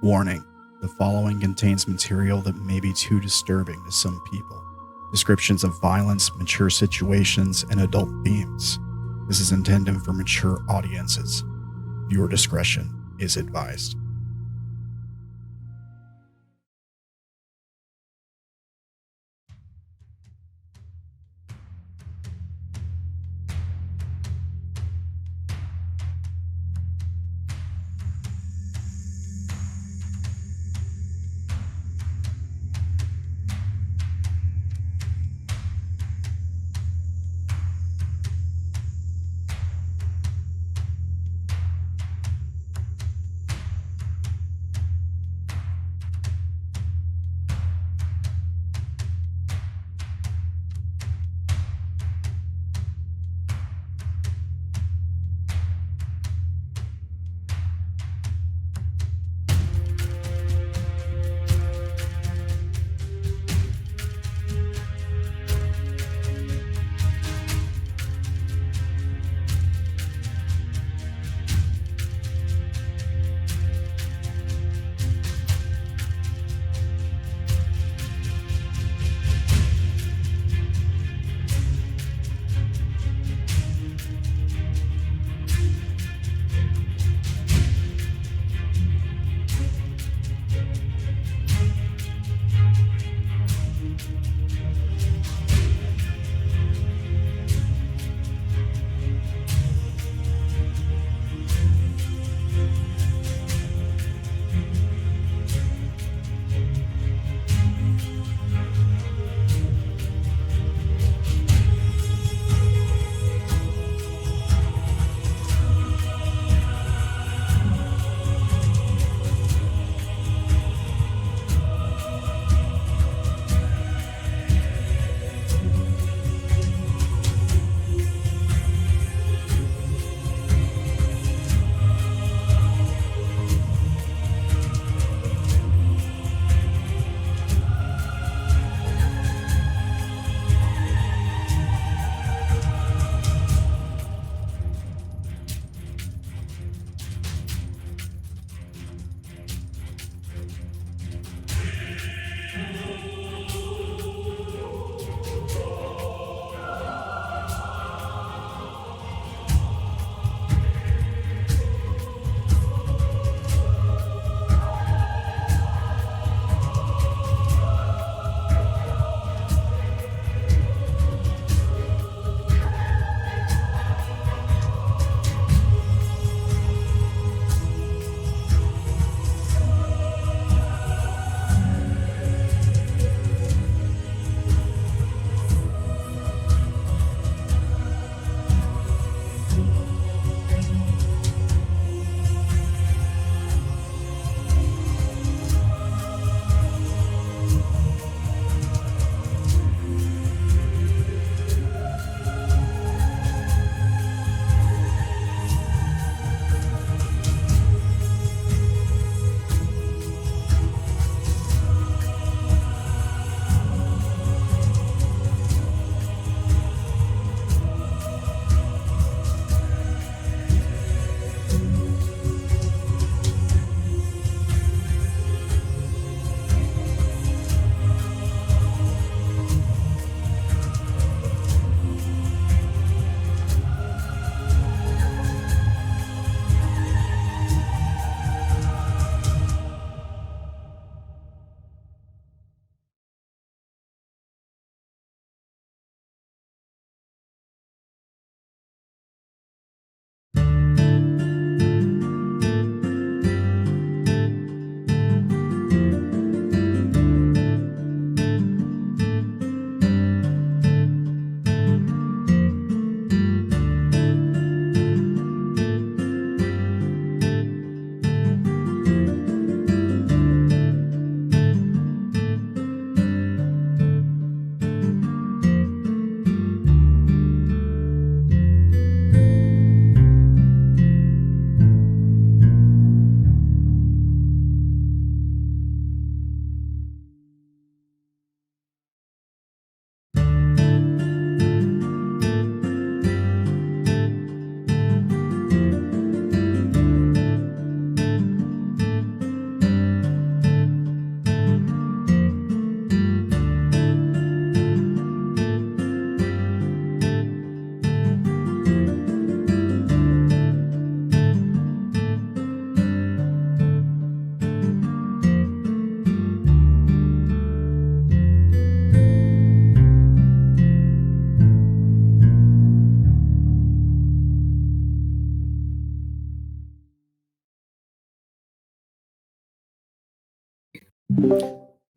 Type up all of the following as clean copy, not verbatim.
Warning: the following contains material that may be too disturbing to some people. Descriptions of violence, mature situations, and adult themes. This is intended for mature audiences. Viewer discretion is advised.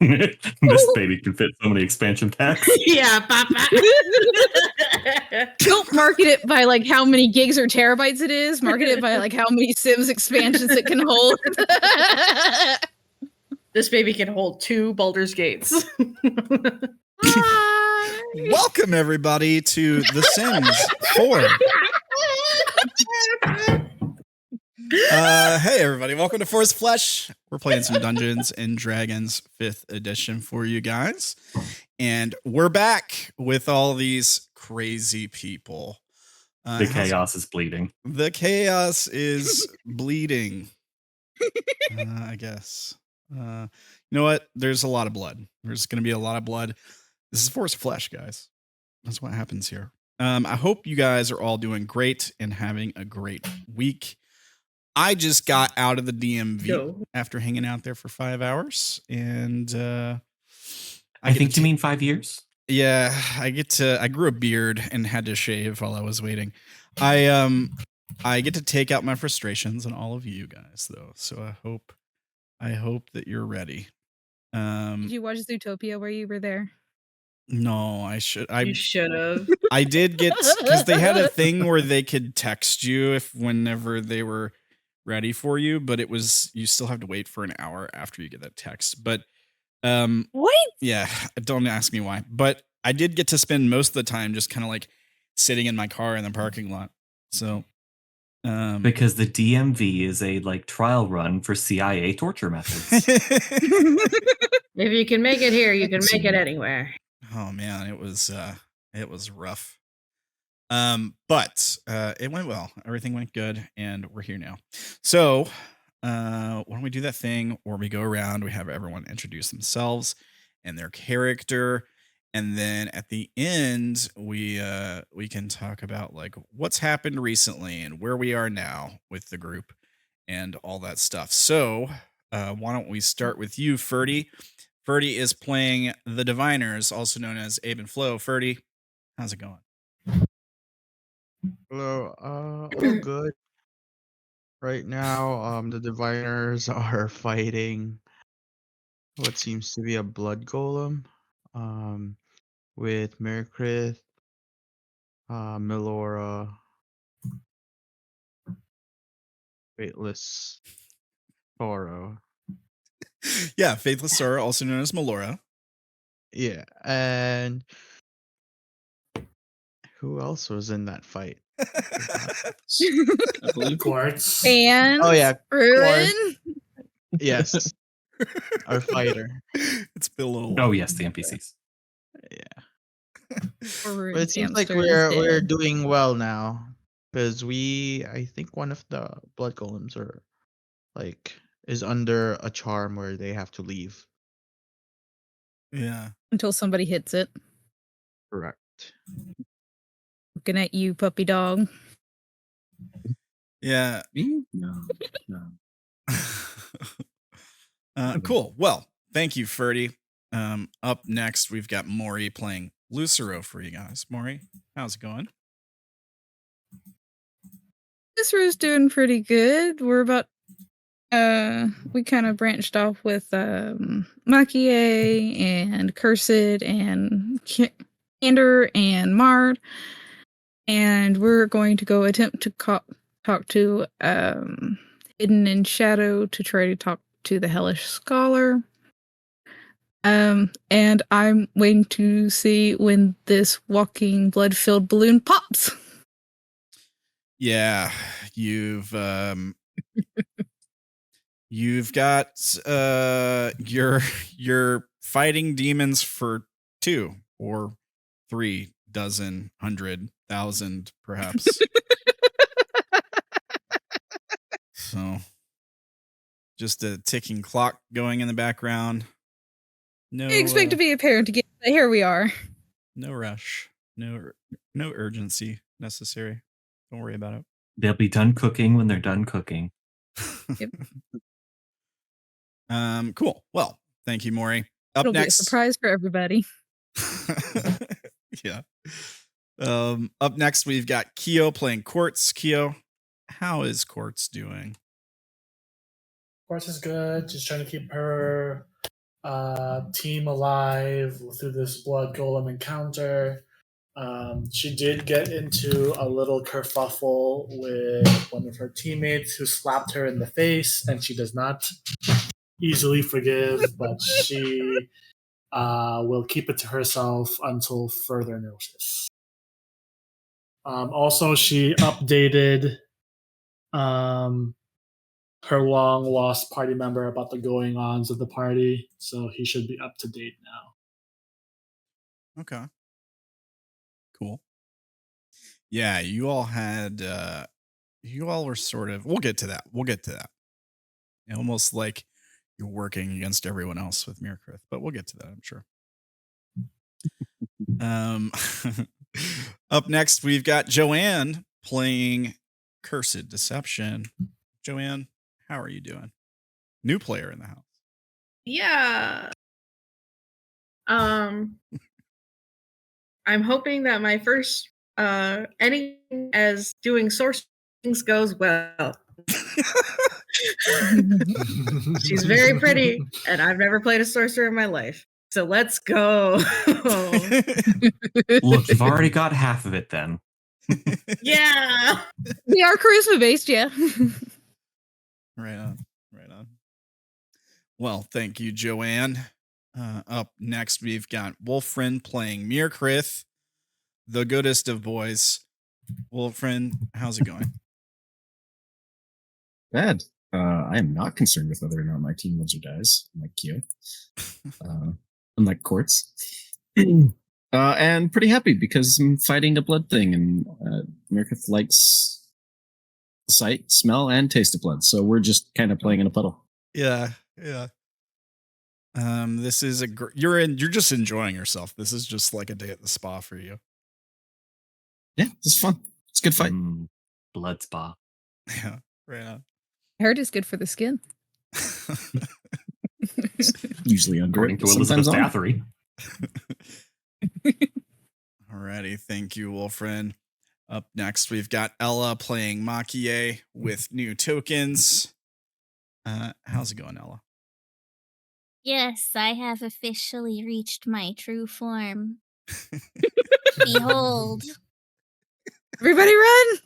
This baby can fit so many expansion packs. Yeah, Papa. Don't market it by like how many gigs or terabytes it is. Market it by like how many Sims expansions it can hold. This baby can hold 2 Baldur's Gates. Welcome everybody to The Sims 4. Hey everybody, welcome to Force Flesh. We're playing some Dungeons and Dragons 5th edition for you guys. And we're back with all these crazy people. The chaos is bleeding. The chaos is bleeding. I guess. You know what? There's a lot of blood. There's going to be a lot of blood. This is Force Flesh, guys. That's what happens here. I hope you guys are all doing great and having a great week. I just got out of the DMV after hanging out there for 5 hours, and I think you mean 5 years. Yeah, I grew a beard and had to shave while I was waiting. I get to take out my frustrations on all of you guys, though. So I hope that you're ready. Did you watch Zootopia where you were there? No, you should have. I did get, because they had a thing where they could text you whenever they were ready for you, but it was, you still have to wait for an hour after you get that text. But what? Yeah, don't ask me why. But I did get to spend most of the time just kind of like sitting in my car in the parking lot. So because the DMV is a like trial run for CIA torture methods. If you can make it here, you can make it anywhere. Oh man, it was rough. But it went well. Everything went good, and we're here now. So why don't we do that thing where we go around, we have everyone introduce themselves and their character, and then at the end we can talk about like what's happened recently and where we are now with the group and all that stuff. So why don't we start with you, Ferdy? Ferdy is playing the Diviners, also known as Abe Flo. Ferdy, how's it going? Hello, all good. Right now, the Diviners are fighting what seems to be a blood golem, with Myrkrið, Melora, Faithless Toro. Yeah, Faithless Sora, also known as Melora. Yeah, and who else was in that fight? I believe Quartz. And Oh yeah, Ruin. yes, our fighter. It's been a little. Oh yes, the NPCs. Yeah, but it seems like we're doing well now because I think one of the blood golems is under a charm where they have to leave. Yeah. Until somebody hits it. Correct. Looking at you, puppy dog. Yeah. No. Cool. Well, thank you, Ferdy. Up next, we've got Mori playing Lucero for you guys. Mori, how's it going? Lucero's doing pretty good. We're about we kind of branched off with Maki-e and Cursed and Candor and Mard, and we're going to go attempt to talk to Hidden in Shadow to try to talk to the Hellish Scholar. And I'm waiting to see when this walking blood-filled balloon pops. Yeah, you've got you're fighting demons for 2 or 3 dozen, 100,000 perhaps. So just a ticking clock going in the background. No, I expect to be a parent again. Here we are. No rush. No urgency necessary. Don't worry about it. They'll be done cooking when they're done cooking. Yep. Cool. Well, thank you, Mori. Up It'll next, be a surprise for everybody. Yeah. Up next, we've got Kyo playing Quartz. Kyo, how is Quartz doing? Quartz is good. Just trying to keep her team alive through this blood golem encounter. She did get into a little kerfuffle with one of her teammates who slapped her in the face, and she does not easily forgive, but she will keep it to herself until further notice. Also, she updated her long lost party member about the going ons of the party, so he should be up to date now. Okay. Cool. Yeah, you all had you all were sort of we'll get to that. Almost like you're working against everyone else with Myrkrið, but we'll get to that, I'm sure. Up next, we've got Joeann playing Cursed Deception. Joeann, how are you doing? New player in the house. Yeah. I'm hoping that my first anything as doing source things goes well. She's very pretty, and I've never played a sorcerer in my life. So let's go. Look, you've already got half of it then. Yeah. We are charisma based, yeah. Right on. Well, thank you, Joeann. Up next, we've got Wolfrin playing Myrkrið, the goodest of boys. Wolfrin, how's it going? Bad. I am not concerned with whether or not my team lives or dies, unlike Kyo. Unlike Quartz. And pretty happy because I'm fighting a blood thing, and Myrkrið likes the sight, smell, and taste of blood. So we're just kind of playing in a puddle. Yeah. This is you're just enjoying yourself. This is just like a day at the spa for you. Yeah, it's fun. It's a good fight. Blood spa. Yeah, right on. I heard it's good for the skin. Usually under According it, to Elizabeth Bathory. Alrighty, thank you, Wolfrin. Up next, we've got Ella playing Maki-e with new tokens. How's it going, Ella? Yes, I have officially reached my true form. Behold. Everybody run!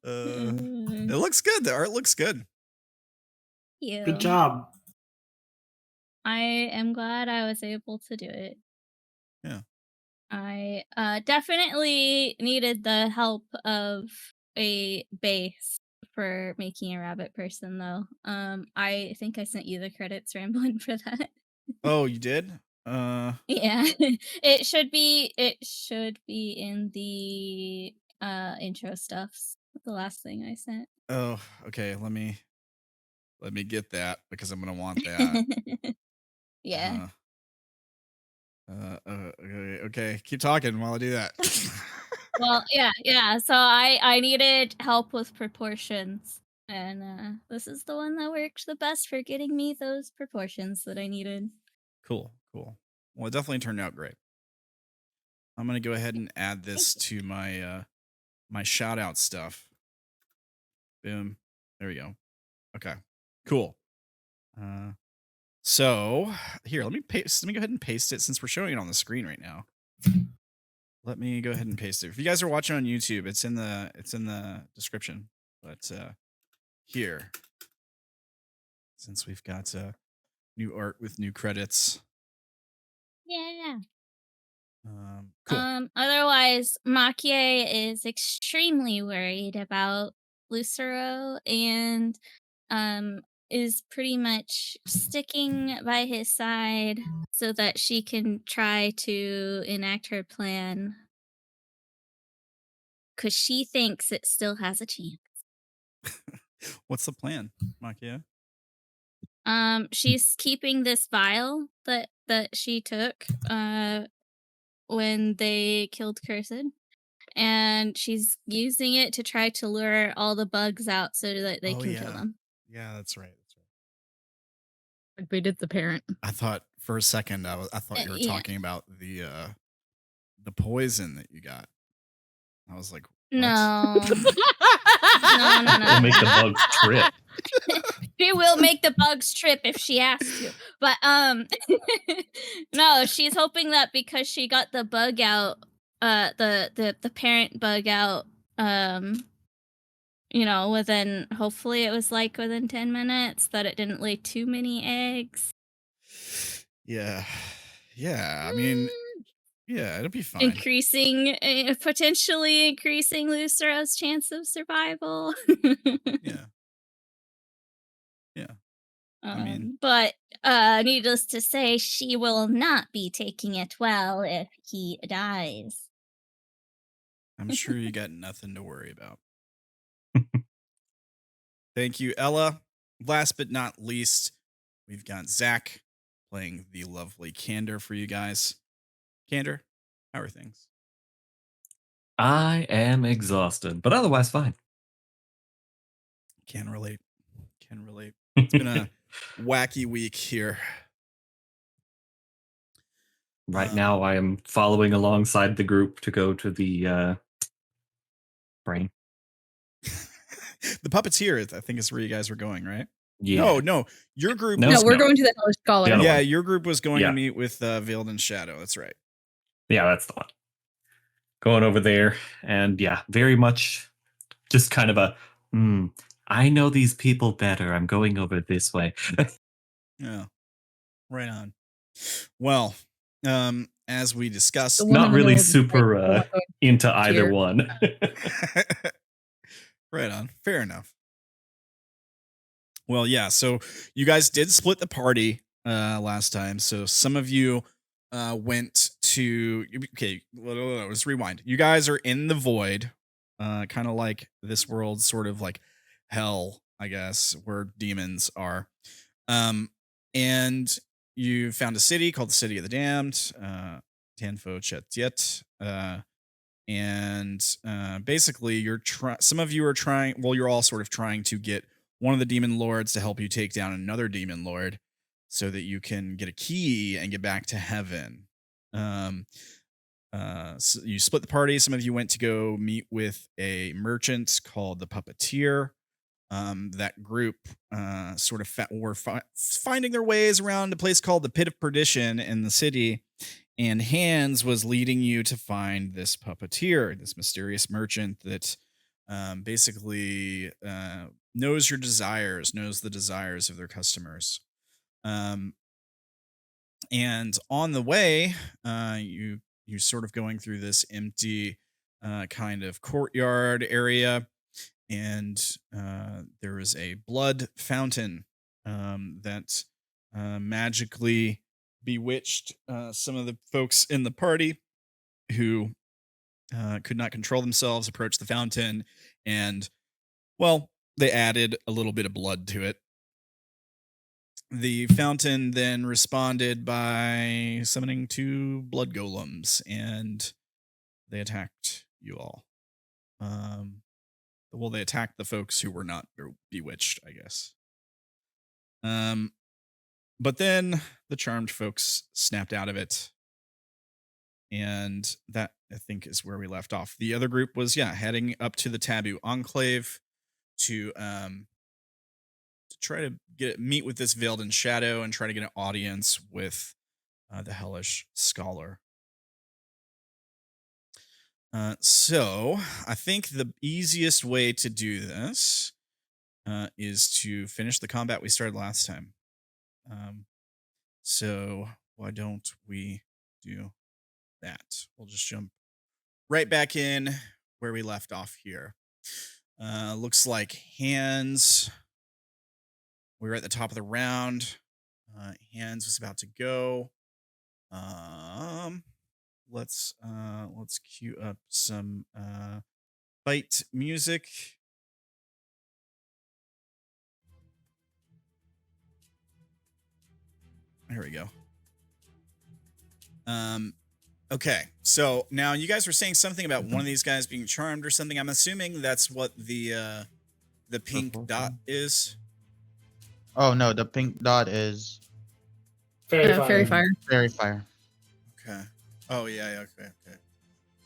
It looks good. The art looks good. You. Good job. I am glad I was able to do it. Yeah. I definitely needed the help of a base for making a rabbit person, though. I think I sent you the credits, Rambling, for that. Oh, you did? Yeah. It should be in the intro stuffs. The last thing I sent. Oh, okay. Let me get that because I'm gonna want that. Yeah. Okay. Keep talking while I do that. Well, yeah. So I needed help with proportions, and this is the one that worked the best for getting me those proportions that I needed. Cool. Well, it definitely turned out great. I'm gonna go ahead and add this to my my shout out stuff. Boom. There we go. Okay. Cool. So here, let me go ahead and paste it since we're showing it on the screen right now. Let me go ahead and paste it. If you guys are watching on YouTube, it's in the description. But here, since we've got new art with new credits. Yeah. Cool. Otherwise, Maki-e is extremely worried about Lucero and is pretty much sticking by his side so that she can try to enact her plan. 'Cause she thinks it still has a chance. What's the plan, Maki-e? She's keeping this vial that she took when they killed Cursed, and she's using it to try to lure all the bugs out so that they can kill them. Yeah, that's right. Like we did the parent. I thought for a second I thought you were talking about the poison that you got. I was like, what? No. No. It'll make the bugs trip. She will make the bugs trip if she asks to. But no, she's hoping that because she got the bug out, the parent bug out, within, hopefully it was like within 10 minutes, that it didn't lay too many eggs. Yeah. I mean, yeah, it'll be fine. Potentially increasing Lucero's chance of survival. Yeah. I mean, but needless to say, she will not be taking it well if he dies. I'm sure you got nothing to worry about. Thank you, Ella. Last but not least, we've got Zach playing the lovely Candor for you guys. Candor, how are things? I am exhausted, but otherwise fine. Can relate. It's been a wacky week here. Right now, I am following alongside the group to go to the brain. The Puppeteer, I think, is where you guys were going, right? Yeah. No. Your group. No, we're going to the Hellish Scholar. Yeah, your group was going to meet with Veiled in Shadow. That's right. Yeah, that's the one. Going over there, and yeah, very much just kind of a, I know these people better. I'm going over this way. Yeah. Right on. Well, as we discussed, not really super into either one. Right on. Fair enough. Well, yeah, so you guys did split the party last time. So some of you went to, okay, let's rewind. You guys are in the void, kind of like this world, sort of like hell, I guess, where demons are. And you found a city called the City of the Damned, Tanfo Chetiet. And basically, some of you are trying, well, you're all sort of trying to get one of the demon lords to help you take down another demon lord so that you can get a key and get back to heaven. So you split the party. Some of you went to go meet with a merchant called the Puppeteer. That group sort of were finding their ways around a place called the Pit of Perdition in the city. And Hans was leading you to find this Puppeteer, this mysterious merchant that basically knows your desires, knows the desires of their customers. And on the way, you're sort of going through this empty kind of courtyard area, and there is a blood fountain that magically bewitched some of the folks in the party who could not control themselves, approached the fountain, and, well, they added a little bit of blood to it. The fountain then responded by summoning 2 blood golems, and they attacked you all. Well, they attacked the folks who were not bewitched, I guess. But then the charmed folks snapped out of it. And that, I think, is where we left off. The other group was, heading up to the Taboo Enclave to try to meet with this Veiled in Shadow and try to get an audience with the Hellish Scholar. So I think the easiest way to do this is to finish the combat we started last time. So why don't we do that? We'll just jump right back in where we left off here. Looks like Hans. We were at the top of the round. Hans was about to go. Let's cue up some fight music. There we go. Okay, so now you guys were saying something about one of these guys being charmed or something. I'm assuming that's what the pink dot is. Oh no, the pink dot is Fairy Fire. Fairy Fire. Okay. Oh yeah. Okay.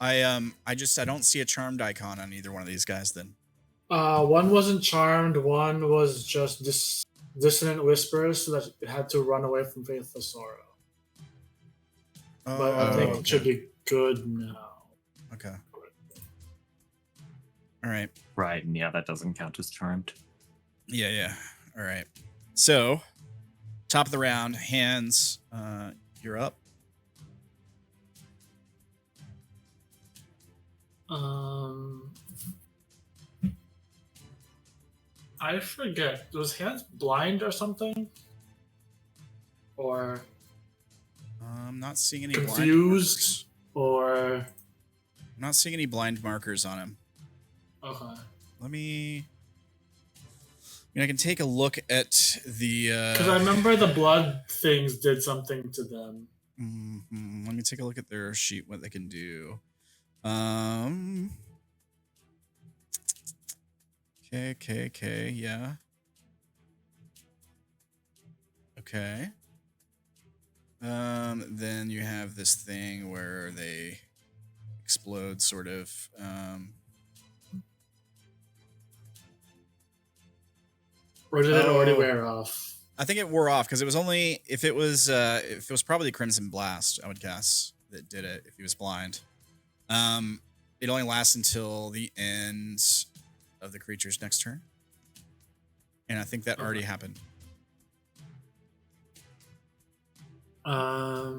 I don't see a charmed icon on either one of these guys then. One wasn't charmed. One was just dissonant whispers, so that it had to run away from Faithful Sorrow. But I think it should be good now. Okay. All right. Right, and yeah, that doesn't count as charmed. Yeah. All right. So, top of the round, Hands, you're up. I forget. Was Hands blind or something? Or I'm not seeing any confused, or I'm not seeing any blind markers on him. Okay. Let me. I can take a look at the. Because I remember the blood things did something to them. Let me take a look at their sheet. What they can do. Okay. Yeah. Okay. Then you have this thing where they explode, sort of. Or did it already wear off? I think it wore off because it was only if it was probably Crimson Blast, I would guess, that did it if he was blind. It only lasts until the end of the creature's next turn, and I think that already happened. I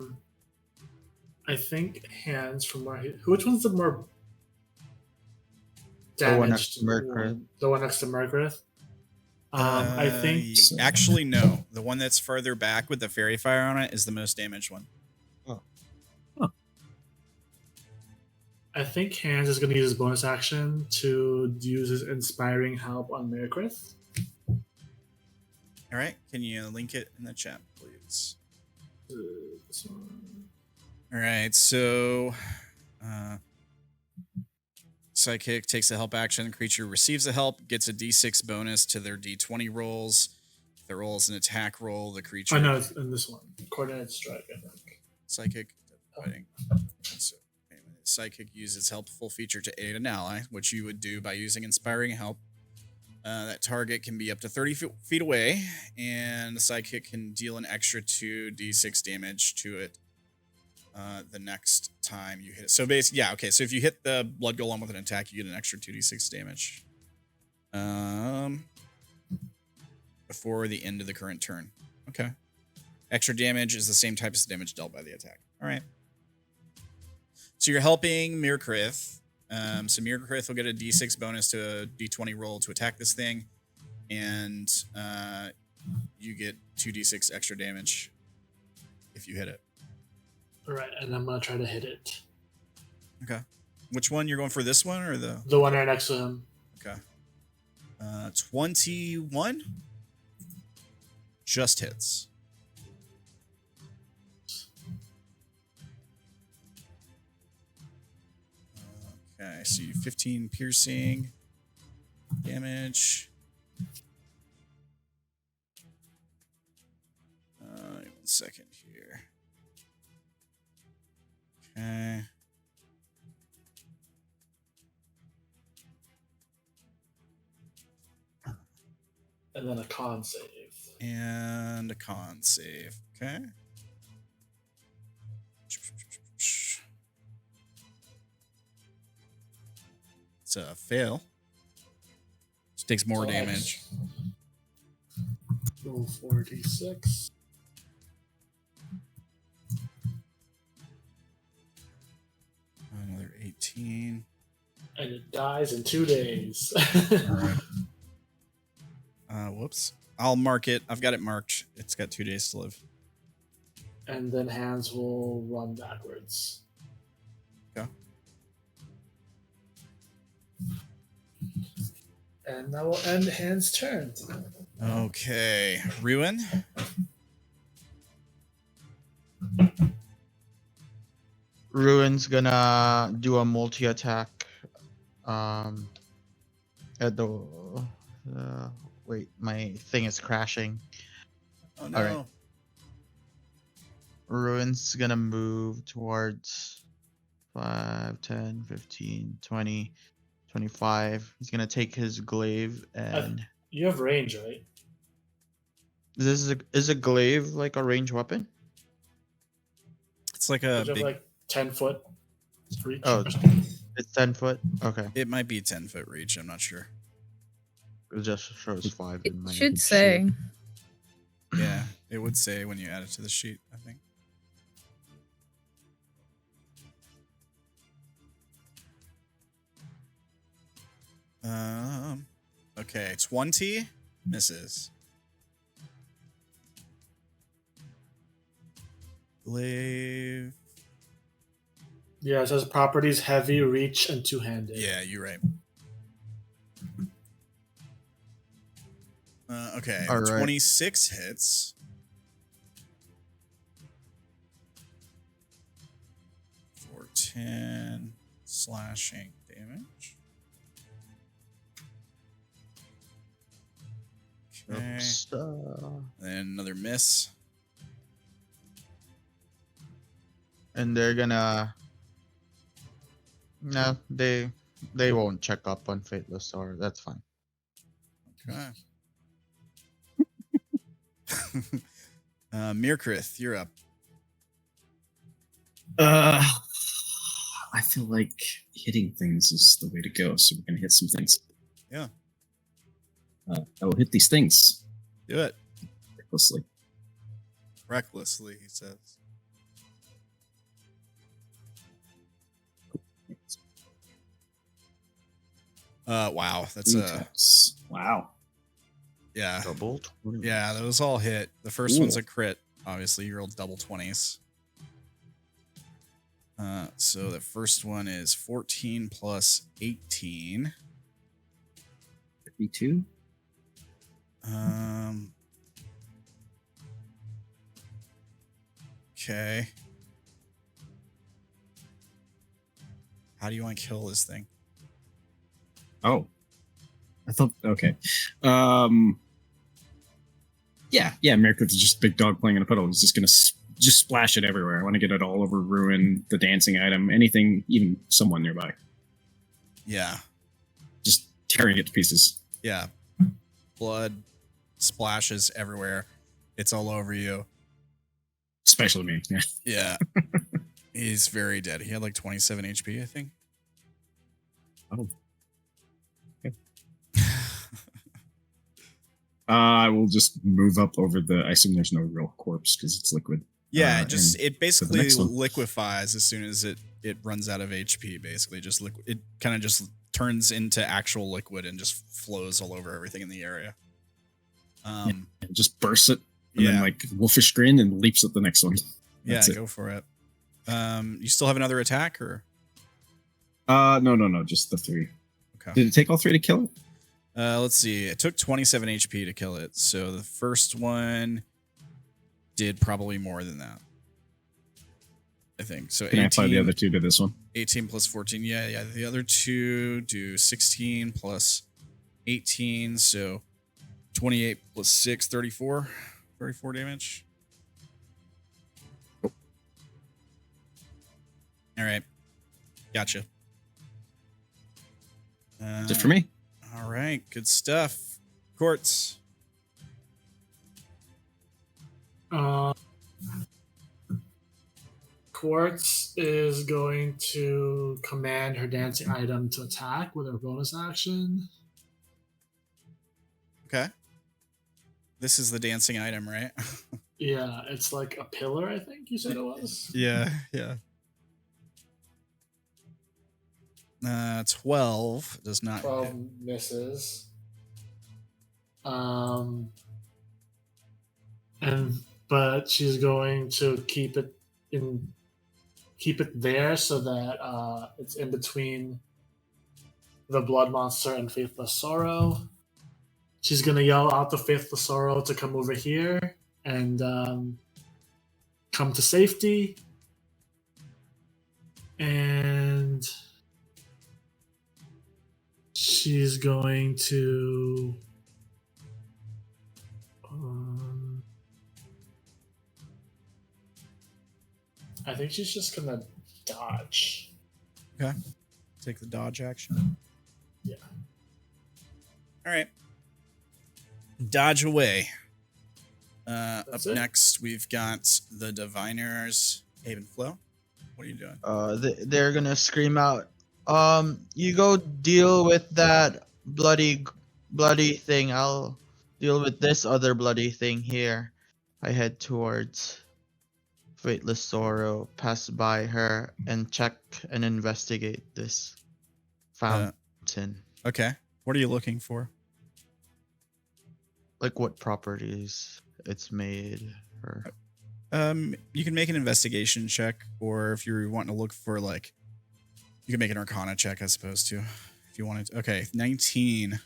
think Hands from where which one's the more damaged? The one next to Myrkrið. The one next to Myrkrið. I think actually no. The one that's further back with the fairy fire on it is the most damaged one. I think Hands is going to use his bonus action to use his inspiring help on Myrkrið. All right, can you link it in the chat, please? This one. All right, so Psychic takes a help action. Creature receives the help, gets a D6 bonus to their D20 rolls. If the roll is an attack roll, the creature. I know it's in this one. Coordinated strike, I think. Psychic fighting. So, Psychic uses helpful feature to aid an ally, which you would do by using inspiring help. That target can be up to 30 feet away, and the Psychic can deal an extra 2d6 damage to it the next time you hit it. So basically, yeah, okay. So if you hit the Blood Golem with an attack, you get an extra 2d6 damage before the end of the current turn. Okay. Extra damage is the same type as damage dealt by the attack. All right. So you're helping Myrkrið. So Myrkrið will get a d6 bonus to a d20 roll to attack this thing, and you get 2d6 extra damage if you hit it. All right, and I'm gonna try to hit it. Okay. Which one? You're going for this one or the one right next to him? Okay. 21 just hits. Okay, so you 15 piercing damage. One second here. Okay. And then a con save. And a con save. Okay. It's a fail. It takes more damage. Roll 4d6. Another 18. And it dies in 2 days. All right. Whoops. I'll mark it. I've got it marked. It's got 2 days to live. And then Hands will run backwards. Okay. And that will end Hands' turn. Okay. Ruin. Ruin's gonna do a multi-attack. At the wait, my thing is crashing. Oh no. All right. Ruin's gonna move towards 5, 10, 15, 20, 25. He's gonna take his glaive and. You have range, right? Is a glaive like a ranged weapon? It's like a You have big. like 10-foot reach. Oh, it's 10 foot. Okay, It might be 10-foot reach. I'm not sure. it just shows 5. It in my should sheet. say. Yeah, it would say when you add it to the sheet, I think. Okay, 20 misses. Glaive. Yeah, it says properties heavy, reach, and two-handed. Yeah, you're right. Okay, All right. 26 hits. For 10 slashing damage. Okay. Oops. Then another miss. And they're gonna. No, they won't check up on Fateless, or that's fine. Okay. Myrkrið, you're up. I feel like hitting things is the way to go, so we're gonna hit some things. Yeah. I will hit these things Do it. recklessly. Recklessly, he says. Wow. That's Wow. yeah. Double 20. Yeah, those all hit. The first Ooh. one's a crit. Obviously, you rolled double 20s. So the first one is 14 plus 18. 52. Okay. How do you want to kill this thing? Oh. I thought, okay. Yeah, Myrkrið is just a big dog playing in a puddle. He's just going to just splash it everywhere. I want to get it all over Ruin, the dancing item, anything, even someone nearby. Yeah. Just tearing it to pieces. Yeah. Blood splashes everywhere. It's all over you. Especially me. Yeah. Yeah. He's very dead. He had like 27 HP, I think. Oh. Okay. I will just move up over the. I assume there's no real corpse because it's liquid. Yeah, it and basically next one. liquefies as soon as it runs out of HP. Basically, just it kind of just turns into actual liquid and just flows all over everything in the area. And just bursts it, and yeah. then like wolfish grin and leaps at the next one. Yeah, That's it. go for it. You still have another attack, or? No, just the 3. Okay. Did it take all 3 to kill it? Let's see. It took 27 HP to kill it. So the first one did probably more than that, I think. So Can 18, I apply the other 2 to this one? 18 plus 14. Yeah. The other 2 do 16 plus 18. So 28 plus 6, 34. 34 damage. Oh. All right. Gotcha. That's it for me. All right. Good stuff. Quartz. Quartz is going to command her dancing item to attack with her bonus action. Okay. This is the dancing item, right? Yeah, it's like a pillar, I think you said it was. Yeah. 12 does not 12 hit. misses. But she's going to keep it there so that it's in between the blood monster and Faithless Sorrow. She's gonna yell out to Faithless Sorrow to come over here and come to safety. And she's going to I think she's just gonna dodge. Okay. Take the dodge action. Yeah. All right. Dodge away. Up That's it. next, we've got the diviners, Abe Flo. What are you doing? They're gonna scream out. You go deal with that bloody thing. I'll deal with this other bloody thing here. I head towards Weightless Sorrow, pass by her, and check and investigate this fountain. Okay. What are you looking for? Like what properties it's made, or You can make an investigation check, or if you're wanting to look for like, you can make an Arcana check, I suppose, too, if you wanted to. Okay, 19.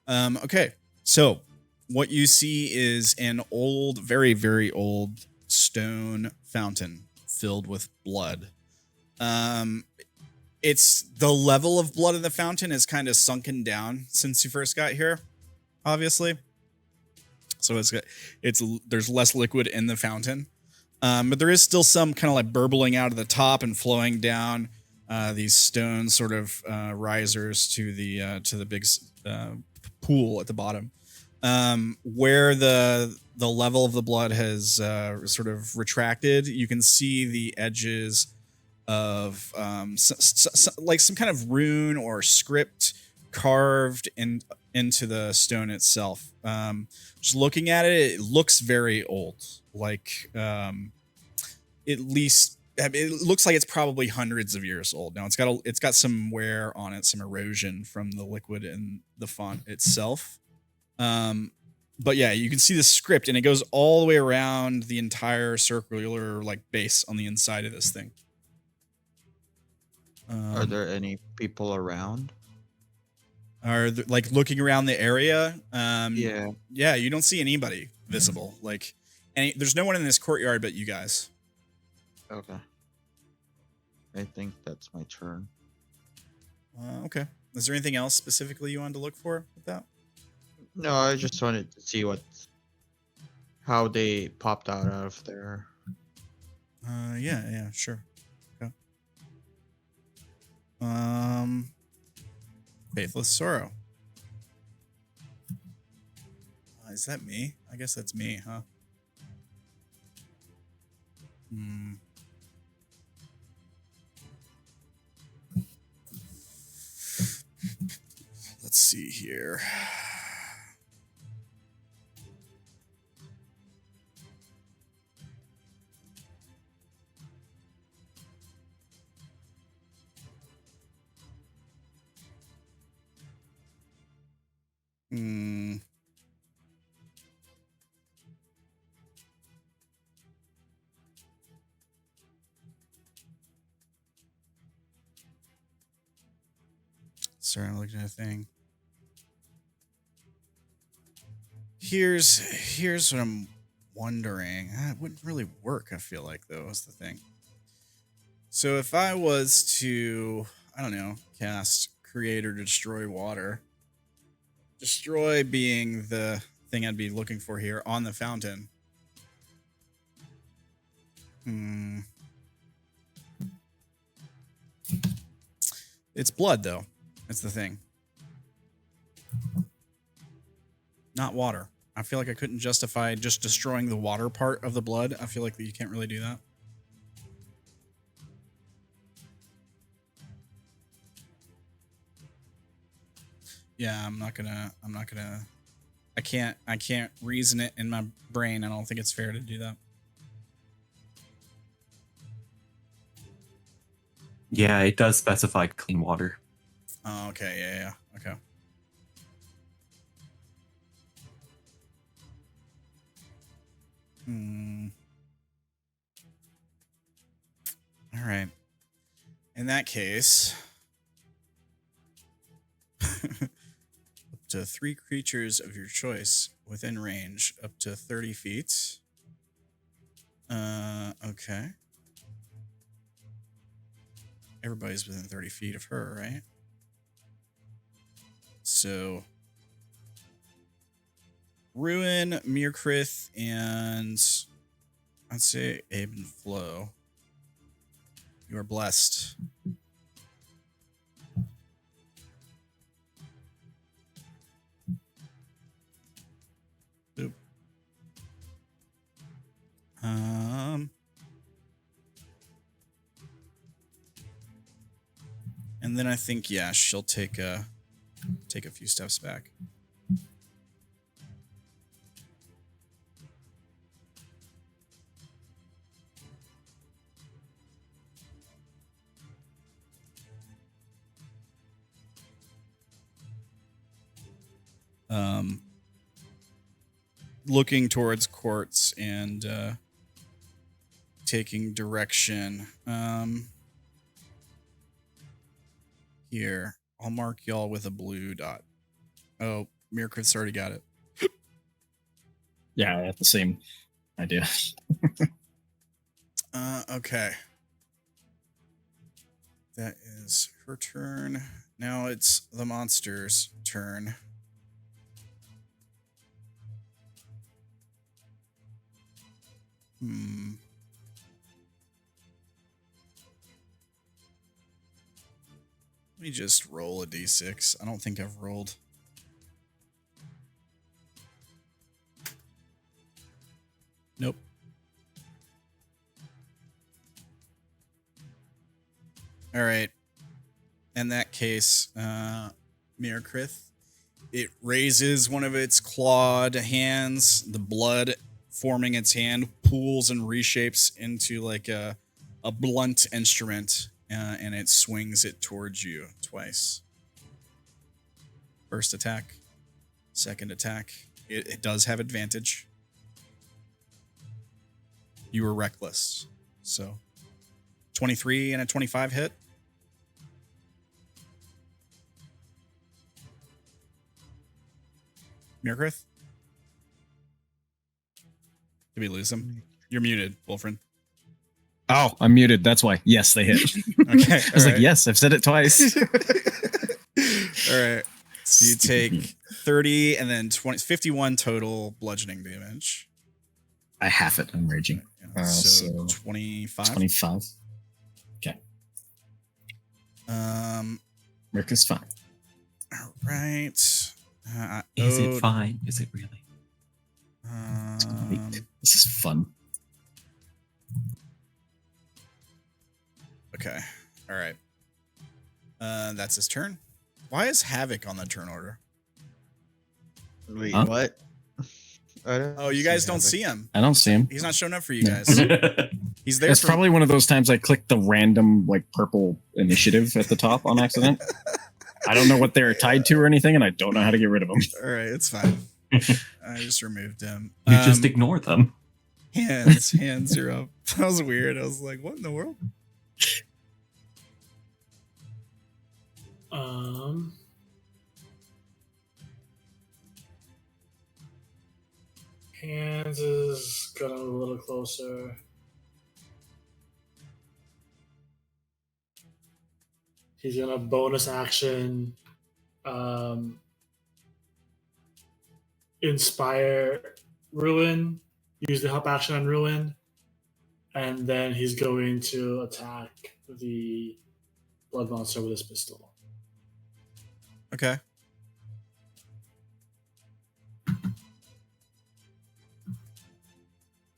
Okay, so what you see is an old, very, very old stone fountain filled with blood. It's the level of blood in the fountain is kind of sunken down since you first got here, obviously. So there's less liquid in the fountain, but there is still some kind of like burbling out of the top and flowing down these stone sort of risers to the big pool at the bottom, where the level of the blood has sort of retracted. You can see the edges of like some kind of rune or script carved into the stone itself. Just looking at it, it looks very old. Like at least it looks like it's probably hundreds of years old. Now it's got some wear on it, some erosion from the liquid in the font itself. But yeah, you can see the script, and it goes all the way around the entire circular like base on the inside of this thing. Are there any people around? Are like looking around the area? Yeah, you don't see anybody visible. Like, there's no one in this courtyard but you guys. Okay. I think that's my turn. Okay. Is there anything else specifically you wanted to look for with that? No, I just wanted to see how they popped out of there. Yeah, sure. Okay. Faithless Sorrow. Is that me? I guess that's me, huh? Let's see here. Sorry, I'm looking at a thing. Here's what I'm wondering. It wouldn't really work, I feel like, though, is the thing. So if I was to, I don't know, cast Create or Destroy Water, Destroy being the thing I'd be looking for here on the fountain. It's blood, though. That's the thing. Not water. I feel like I couldn't justify just destroying the water part of the blood. I feel like you can't really do that. Yeah, I can't reason it in my brain. I don't think it's fair to do that. Yeah, it does specify clean water. Oh, okay. Yeah. Okay. All right. In that case, up to 3 creatures of your choice within range, up to 30 feet. Okay. Everybody's within 30 feet of her, right? So, Ruin, Myrkrið, and I'd say Abe and Flo. You are blessed. And then I think, yeah, she'll take a few steps back. Looking towards Quartz and taking direction. Here, I'll mark y'all with a blue dot. Oh, Myrkrid's already got it. Yeah, I have the same idea. Okay. That is her turn. Now it's the monster's turn. Let me just roll a d6. I don't think I've rolled. Nope. All right. In that case, Myrkrið, it raises one of its clawed hands. The blood forming its hand pools and reshapes into like a blunt instrument, and it swings it towards you twice. First attack, second attack. It does have advantage. You were reckless, so 23 and a 25 hit. Myrkrið? Did we lose him? You're muted, Wolfrin. Oh, I'm muted. That's why. Yes, they hit. Okay. I was like, yes, I've said it twice. All right. So you take 30 and then 51 total bludgeoning damage. I have it. I'm raging. So 25. 25. Okay. Myrkrid's fine. All right. Is it fine? Is it really? This is fun. Okay. All right. That's his turn. Why is Havoc on the turn order? Wait, Huh? what? Oh, you guys don't see him. I don't see him. He's not showing up for you No. guys. He's there. It's probably one of those times I clicked the random like purple initiative at the top on accident. I don't know what they're tied to or anything, and I don't know how to get rid of them. All right, it's fine. I just removed him. You just ignore them. Hands are up. That was weird. I was like, what in the world? Hands is gonna move a little closer. He's gonna bonus action, inspire Ruin, use the help action on Ruin, and then he's going to attack the blood monster with his pistol. Okay.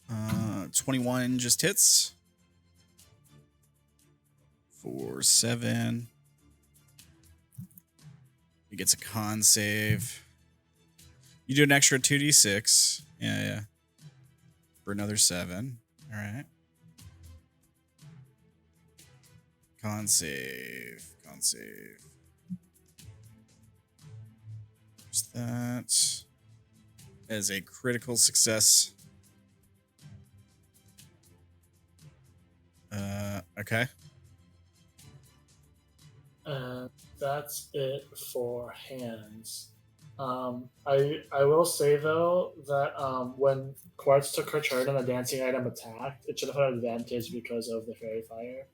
Uh, 21 just hits. 4, 7. He gets a con save. You do an extra 2d6. Yeah. For another 7. All right. Con save. Just that. As a critical success. Okay. That's it for hands. I will say though that when Quartz took her turn and the dancing item attacked, it should have had advantage because of the fairy fire.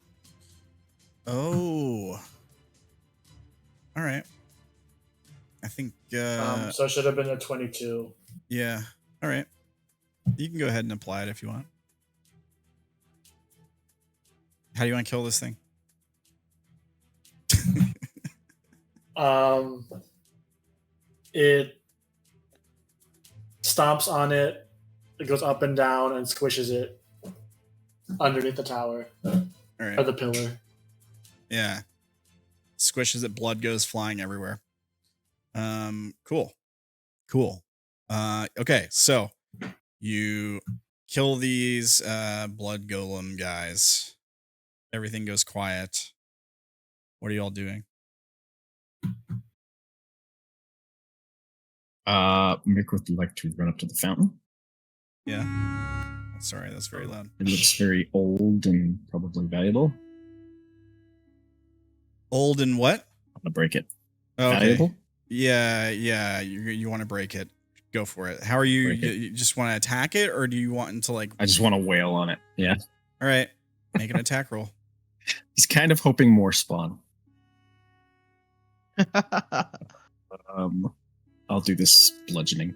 Oh. All right. I think. So it should have been a 22. Yeah. All right. You can go ahead and apply it if you want. How do you want to kill this thing? It stomps on it. It goes up and down and squishes it underneath the tower. All right. Or the pillar. Yeah. squishes it, blood goes flying everywhere. Cool. Okay, so you kill these blood golem guys. Everything goes quiet. What are y'all doing? Myrkrið would like to run up to the fountain. Yeah. Sorry, that's very loud. It looks very old and probably valuable. Old and what? I'm gonna break it. Okay. Valuable? Yeah. You want to break it. Go for it. How are you? You just want to attack it, or do you want to like? I just want to wail on it. Yeah. All right. Make an attack roll. He's kind of hoping more spawn. I'll do this bludgeoning.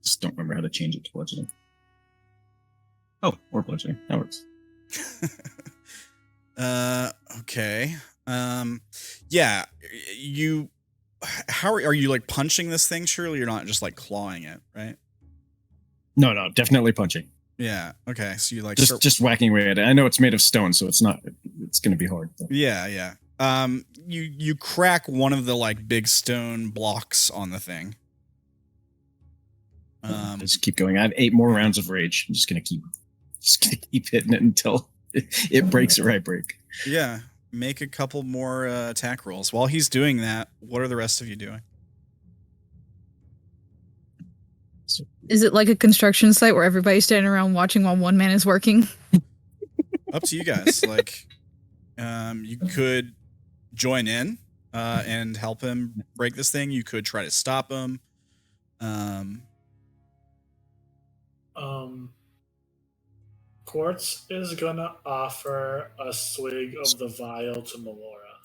Just don't remember how to change it to bludgeoning. Oh, or bludgeoning. That works. Okay. Yeah. How are you like punching this thing? Surely you're not just like clawing it, right? No, definitely punching. Yeah. Okay. So you like just whacking away at it. I know it's made of stone, so it's going to be hard. But. Yeah. You crack one of the like big stone blocks on the thing. Just keep going. I have 8 more rounds of rage. I'm just gonna keep hitting it until it breaks or I break. Yeah. Make a couple more attack rolls. While he's doing that, what are the rest of you doing? Is it like a construction site where everybody's standing around watching while one man is working? Up to you guys. Like, you could join in and help him break this thing. You could try to stop him. Quartz is gonna offer a swig of the vial to Melora.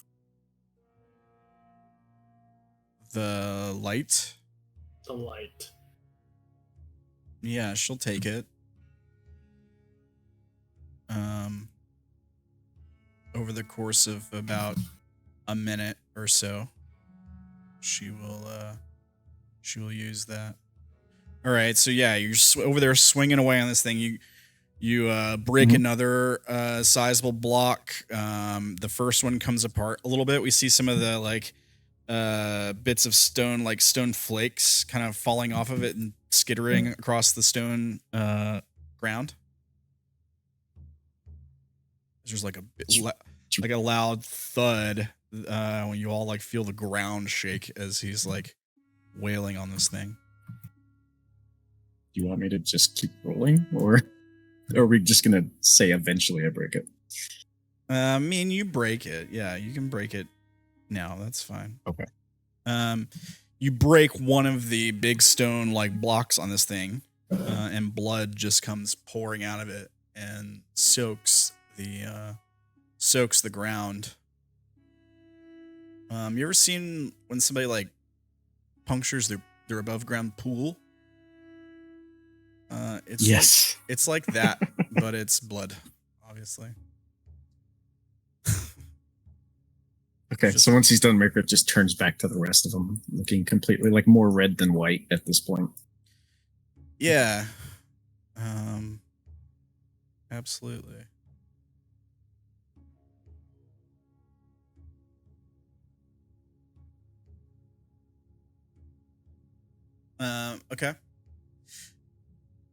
The light? The light. Yeah, she'll take it. Over the course of about a minute or so, she will use that. All right, so yeah, you're over there swinging away on this thing. You break another sizable block. The first one comes apart a little bit. We see some of the like bits of stone, like stone flakes, kind of falling off of it and skittering across the stone ground. There's like a loud thud when you all like feel the ground shake as he's like wailing on this thing. Do you want me to just keep rolling, or are we just gonna say eventually I break it? I mean, you break it. Yeah, you can break it now. That's fine. Okay. You break one of the big stone like blocks on this thing, and blood just comes pouring out of it and soaks the ground. You ever seen when somebody like punctures their above ground pool? Yes. It's like that, but it's blood, obviously. Okay, so once he's done, Myrkrið just turns back to the rest of them, looking completely like more red than white at this point. Yeah. Absolutely. Okay.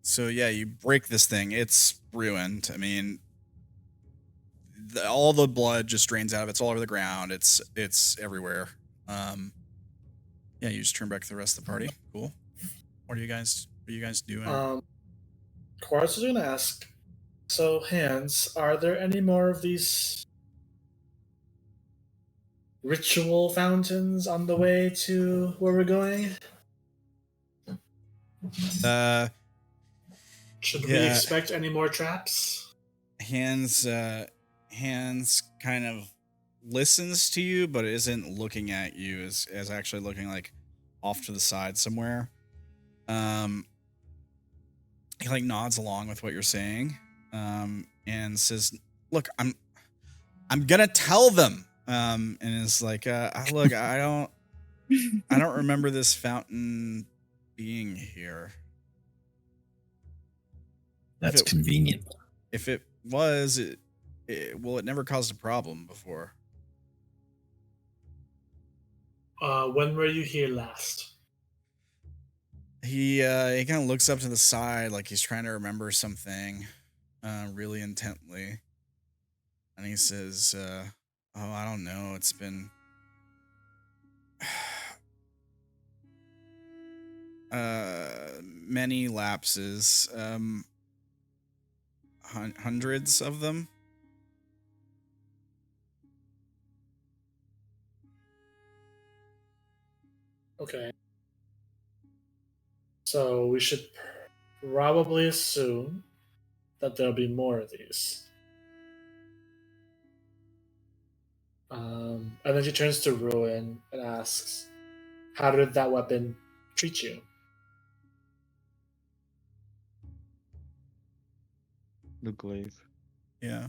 So yeah, you break this thing. It's ruined. I mean, all the blood just drains out of it. It's all over the ground. It's everywhere. Yeah, you just turn back to the rest of the party. Cool. What are you guys doing? Quartz is gonna ask, so Hands, are there any more of these ritual fountains on the way to where we're going? Should we expect any more traps? Hands kind of listens to you, but isn't looking at you as actually looking like off to the side somewhere. He like nods along with what you're saying, and says, "Look, I'm gonna tell them." And is like, "Look, I don't remember this fountain being here. That's convenient. If it was, it never caused a problem before." When were you here last? He kind of looks up to the side like he's trying to remember something really intently. And he says, oh, I don't know. It's been many lapses. Hundreds of them. Okay. So we should probably assume that there'll be more of these. And then she turns to Ruin and asks, how did that weapon treat you? The glaive. Yeah.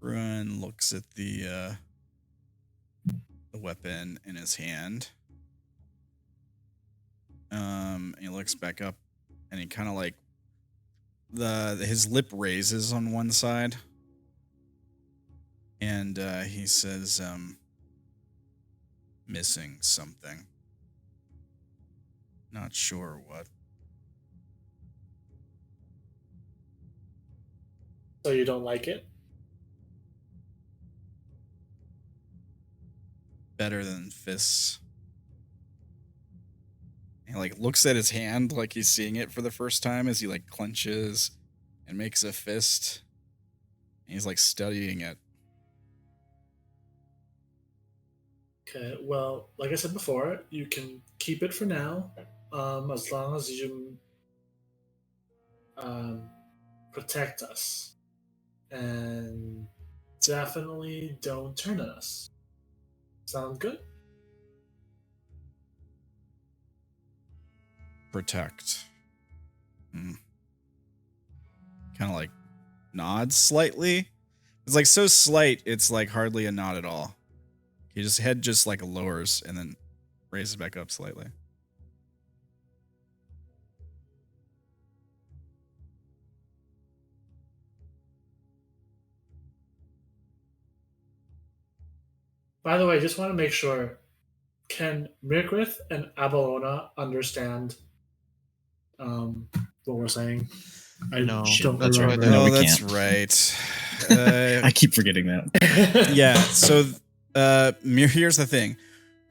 Ruin looks at the weapon in his hand. He looks back up and he kind of like his lip raises on one side. And he says, missing something. Not sure what. So you don't like it? Better than fists. He like looks at his hand like he's seeing it for the first time as he like clenches and makes a fist. And he's like studying it. Okay, well, like I said before, you can keep it for now, as long as you protect us. And definitely don't turn on us. Sound good? Protect. Kind of like nods slightly. It's like so slight, it's like hardly a nod at all. His head just like lowers and then raises back up slightly. By the way, I just want to make sure, can Myrkrið and Eleanora understand what we're saying? I No, don't that's right. remember. No, Oh, we that's can't. right. I keep forgetting that. Yeah, so here's the thing.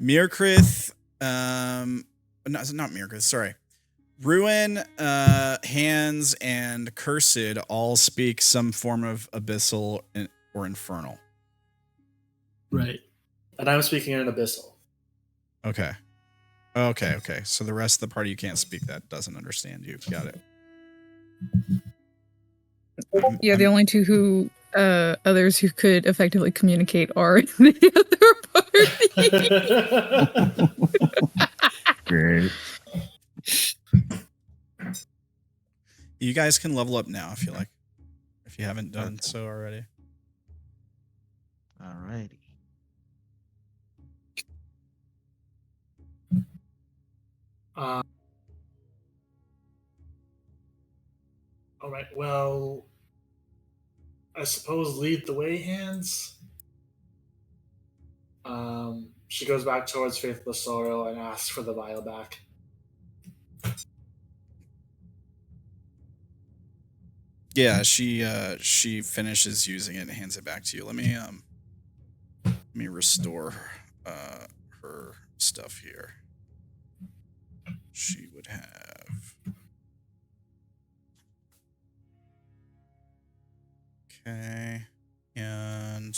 Myrkrið, not Myrkrið, sorry. Ruin, Hands, and Cursed all speak some form of abyssal or infernal. Right. And I'm speaking in Abyssal. Okay. So the rest of the party you can't speak that, doesn't understand you. Got it. Yeah, the only two others who could effectively communicate are the other party. Great. You guys can level up now if you like. If you haven't done so already. Alrighty. All right. Well, I suppose lead the way, Hands. She goes back towards Faithless Sorrow and asks for the vial back. Yeah, she finishes using it and hands it back to you. Let me restore her stuff here. She would have. Okay, and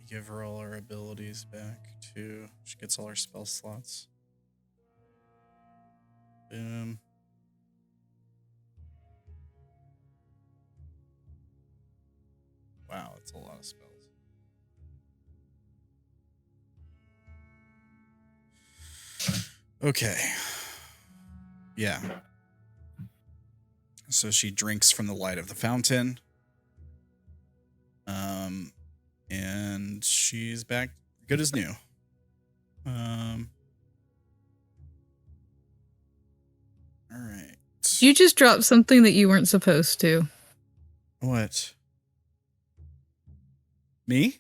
give her all her abilities back too. She gets all her spell slots. Boom. Wow, that's a lot of spells. Okay. Yeah. So she drinks from the light of the fountain. And she's back good as new. All right. You just dropped something that you weren't supposed to. What? Me?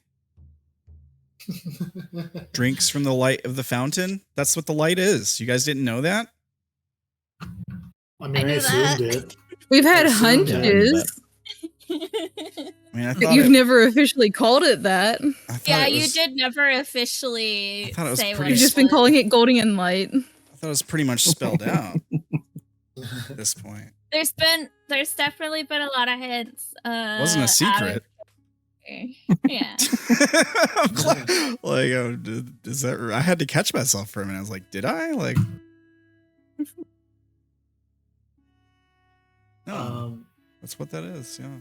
Drinks from the light of the fountain. That's what the light is. You guys didn't know that? I mean, I assumed it. We've had I assumed hunches. I mean, I But thought you've never officially called it that. Yeah, it was, you did never officially I thought it was say pretty what You've it just been was. calling it Golden Light. I thought it was pretty much spelled out at this point. There's definitely been a lot of hints. It wasn't a secret. Yeah. I'm like, is that? I had to catch myself for a minute. I was like, did I? Like, no, that's what that is. Yeah.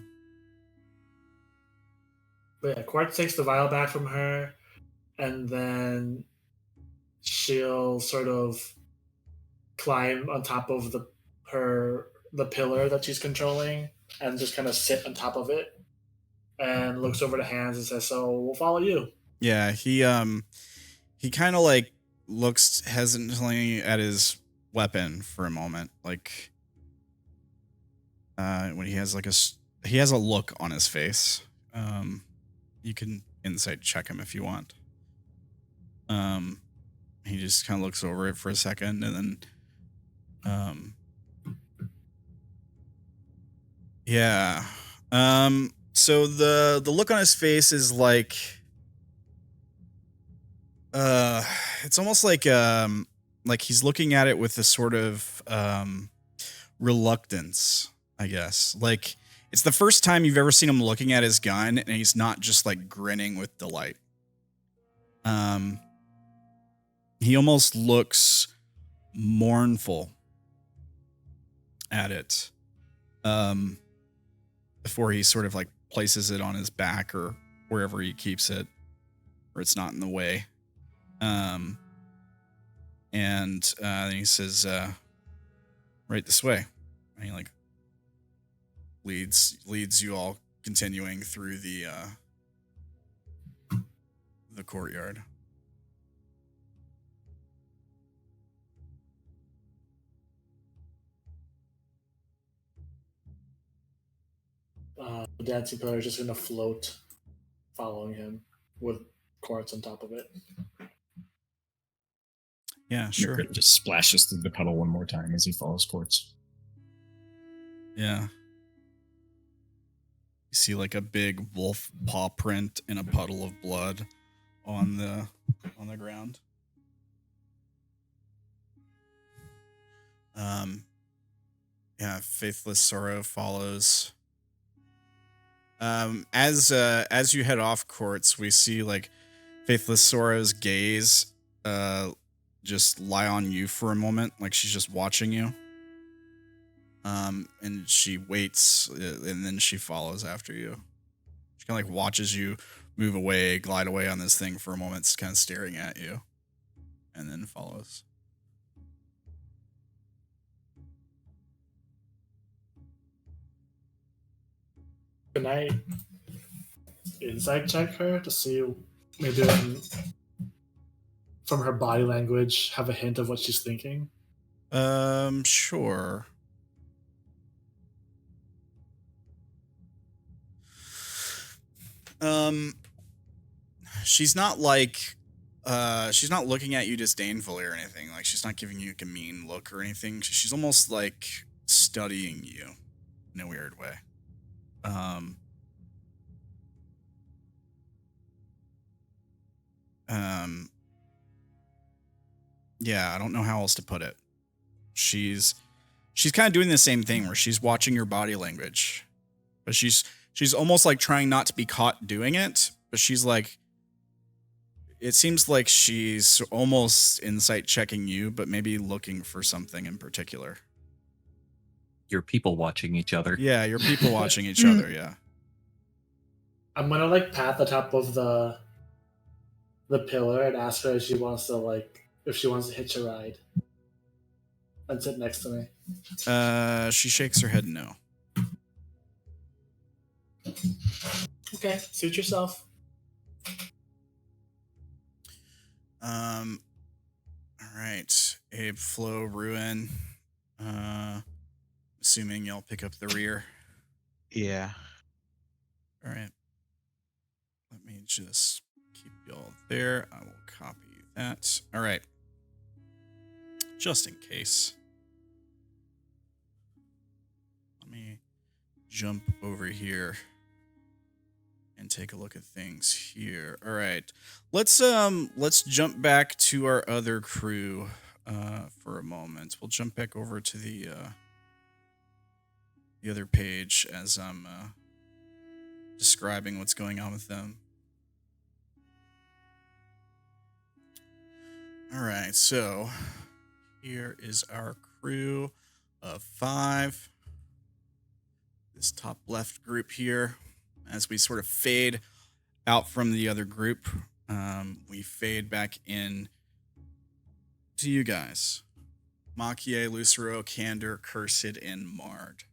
But yeah, Quartz takes the vial back from her, and then she'll sort of climb on top of the pillar that she's controlling, and just kind of sit on top of it, and looks over to Hands and says, "So we'll follow you." Yeah, he kind of like looks hesitantly at his weapon for a moment, like when he has like a look on his face. You can insight check him if you want. He just kind of looks over it for a second, and then yeah. So the look on his face is like it's almost like he's looking at it with a sort of reluctance, I guess. Like it's the first time you've ever seen him looking at his gun, and he's not just like grinning with delight. He almost looks mournful at it. Before he sort of like places it on his back or wherever he keeps it, where it's not in the way. And then he says, right this way. And he like leads you all continuing through the courtyard. The dancing pillar is just going to float, following him with Quartz on top of it. Yeah, sure. Myrkrið just splashes through the puddle one more time as he follows Quartz. Yeah. You see like a big wolf paw print in a puddle of blood on the ground. Yeah, Faithless Sorrow follows. As you head off Quartz, we see like Faithless Sorrow's gaze just lie on you for a moment, like she's just watching you. And she waits, and then she follows after you. She kind of like watches you move away, glide away on this thing for a moment, kind of staring at you, and then follows. Can I insight check her to see maybe from her body language have a hint of what she's thinking? Sure. She's not like she's not looking at you disdainfully or anything. Like she's not giving you like a mean look or anything. She's almost like studying you in a weird way. Yeah, I don't know how else to put it. She's kind of doing the same thing where she's watching your body language, but she's almost like trying not to be caught doing it, but she's like, it seems like she's almost insight checking you, but maybe looking for something in particular. You're people watching each other. Yeah, you're people watching each other, yeah. I'm gonna like pat the top of the pillar and ask her if she wants to hitch a ride and sit next to me. She shakes her head no. Okay, suit yourself. All right, Abe, Flo, Ruin. Assuming y'all pick up the rear. Yeah. All right. Let me just keep y'all there. I will copy that. All right. Just in case. Let me jump over here and take a look at things here. All right. Let's jump back to our other crew for a moment. We'll jump back over to the other page as I'm describing what's going on with them. All right, so here is our crew of 5. This top left group here. As we sort of fade out from the other group, we fade back in to you guys. Maki-e, Lucero, Candor, Cursed, and Mard.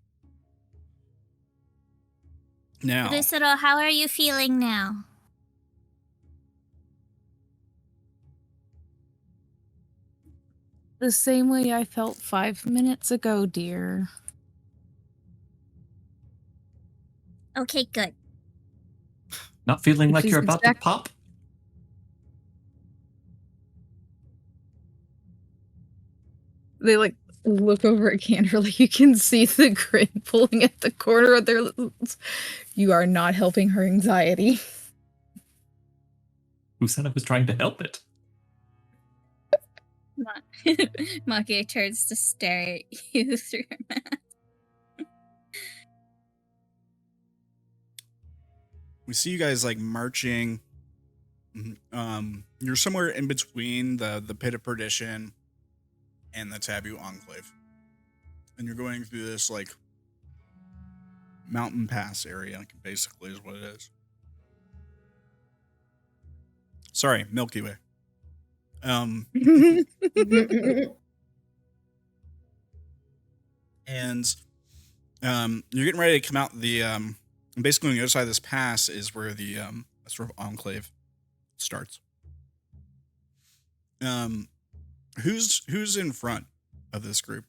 Now, Lucero, how are you feeling now? The same way I felt 5 minutes ago, dear. Okay, good. Not feeling like Which you're is about to pop? They like look over at Candor, like you can see the grin pulling at the corner of their lips. You are not helping her anxiety. Who said I was trying to help it? Maki turns to stare at you through her mask. we see you guys like marching. You're somewhere in between the Pit of Perdition and the Taboo Enclave. And you're going through this like mountain pass area, basically is what it is. Sorry, Milky Way. And you're getting ready to come out the basically on the other side of this pass is where the sort of enclave starts. Who's in front of this group?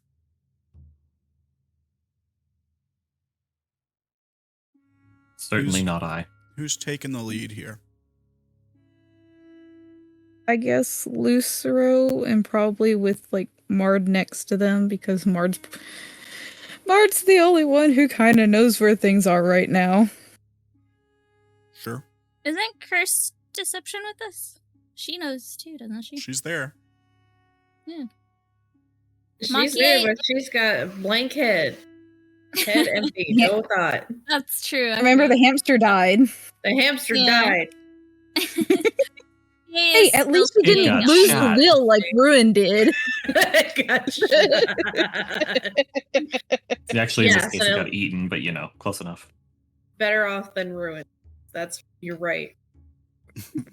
Certainly not I. Who's taking the lead here? I guess Lucero, and probably with like Mard next to them, because Mard's the only one who kind of knows where things are right now. Sure. Isn't Curse Deception with us? She knows too, doesn't she? She's there. Yeah. She's Maki-e- there, but she's got a blank head. Head empty, no thought. That's true. Remember, the hamster died. The hamster Yeah. died. Hey, at least he It didn't got lose shot. the will like Ruin did. Gotcha. Actually, in Yeah, this case, so- it got eaten, but close enough. Better off than ruined. You're right.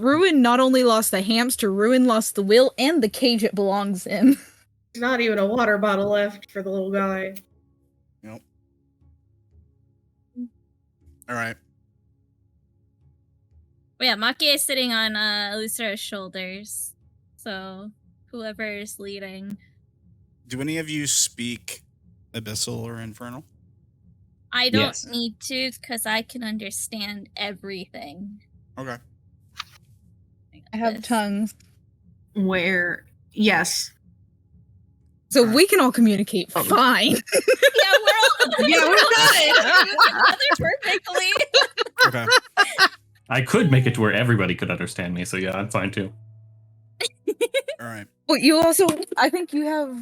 Ruin not only lost the hamster, Ruin lost the will and the cage it belongs in. There's not even a water bottle left for the little guy. Yep. All right. Well, yeah, Maki is sitting on Lucero's shoulders. So whoever's leading. Do any of you speak Abyssal or Infernal? I don't Yes. need to because I can understand everything. Okay. I have This. tongues. Where? Yes. So we can all communicate fine. Yeah, we're all Yeah, we're done. perfectly. Okay. I could make it to where everybody could understand me, so yeah, I'm fine too. All right. But you also, I think you have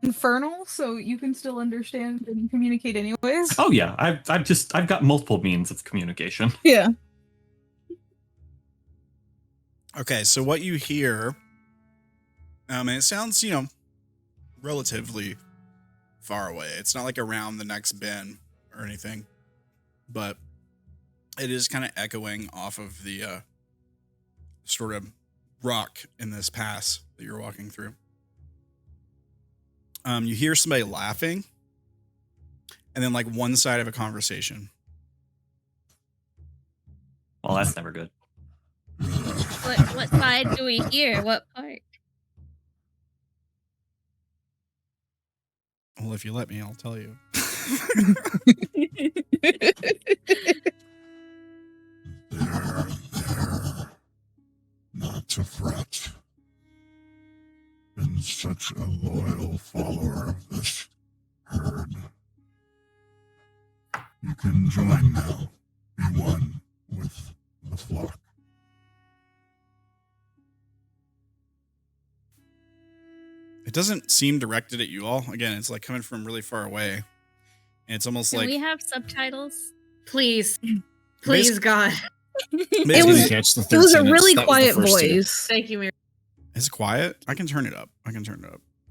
Infernal, so you can still understand and communicate anyways. Oh yeah, I've got multiple means of communication. Yeah. Okay, so what you hear, and it sounds, relatively far away. It's not like around the next bend or anything, but it is kind of echoing off of the sort of rock in this pass that you're walking through. You hear somebody laughing, and then like one side of a conversation. Well, that's never good. What side do we hear? What part? Well, if you let me, I'll tell you. to fret. Been such a loyal follower of this herd. You can join now. Be one with the flock. It doesn't seem directed at you all. Again, it's like coming from really far away. And it's almost Can like... we have subtitles? Please. Please, God. It was a really quiet voice. Thank you, Mary. Is it quiet? I can turn it up.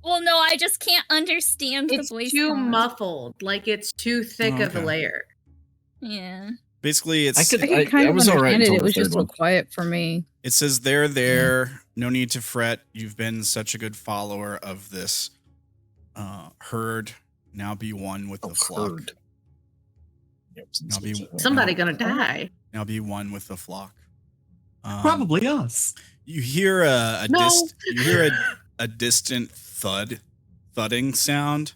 Well, no, I just can't understand It's the voice. too mod. muffled. Like it's too thick of a layer. Yeah. Basically, it's... I could kind of understand it. It was just so quiet for me. It says, there. No need to fret. You've been such a good follower of this herd. Now be one with the flock. Somebody gonna die. Now be one with the flock. Probably us. You hear a distant thudding sound,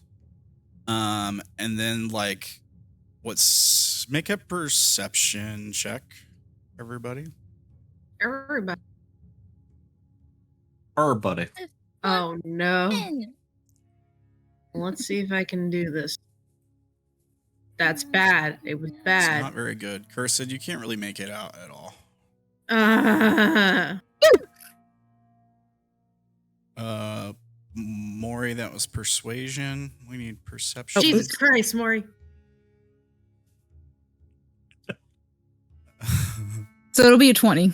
and then like, make a perception check, everybody. Everybody. Oh no. Let's see if I can do this. That's bad. It was bad. It's not very good. Cursed, you can't really make it out at all. Mori, that was persuasion. We need perception. Jesus Christ, Mori. So it'll be a 20.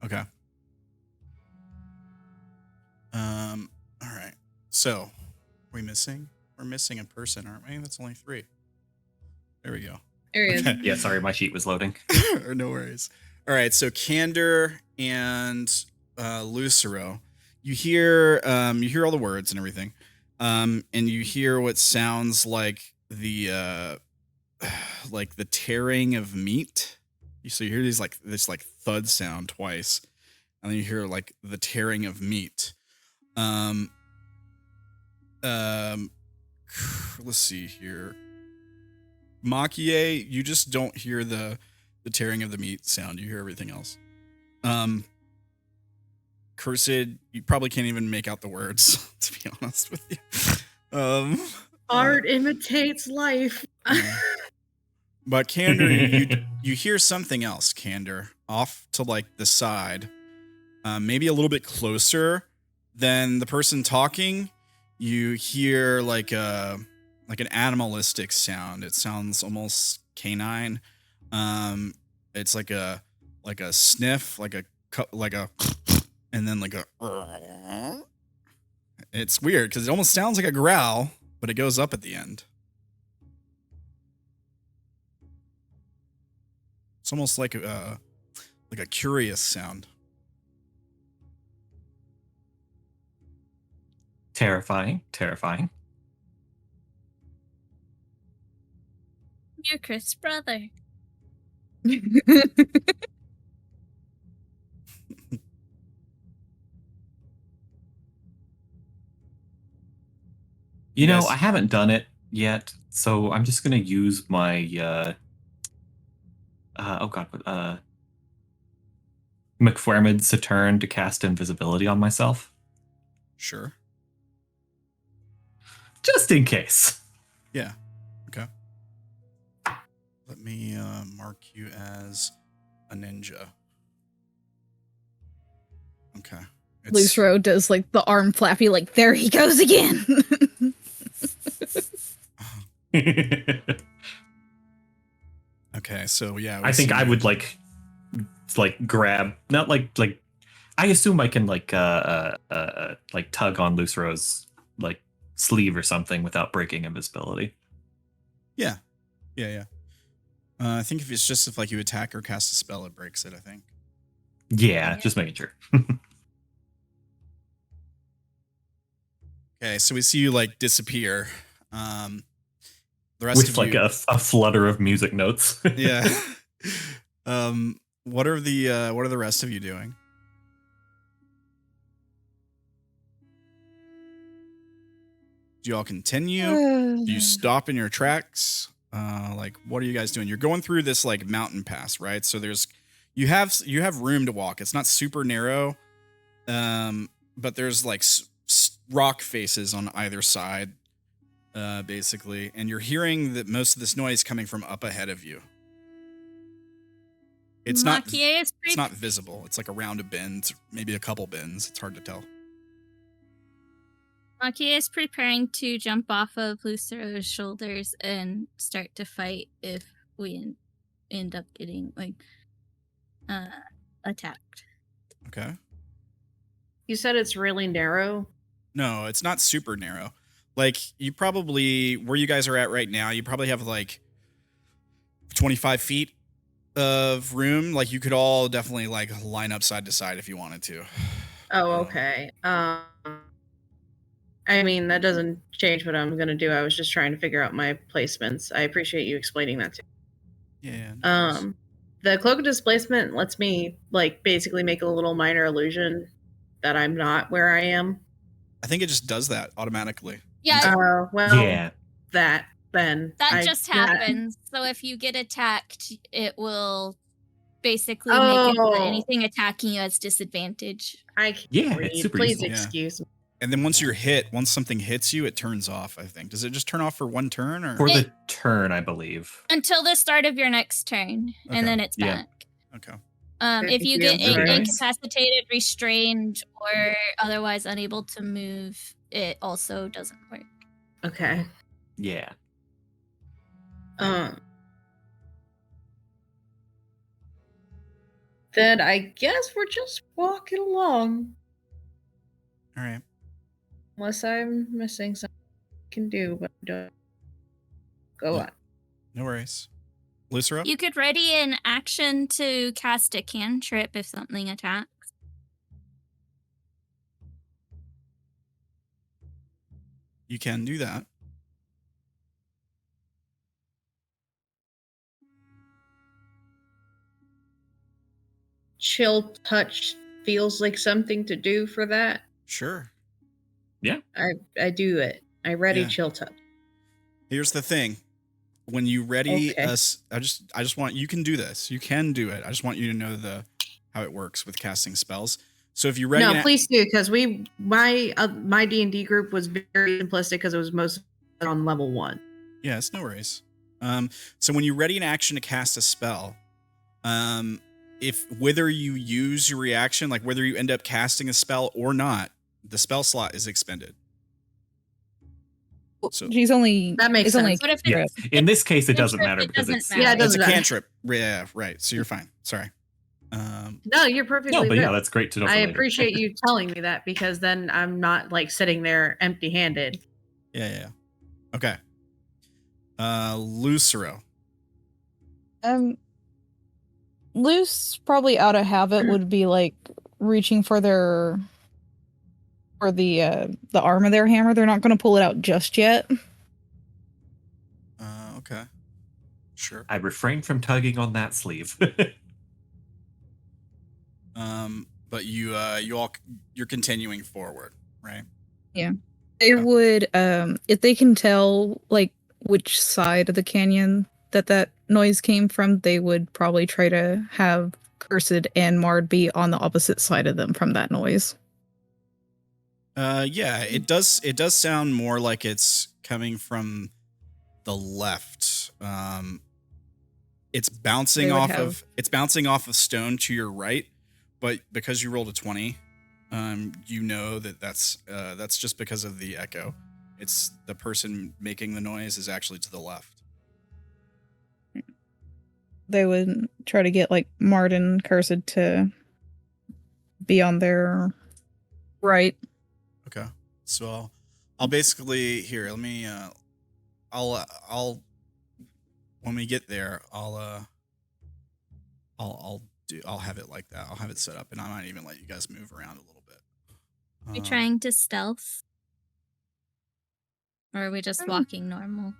Okay. All right. So, we're missing a person, aren't we? That's only 3. There we go. There he is. Okay. Yeah, sorry, my sheet was loading. No worries. All right, so Candor and Lucero, you hear all the words and everything, and you hear what sounds like the tearing of meat. So you hear this thud sound twice, and then you hear like the tearing of meat. Let's see here. Maki-e, you just don't hear the tearing of the meat sound. You hear everything else. Cursed, you probably can't even make out the words, to be honest with you. Art imitates life. But Candor, you hear something else, Candor, off to like the side, maybe a little bit closer than the person talking. You hear like an animalistic sound. It sounds almost canine. It's like a sniff, like a, and then like a. It's weird because it almost sounds like a growl, but it goes up at the end. It's almost like a curious sound. Terrifying. Myrkrid's brother. You know, I haven't done it yet, so I'm just gonna use my McFermid Saturn to cast invisibility on myself. Sure. Just in case. Yeah. Okay. Let me mark you as a ninja. Okay. Lucero does like the arm flappy, like there he goes again. Okay, so yeah, I think I would like grab, not like I assume I can like tug on Lucero's like sleeve or something without breaking invisibility. Yeah. I think if like you attack or cast a spell, it breaks it, I think. Yeah, just making sure. Okay, so we see you like disappear. The rest with of like you, a flutter of music notes. Yeah. What are the rest of you doing? Do you all continue? Do you stop in your tracks? Like, what are you guys doing? You're going through this like mountain pass, right? So you have room to walk. It's not super narrow, But there's like rock faces on either side, basically, and you're hearing that most of this noise coming from up ahead of you. It's not visible. It's like around a bend, maybe a couple bends. It's hard to tell. Maki-e is preparing to jump off of Lucero's shoulders and start to fight if we end up getting attacked. Okay. You said it's really narrow? No, it's not super narrow. Like, you probably, where you guys are at right now, you probably have like 25 feet of room. Like, you could all definitely like line up side to side if you wanted to. Oh, okay. I mean, that doesn't change what I'm going to do. I was just trying to figure out my placements. I appreciate you explaining that to me. Yeah. The cloak of displacement lets me like basically make a little minor illusion that I'm not where I am. I think it just does that automatically. Yeah. That just happens. So if you get attacked, it will basically make it so anything attacking you has disadvantage. It's super Please easy. excuse me. And then once something hits you, it turns off, I think. Does it just turn off for one turn? Or for the turn, I believe. Until the start of your next turn, and then it's back. Okay. If you get incapacitated, restrained, or otherwise unable to move, it also doesn't work. Okay. Yeah. Then I guess we're just walking along. All right. Unless I'm missing something I can do, but don't. Go on. No worries. Lucero? You could ready an action to cast a cantrip if something attacks. You can do that. Chill touch feels like something to do for that. Sure. Yeah. I do it. I ready chill touch. Here's the thing. When you ready us, I just want, you can do this. You can do it. I just want you to know how it works with casting spells. So if you ready, no, please do, because my D&D group was very simplistic because it was most on level 1. Yes, no worries. So when you ready an action to cast a spell, if whether you use your reaction, like whether you end up casting a spell or not, the spell slot is expended. So that makes sense. In this case, it doesn't matter because it's it's a cantrip. Yeah, right. So you're fine. Sorry. No, you're perfectly good. That's great to know. I appreciate you telling me that, because then I'm not like sitting there empty-handed. Yeah. Okay. Lucero. Luce, probably out of habit, would be like reaching for the arm of their hammer. They're not going to pull it out just yet. Okay. Sure. I refrain from tugging on that sleeve. But you're continuing forward, right? Yeah. They would, if they can tell like which side of the canyon that noise came from, they would probably try to have Cursed and Mard be on the opposite side of them from that noise. Yeah, it does sound more like it's coming from the left. It's bouncing off of stone to your right, but because you rolled a 20, you know that's just because of the echo. It's the person making the noise is actually to the left. They would try to get like Mard and Cursed to be on their right. Okay. So I'll basically here, let me I'll when we get there, I'll have it like that. I'll have it set up, and I might even let you guys move around a little bit. Are you trying to stealth? Or are we just walking normal?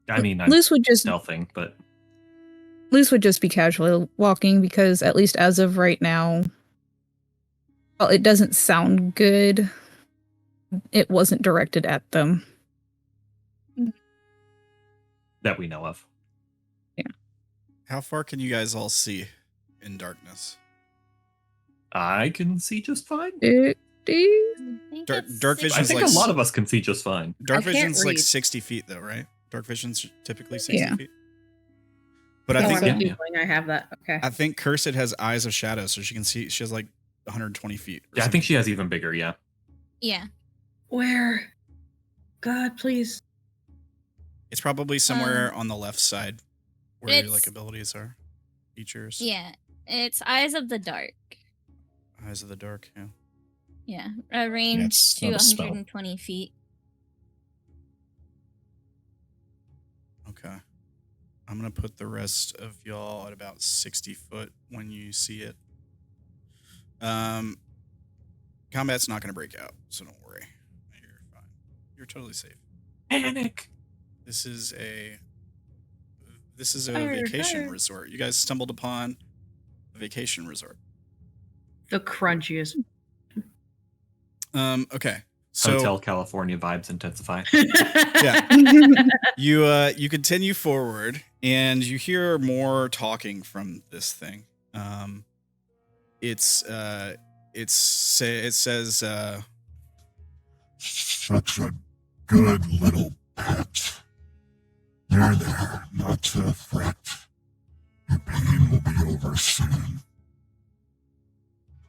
I mean, I'm Luce would just stealthing, but Luce would just be casually walking, because at least as of right now, well, it doesn't sound good. It wasn't directed at them. that we know of. Yeah. How far can you guys all see in darkness? I can see just fine. I think Dark- it's dark six- I vision's think like a lot of us can see just fine. Dark I can't vision's like read. 60 feet though, right? Dark vision's typically 60 Yeah. feet. But I Oh, think I'm Yeah. Googling, I have that. Okay. I think Cursed has eyes of shadow, so she can see. She has like 120 feet. or Yeah, I think something. she has even bigger. Yeah. Yeah. Where? God, please. It's probably somewhere on the left side where your like It's- abilities are. Features. Yeah. It's Eyes of the Dark. Eyes of the dark. Yeah. Yeah. A range it's to not a spell. 120 feet. Okay. I'm gonna put the rest of y'all at about 60 foot when you see it. Combat's not gonna break out, so don't worry. You're fine. You're totally safe. Panic. This is a Fire, vacation fire. resort. You guys stumbled upon a vacation resort. The crunchiest. Okay. So Hotel California vibes intensify. yeah. You continue forward and you hear more talking from this thing. It says Such a good little pet. There, not to fret. Your pain will be over soon.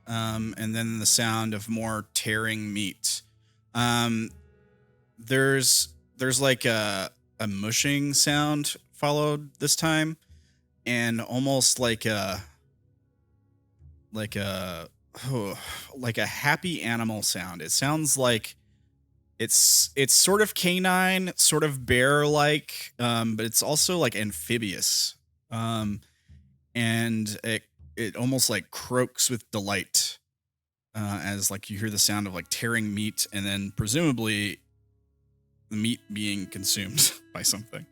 and then the sound of more tearing meat. There's like a mushing sound followed this time, and almost like a happy animal sound. It sounds like it's sort of canine, sort of bear-like, but it's also like amphibious. And it almost like croaks with delight as like you hear the sound of like tearing meat, and then presumably the meat being consumed by something.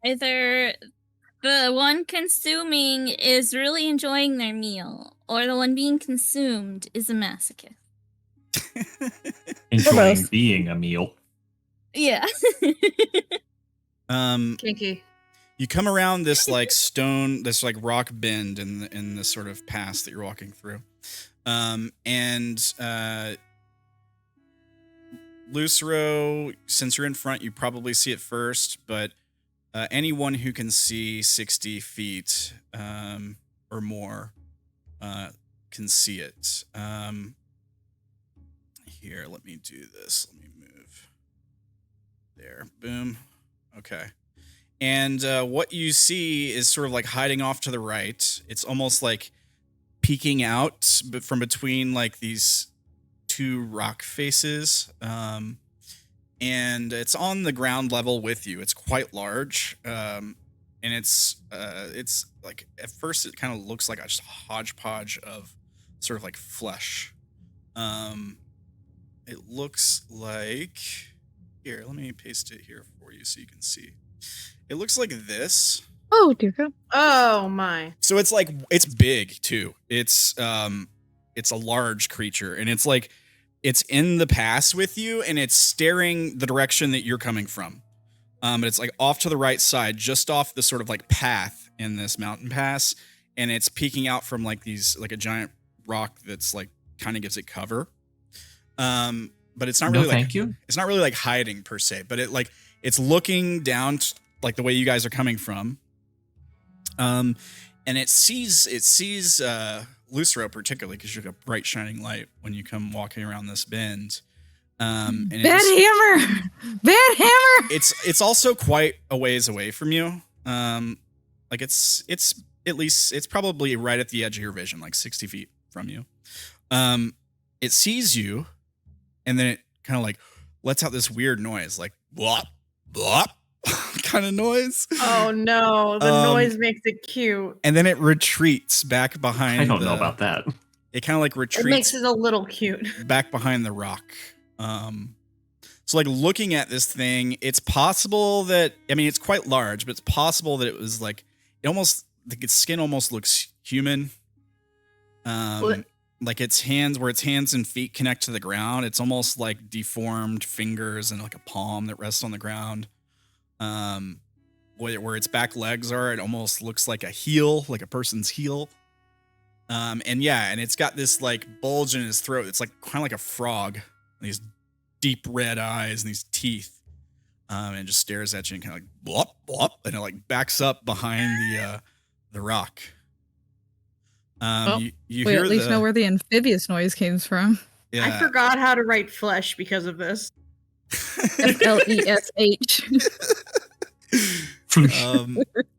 Either the one consuming is really enjoying their meal, or the one being consumed is a masochist. Enjoying both. being a meal. Yeah. Kinky. You come around this like stone, this like rock bend in this sort of pass that you're walking through. And Lucero, since you're in front, you probably see it first, but anyone who can see 60 feet or more can see it. Here, let me do this. Let me move. There, boom. Okay. And what you see is sort of like hiding off to the right. It's almost like peeking out but from between like these two rock faces. And it's on the ground level with you. It's quite large. And it's like at first it kind of looks like a just hodgepodge of sort of like flesh. It looks like, here, let me paste it here for you so you can see. It looks like this. Oh dear God. Oh my. So it's like, it's big too. It's a large creature, and it's like, it's in the pass with you, and it's staring the direction that you're coming from. But it's like off to the right side, just off the sort of like path in this mountain pass. And it's peeking out from like these, like a giant rock that's like kind of gives it cover. But it's not really Thank you. it's not really like hiding per se, but it's looking down like the way you guys are coming from. And it sees Lucero particularly because you have a bright shining light when you come walking around this bend. And Bad hammer. Bad hammer. it's also quite a ways away from you. Like it's at least it's probably right at the edge of your vision, like 60 feet from you. It sees you, and then it kind of like lets out this weird noise, like blop blop kind of noise. Oh no, the noise makes it cute. And then it retreats back behind. I don't know about that. It kind of like It retreats makes it a little cute. back behind the rock. So like looking at this thing, it's possible that, I mean, it's quite large, but it's possible that it was like, its skin almost looks human. Like its hands and feet connect to the ground. It's almost like deformed fingers and like a palm that rests on the ground. Where its back legs are, it almost looks like a heel, like a person's heel. And it's got this like bulge in his throat. It's like kind of like a frog. These deep red eyes and these teeth. And it just stares at you and kind of like blop, blop, and it like backs up behind the rock. You we hear at least know where the amphibious noise came from. Yeah. I forgot how to write flesh because of this. FLESH.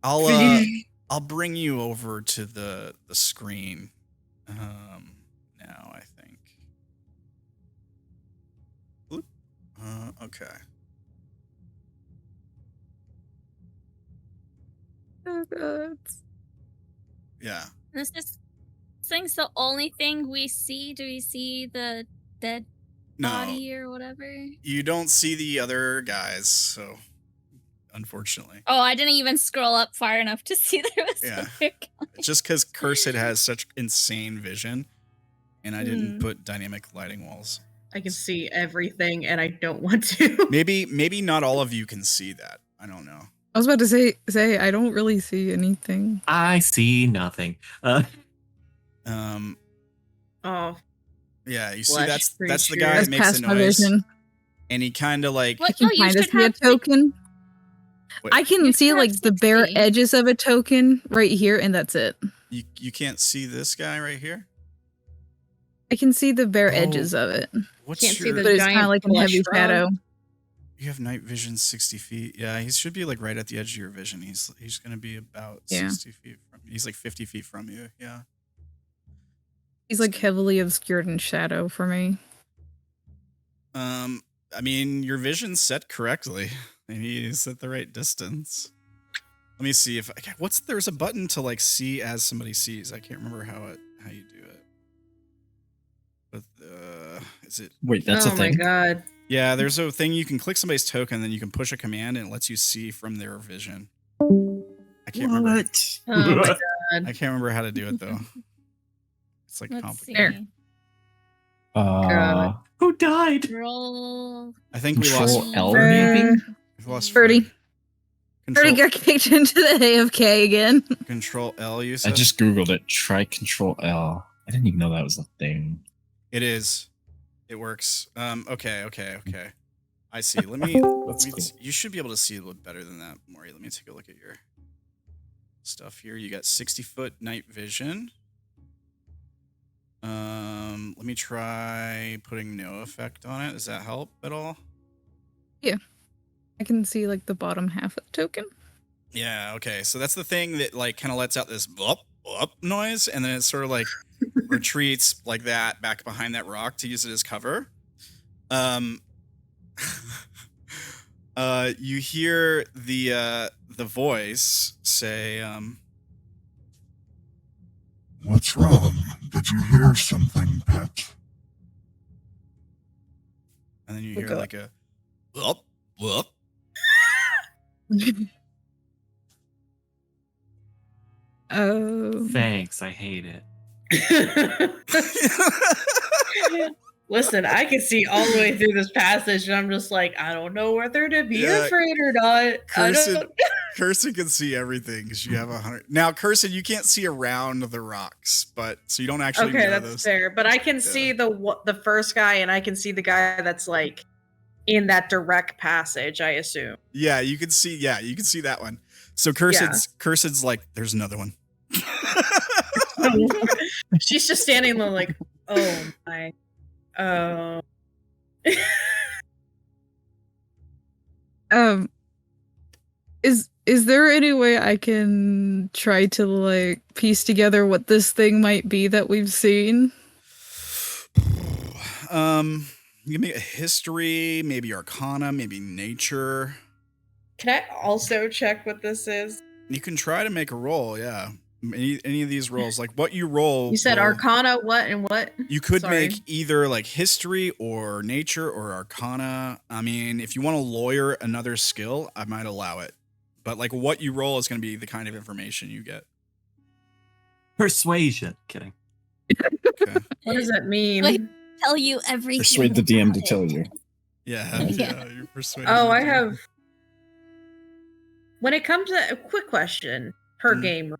I'll bring you over to the screen. Now I think. Oop. Okay. Oh god. Yeah. This thing's the only thing we see. Do we see the dead body or whatever? You don't see the other guys, so unfortunately. Oh, I didn't even scroll up far enough to see there was other guys. Just because Cursed has such insane vision, and I didn't put dynamic lighting walls. I can see everything, and I don't want to. Maybe not all of you can see that. I don't know. I was about to say I don't really see anything. I see nothing. Oh. Yeah, you see that's the guy that makes the noise. Vision. And he kind of like What? I No, can you kind of should see a have token. Wait, I can see like the bare edges of a token right here, and that's it. you can't see this guy right here? I can see the bare edges of it. What's Can't see your the But it's kind of giant like in heavy flesh shadow. frog. You have night vision 60 feet. Yeah, he should be like right at the edge of your vision. He's gonna be about 60 feet from you. He's like 50 feet from you. Yeah. He's like heavily obscured in shadow for me. I mean, your vision's set correctly. And he's at the right distance. Let me see if there's a button to like see as somebody sees. I can't remember how you do it. But is it? Wait, that's a thing. Oh my god. Yeah, there's a thing you can click somebody's token, then you can push a command, and it lets you see from their vision. I can't remember. Oh my god. I can't remember how to do it though. It's like Let's complicated. see. Who died? Roll. I think we Control lost L, Ferdy. maybe? We lost Ferdy. Control, Ferdy got kicked into the AFK again. Control L, you I said? just googled it. Try Control L. I didn't even know that was a thing. It is. It works. Okay. I see. Let me you should be able to see a little better than that, Mori. Let me take a look at your stuff here. You got 60-foot night vision. Let me try putting no effect on it. Does that help at all? Yeah. I can see like the bottom half of the token. Yeah, okay. So that's the thing that like kind of lets out this blop, blop noise, and then it sort of like retreats like that back behind that rock to use it as cover. You hear the voice say, What's wrong? Did you hear something, pet? and then you hear like a blop, blop. Oh. Thanks, I hate it. Listen, I can see all the way through this passage, and I'm just like, I don't know whether to be Yeah. afraid or not. Cursed can see everything because you have 100. Now, Cursed, you can't see around the rocks, but so you don't actually Okay, know that's those. fair. But I can see the first guy, and I can see the guy that's like in that direct passage, I assume. Yeah, you can see. Yeah, you can see that one. So Cursed's like, there's another one. She's just standing there like, oh my. Is there any way I can try to like piece together what this thing might be that we've seen? You can make a history, maybe arcana, maybe nature. Can I also check what this is? You can try to make a roll, yeah. Any of these rolls, like what you roll. You said arcana, what and what? You could make either like history or nature or arcana. I mean, if you want to lawyer another skill, I might allow it. But like what you roll is going to be the kind of information you get. Persuasion. Kidding. Okay. What does that mean? Like, tell you everything. Persuade the DM to about tell it. you. Yeah, you're persuading. Oh, the I DM. have. When it comes to a quick question per game,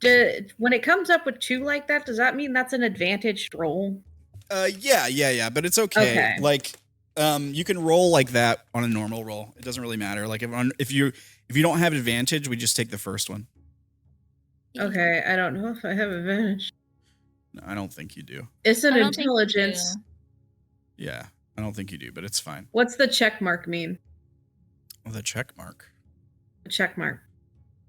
When it comes up with 2 like that, does that mean that's an advantaged roll? Yeah, but it's okay. Okay. Like, you can roll like that on a normal roll. It doesn't really matter. Like if you don't have advantage, we just take the first one. Okay, I don't know if I have advantage. No, I don't think you do. It's an I don't think you intelligence. do. Yeah, I don't think you do, but it's fine. What's the check mark mean? Oh, the check mark. Check mark.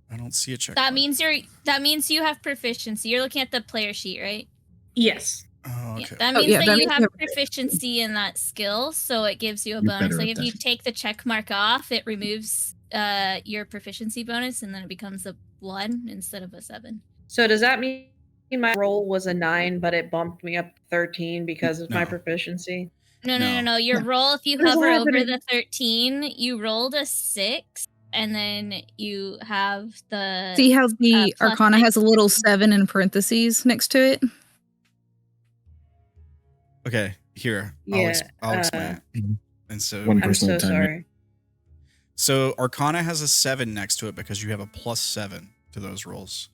I don't see a check That mark. means you have proficiency. You're looking at the player sheet, right? Yes. Oh, okay. Yeah, that means that you have proficiency in that skill, so it gives you a You're bonus. better Like at if you that. take the check mark off, it removes your proficiency bonus, and then it becomes a 1 instead of a 7. So does that mean my roll was a 9, but it bumped me up to 13 because of my No. proficiency? No. Your roll, if you What is hover over happening? the 13, you rolled a 6, and then you have the See how the plus Arcana 6. has a little 7 in parentheses next to it? Okay, here. Yeah, I'll explain it. And so One I'm person so at a time. sorry. So Arcana has a 7 next to it because you have a +7 to those rolls.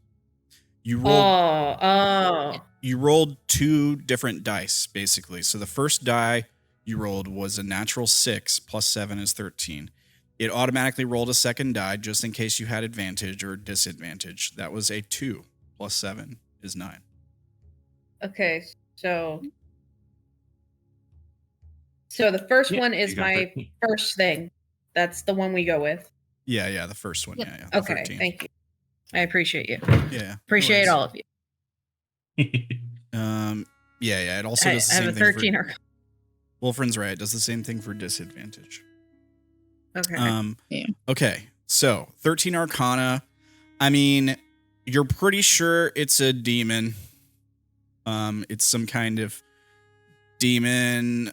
You rolled you rolled 2 different dice, basically. So the first die you rolled was a natural 6, +7 is 13. It automatically rolled a second die just in case you had advantage or disadvantage. That was a 2, +7 is 9. Okay, so the first Yeah, one is you got my 13. first thing. That's the one we go with. Yeah, the first one. Yep. Yeah. The Okay, 13. thank you. I appreciate you. Yeah. Appreciate no all of you. worries. Yeah. It also does the I have same a thing 13 for Arcana. Wolfrin's right. It does the same thing for disadvantage. Okay. Yeah. Okay. So 13 Arcana. I mean, you're pretty sure it's a demon. It's some kind of demon,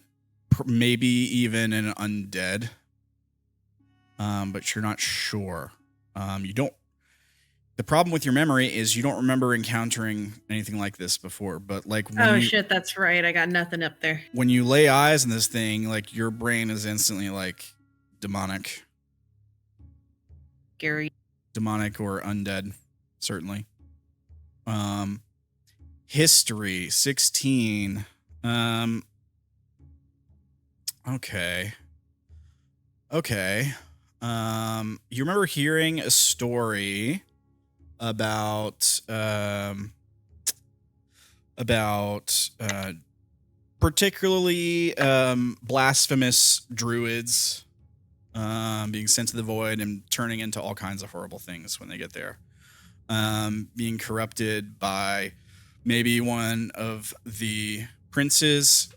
maybe even an undead. But you're not sure. You don't. The problem with your memory is you don't remember encountering anything like this before. But like, when Shit, that's right. I got nothing up there. when you lay eyes on this thing, like your brain is instantly like demonic Gary. or undead, certainly. History 16. Okay. You remember hearing a story about particularly blasphemous druids being sent to the void and turning into all kinds of horrible things when they get there. Being corrupted by maybe one of the princes.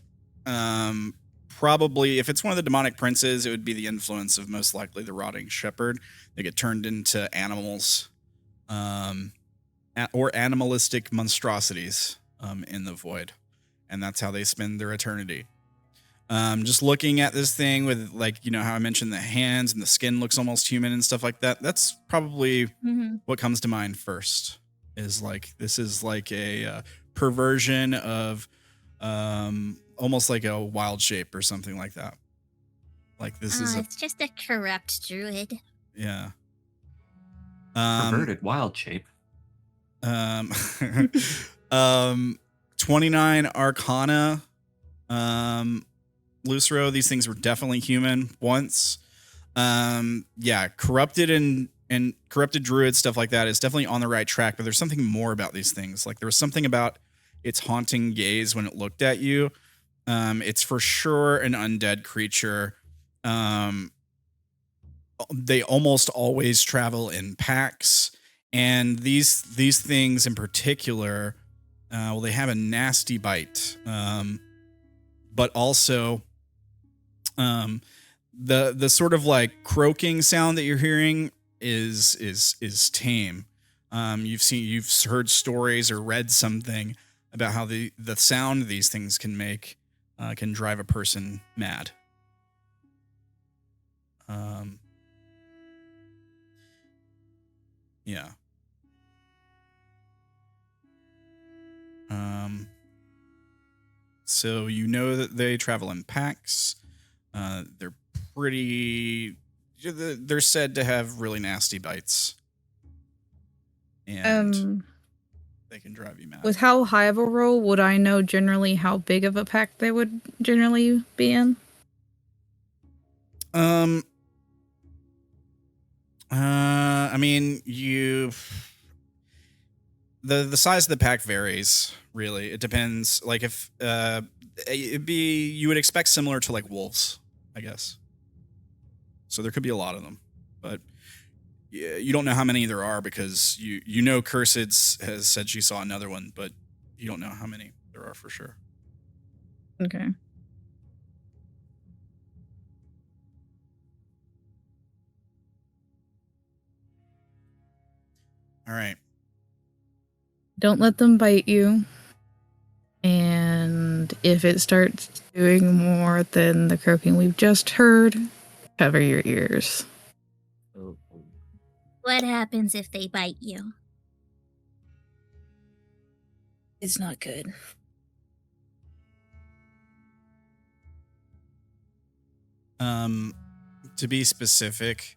Probably, if it's one of the demonic princes, it would be the influence of most likely the rotting shepherd. They get turned into animals, or animalistic monstrosities in the void. And that's how they spend their eternity. Just looking at this thing with, like, you know, how I mentioned the hands and the skin looks almost human and stuff like that. That's probably what comes to mind first. Is like, this is like a perversion of almost like a wild shape or something like that. Like, this is it's just a corrupt druid. Yeah. Perverted wild shape. 29 Arcana. Lucero, these things were definitely human once. Corrupted and corrupted druid, stuff like that is definitely on the right track, but there's something more about these things. Like, there was something about its haunting gaze when it looked at you. It's for sure an undead creature. They almost always travel in packs, and these things in particular, they have a nasty bite. But also, the sort of like croaking sound that you're hearing is tame. You've heard stories or read something about how the sound these things can make can drive a person mad. Yeah. So you know that they travel in packs. They're said to have really nasty bites. And they can drive you mad. With how high of a roll, would I know generally how big of a pack they would generally be in? I mean, the size of the pack varies, really. It depends. Like if you would expect similar to like wolves, I guess. So there could be a lot of them, but you don't know how many there are because you know Cursed has said she saw another one, but you don't know how many there are for sure. Okay. All right. Don't let them bite you. And if it starts doing more than the croaking we've just heard, cover your ears. What happens if they bite you? It's not good. To be specific,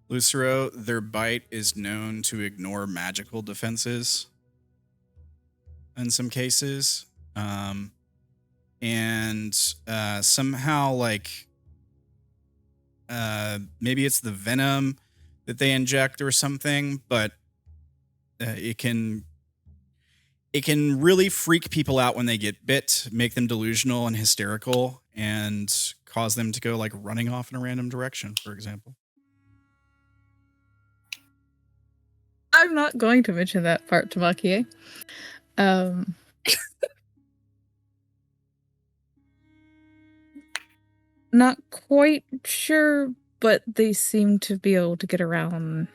Lucero, their bite is known to ignore magical defenses in some cases. And somehow, like, maybe it's the venom that they inject or something, but it can really freak people out when they get bit, make them delusional and hysterical, and cause them to go like running off in a random direction, for example. I'm not going to mention that part to Maki-e. Not quite sure, but they seem to be able to get around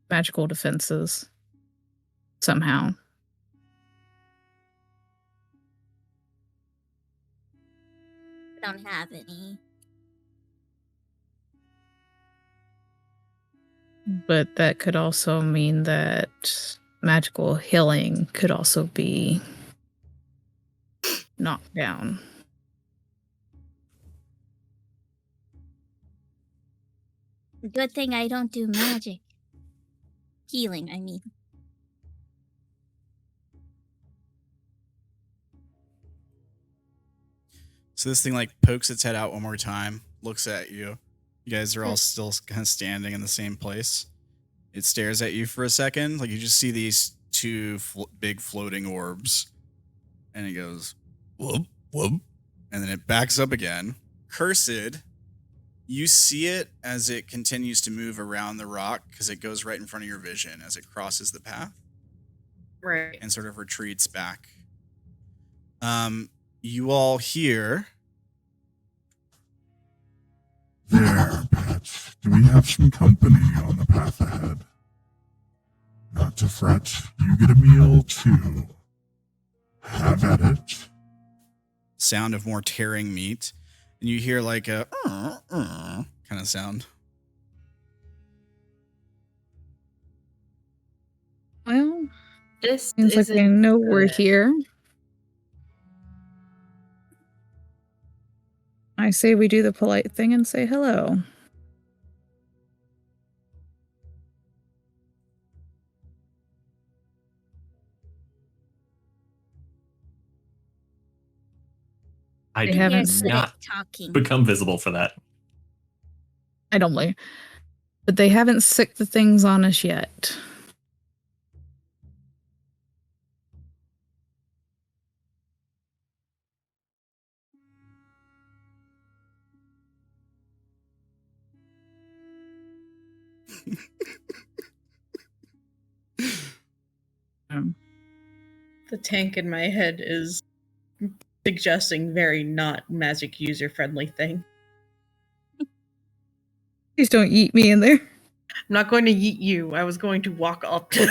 magical defenses somehow. I don't have any. But that could also mean that magical healing could also be knocked down. Good thing I don't do magic. Healing, I mean. So this thing like pokes its head out one more time, looks at you. You guys are all still kind of standing in the same place. It stares at you for a second. Like you just see these two big floating orbs. And it goes, whoop, whoop. And then it backs up again. Cursed, you see it as it continues to move around the rock because it goes right in front of your vision as it crosses the path. Right. And sort of retreats back. You all hear... There, pet. Do we have some company on the path ahead? Not to fret, you get a meal too. Have at it. Sound of more tearing meat. And you hear like a kind of sound. Well, This seems like I know we're here. I say we do the polite thing and say hello. I They did haven't not talking. become visible for that. I don't blame. But they haven't sicked the things on us yet. The tank in my head is suggesting very not magic user friendly thing. Please don't eat me in there. I'm not going to eat you. I was going to walk up to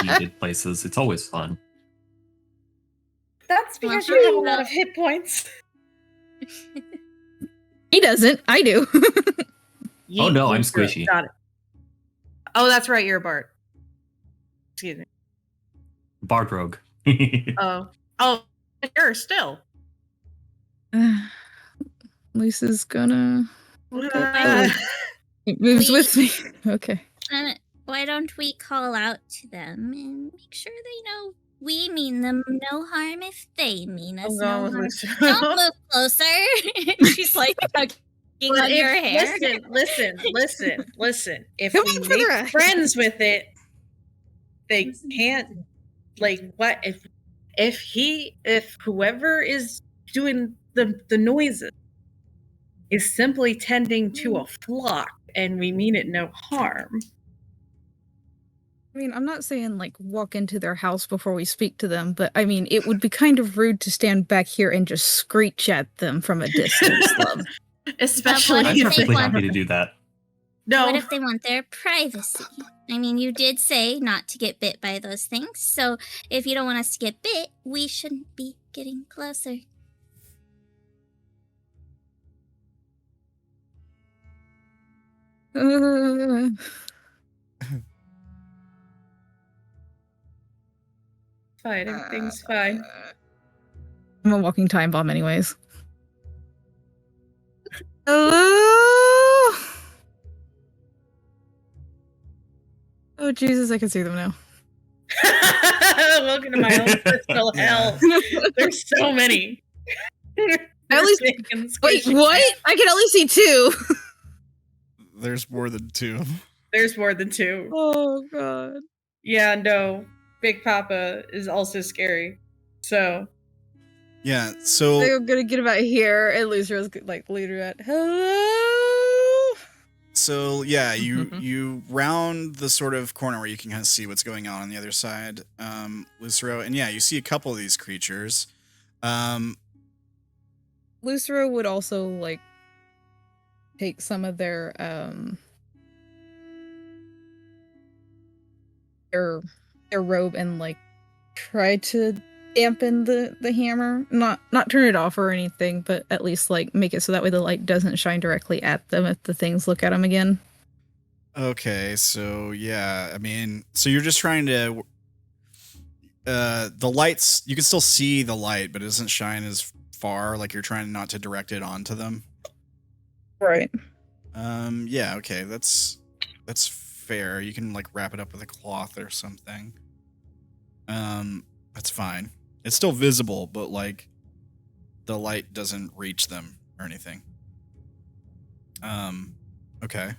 Heated places. It's always fun. That's because you have a lot of hit points. He doesn't. I do. Oh no, I'm squishy. Got it. Oh, that's right. You're a Bart. Excuse me. Bard rogue. Oh, sure. Still. Lisa's gonna. It moves with me. Okay. why don't we call out to them and make sure they know we mean them no harm if they mean us no harm. Don't move closer. She's like tugging on your hair. Listen. If we make friends with it, they can't. Like, what if whoever is doing the noises is simply tending to a flock, and we mean it no harm? I mean, I'm not saying like walk into their house before we speak to them, but I mean, it would be kind of rude to stand back here and just screech at them from a distance, love. Especially I'm perfectly happy to do that. No. What if they want their privacy? I mean, you did say not to get bit by those things, so if you don't want us to get bit, we shouldn't be getting closer. Fine, everything's fine. I'm a walking time bomb anyways. Hello? Oh, Jesus, I can see them now. Welcome to my own personal hell. There's so many. At least, wait, what? I can only see 2. There's more than 2. There's more than 2. Oh, God. Yeah, no. Big Papa is also scary. So. Yeah, so. I'm gonna get about here, and Lucero's like, leader at, hello? So yeah, you round the sort of corner where you can kind of see what's going on the other side, Lucero, and yeah, you see a couple of these creatures. Lucero would also like take some of their robe and like try to dampen the hammer, not turn it off or anything, but at least like make it so that way the light doesn't shine directly at them if the things look at them again. Okay, so yeah, I mean, so you're just trying to the lights, you can still see the light, but it doesn't shine as far, like you're trying not to direct it onto them. Right. Yeah, okay, that's fair. You can like wrap it up with a cloth or something. That's fine. It's still visible, but like the light doesn't reach them or anything. Okay.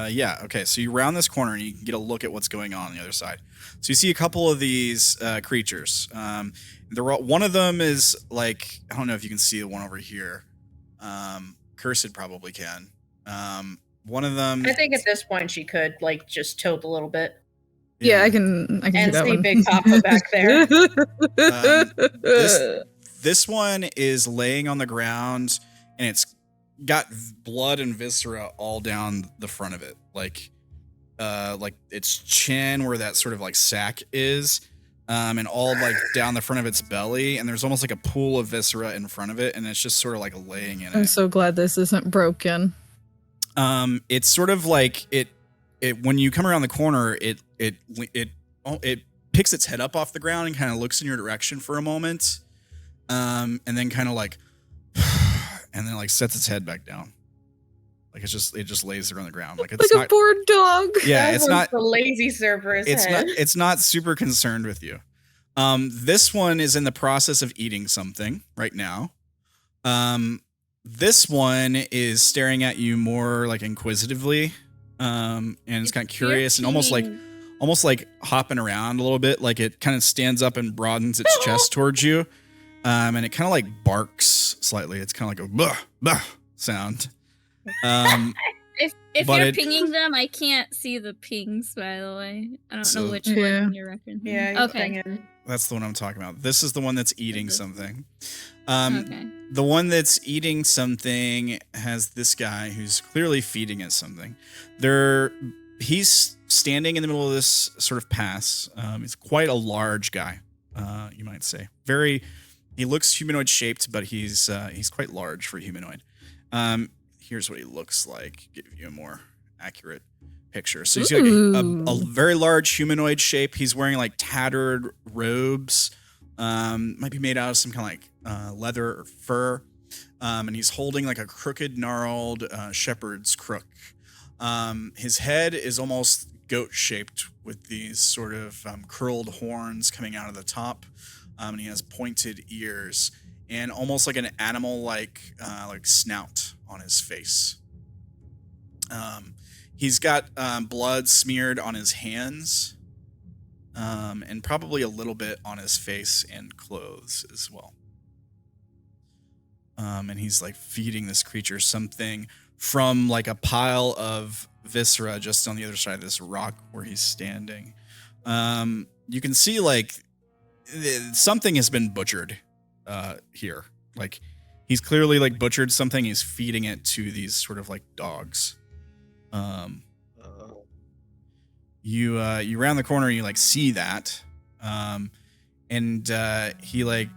Yeah, okay, so you round this corner and you can get a look at what's going on the other side. So you see a couple of these creatures. One of them is like, I don't know if you can see the one over here. Cursed probably can. One of them... I think at this point she could like just tilt a little bit. Yeah, I can and see see Big Papa back there. This one is laying on the ground, and it's got blood and viscera all down the front of it, like its chin where that sort of like sack is, and all like down the front of its belly, and there's almost like a pool of viscera in front of it, and it's just sort of like laying in it. I'm so glad this isn't broken. It's sort of like it when you come around the corner, it picks its head up off the ground and kind of looks in your direction for a moment, and then kind of like, and then like sets its head back down, like it just lays there on the ground, like it's like a bored dog. Yeah, it's not the lazy server's head. It's not super concerned with you. This one is in the process of eating something right now. This one is staring at you more like inquisitively. And it's kind of curious and almost like hopping around a little bit. Like it kind of stands up and broadens its chest towards you. And it kind of like barks slightly. It's kind of like a bah, bah sound. If you're pinging them, I can't see the pings, by the way. I don't know which one you're referencing. Yeah, okay. That's the one I'm talking about. This is the one that's eating something. The one that's eating something has this guy who's clearly feeding it something. He's standing in the middle of this sort of pass. He's quite a large guy, you might say. He looks humanoid shaped, but he's quite large for humanoid. Here's what he looks like. Give you a more accurate picture. So he's got a very large humanoid shape. He's wearing like tattered robes. Might be made out of some kind of like leather or fur. And he's holding like a crooked, gnarled shepherd's crook. His head is almost goat-shaped with these sort of curled horns coming out of the top, and he has pointed ears and almost like an animal-like snout on his face. He's got blood smeared on his hands, and probably a little bit on his face and clothes as well. And he's like feeding this creature something from like a pile of viscera just on the other side of this rock where he's standing. You can see like something has been butchered here. Like he's clearly like butchered something. He's feeding it to these sort of like dogs. You round the corner, you like see that, and he like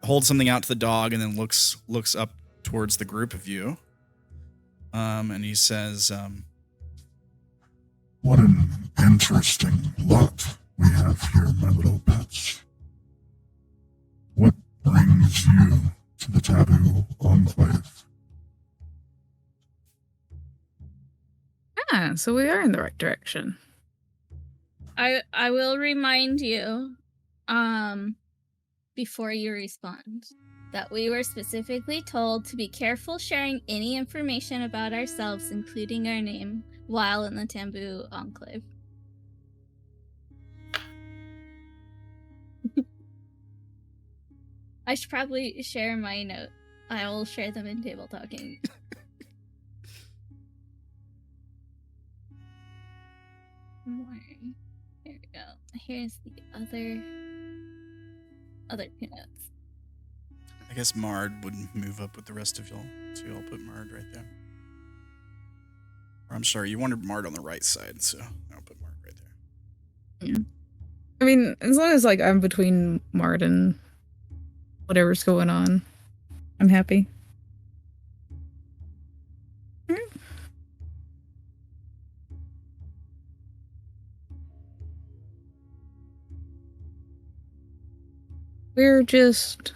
holds something out to the dog and then looks up towards the group of you, and he says, "What an interesting lot we have here, my little pets. What brings you to the Taboo Enclave?" Ah, so we are in the right direction. I will remind you, before you respond, that we were specifically told to be careful sharing any information about ourselves, including our name, while in the Taboo Enclave. I should probably share my note. I will share them in table talking. Here we go. Here's the other two notes. I guess Mard would move up with the rest of y'all. So y'all put Mard right there. Or I'm sorry, you wanted Mard on the right side, so I'll put Mard right there. Yeah. I mean, as long as like I'm between Mard and whatever's going on, I'm happy. We're just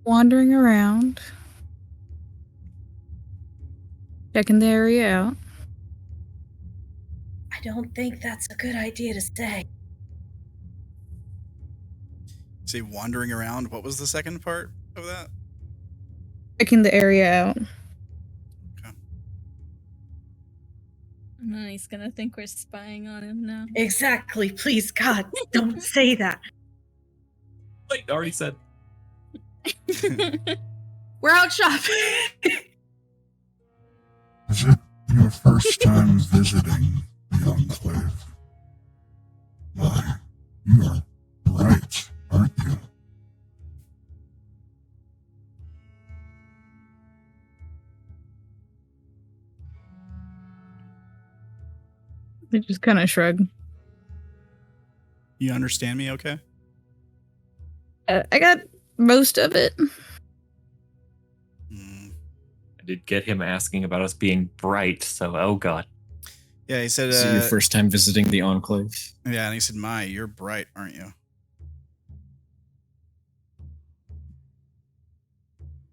wandering around, checking the area out. I don't think that's a good idea to say. Say wandering around. What was the second part of that? Checking the area out. Okay. No, he's gonna think we're spying on him now. Exactly. Please, God, don't say that. Wait, already said. We're out shopping. Is it your first time visiting the Enclave? Why, you are bright, aren't you? They just kind of shrug. You understand me okay? I got most of it. I did get him asking about us being bright, so oh god. Yeah, he said... Is it your first time visiting the Enclave? Yeah, and he said, "Mai, you're bright, aren't you?"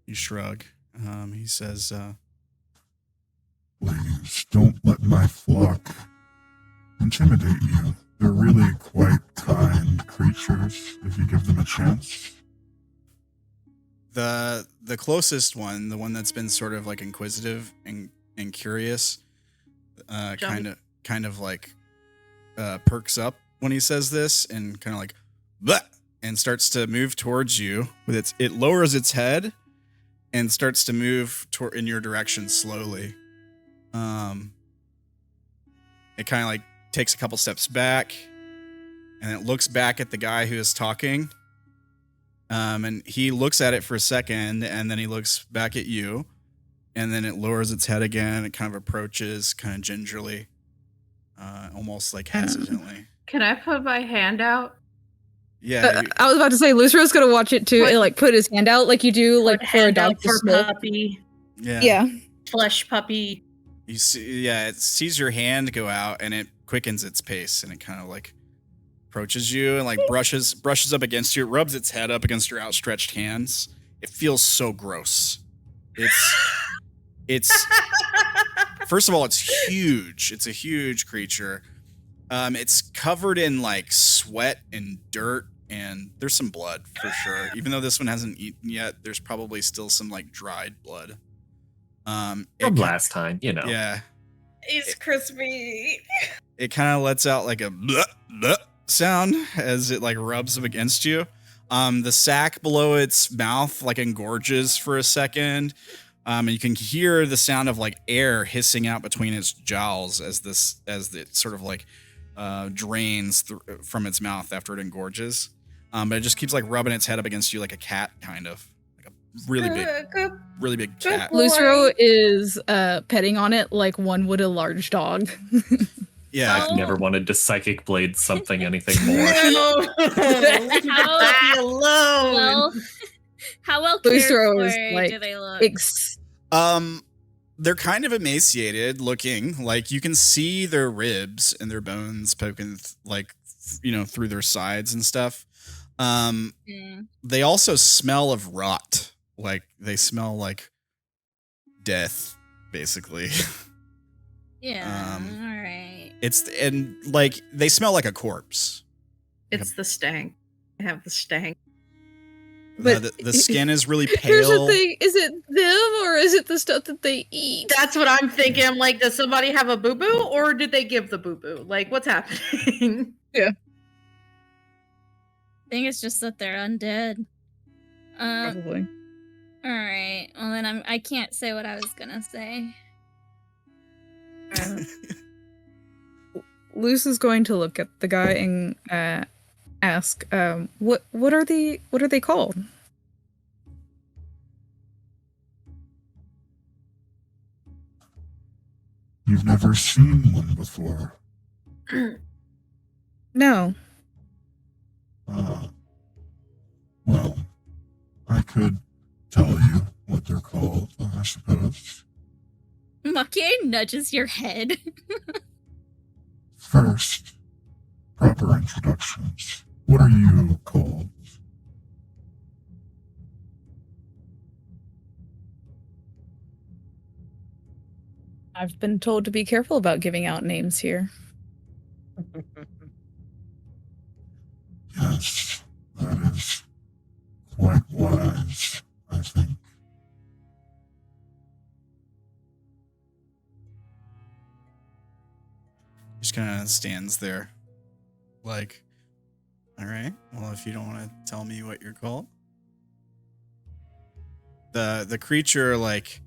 You shrug. He says, Please, don't let my flock intimidate you. They're really quite kind creatures if you give them a chance. The closest one, the one that's been sort of like inquisitive and curious, kind of like perks up when he says this and kind of like bleh, and starts to move towards you with it lowers its head and starts to move in your direction slowly. It kind of like takes a couple steps back and it looks back at the guy who is talking. And he looks at it for a second and then he looks back at you and then it lowers its head again. It kind of approaches kind of gingerly, almost like hesitantly. Can I put my hand out? Yeah. I was about to say, Lucero's gonna watch it too and like put his hand out like you do like for a dog to sniff. Puppy. Yeah. Flesh puppy. You see, yeah, it sees your hand go out and it quickens its pace and it kind of like approaches you and like brushes up against you, rubs its head up against your outstretched hands. It feels so gross. It's first of all, it's huge. It's a huge creature. It's covered in like sweat and dirt, and there's some blood for sure. Even though this one hasn't eaten yet, there's probably still some like dried blood. From last time, you know. Yeah. It's crispy. It kind of lets out like a bleh, bleh sound as it like rubs up against you. The sack below its mouth like engorges for a second. And you can hear the sound of like air hissing out between its jowls as it sort of like drains from its mouth after it engorges. But it just keeps like rubbing its head up against you like a cat, kind of like a really big cat. Lucero is petting on it like one would a large dog. Yeah, I've never wanted to psychic blade anything more. No. How alone. well, how well cared Lucero for is like do they look? They're kind of emaciated looking. Like you can see their ribs and their bones poking like, you know, through their sides and stuff. They also smell of rot. Like they smell like death, basically. Yeah. All right. Like they smell like a corpse. It's the stank. I have the stank. But the skin is really pale. Here's the thing: is it them or is it the stuff that they eat? That's what I'm thinking. I'm like, does somebody have a boo boo, or did they give the boo boo? Like, what's happening? Yeah. I think it's just that they're undead. Probably. All right. Well, then I can't say what I was gonna say. Luce is going to look at the guy and ask, what are they called? You've never seen one before. No. Well, I could tell you what they're called, I suppose. Maki-e nudges your head. First, proper introductions. What are you called? I've been told to be careful about giving out names here. Yes, that is quite wise, I think. Just kind of stands there like, all right, well, if you don't want to tell me what you're called. The creature like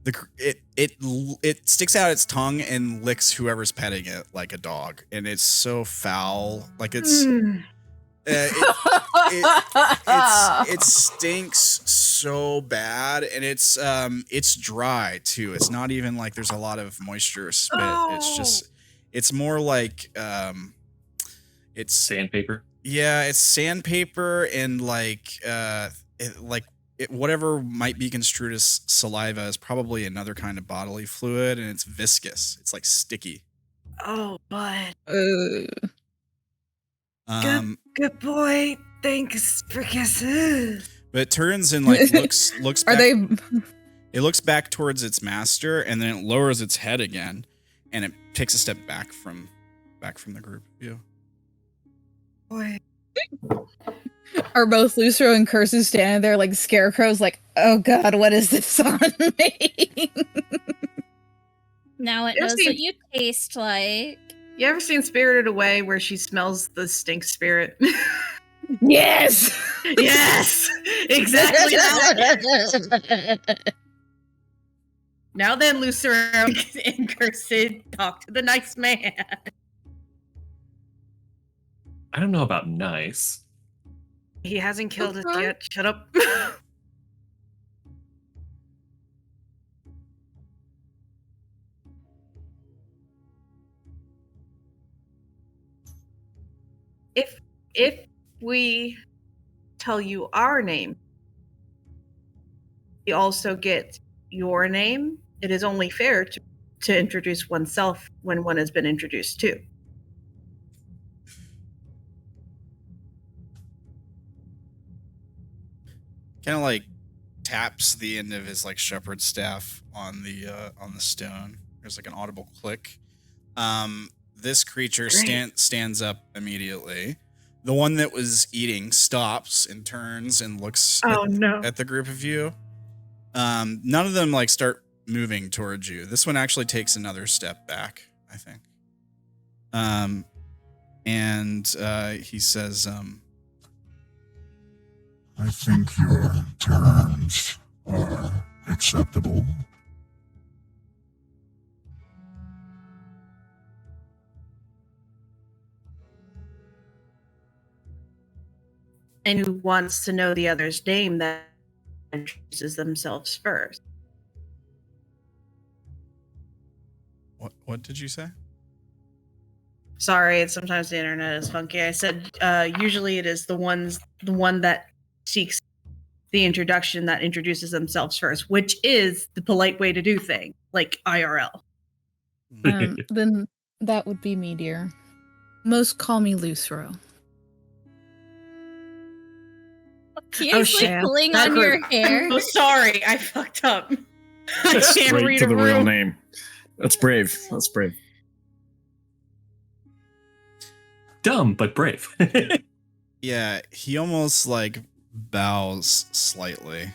it sticks out its tongue and licks whoever's petting it like a dog, and it's so foul. Like it stinks so bad, and it's dry too. It's not even like there's a lot of moisture or spit. It's more like it's sandpaper. Yeah, it's sandpaper and whatever might be construed as saliva is probably another kind of bodily fluid, and it's viscous. It's like sticky. Oh, but good boy. Thanks for kissing. But it turns and like looks back. Are they? It looks back towards its master, and then it lowers its head again, and it takes a step back from the group view. Boy. Are both Lucero and Curses standing there like scarecrows, like, oh god, what is this on me? Now it knows what you taste like. You ever seen Spirited Away where she smells the stink spirit? Yes! Yes! Exactly that. Now then, Lucero and Cursid, talk to the nice man. I don't know about nice. He hasn't killed us yet. Shut up. If we tell you our name, we also get your name. It is only fair to introduce oneself when one has been introduced to. kind of like taps the end of his like shepherd's staff on the stone. There's like an audible click. This creature stands up immediately. The one that was eating stops and turns and looks at the group of you. None of them like start moving towards you. This one actually takes another step back, I think. And he says, I think your terms are acceptable. And who wants to know the other's name that introduces themselves first? What did you say? Sorry, sometimes the internet is funky. I said usually it is the one that seeks the introduction that introduces themselves first, which is the polite way to do things, like IRL. Then that would be me, dear. Most call me Lucero. Seriously, pulling on your hair. Oh, sorry, I fucked up. I can't Straight read to a the real room. name. That's brave. That's brave. Dumb, but brave. Yeah, he almost like bows slightly.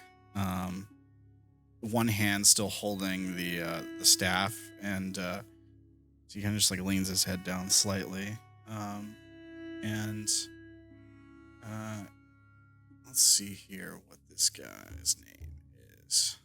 One hand still holding the staff, and so he kind of just like leans his head down slightly. And let's see here what this guy's name is.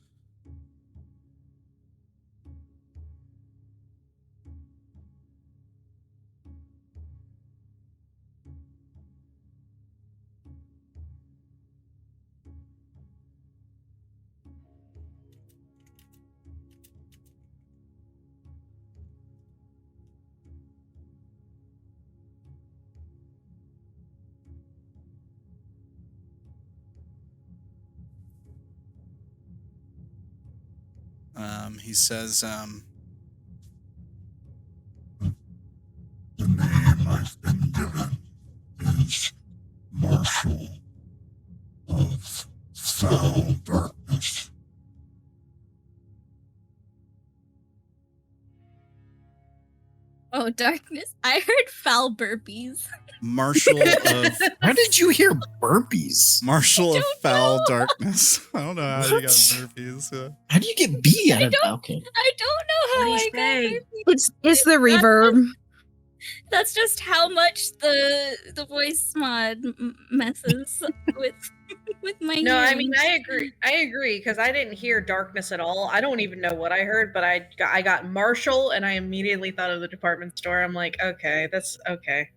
He says, The name I've been given is Marshal of Foul Darkness. Oh, darkness. I heard foul burpees. Marshal of... How did you hear burpees? Marshal of Foul Darkness. I don't know how you got burpees. How do you get B out of that? Okay. I don't know how I got burpees. It's the reverb. That's just how much the voice mod messes with my No, I hearing. mean I agree because I didn't hear darkness at all. I don't even know what I heard, but I got Marshall and I immediately thought of the department store. I'm like, okay, that's okay.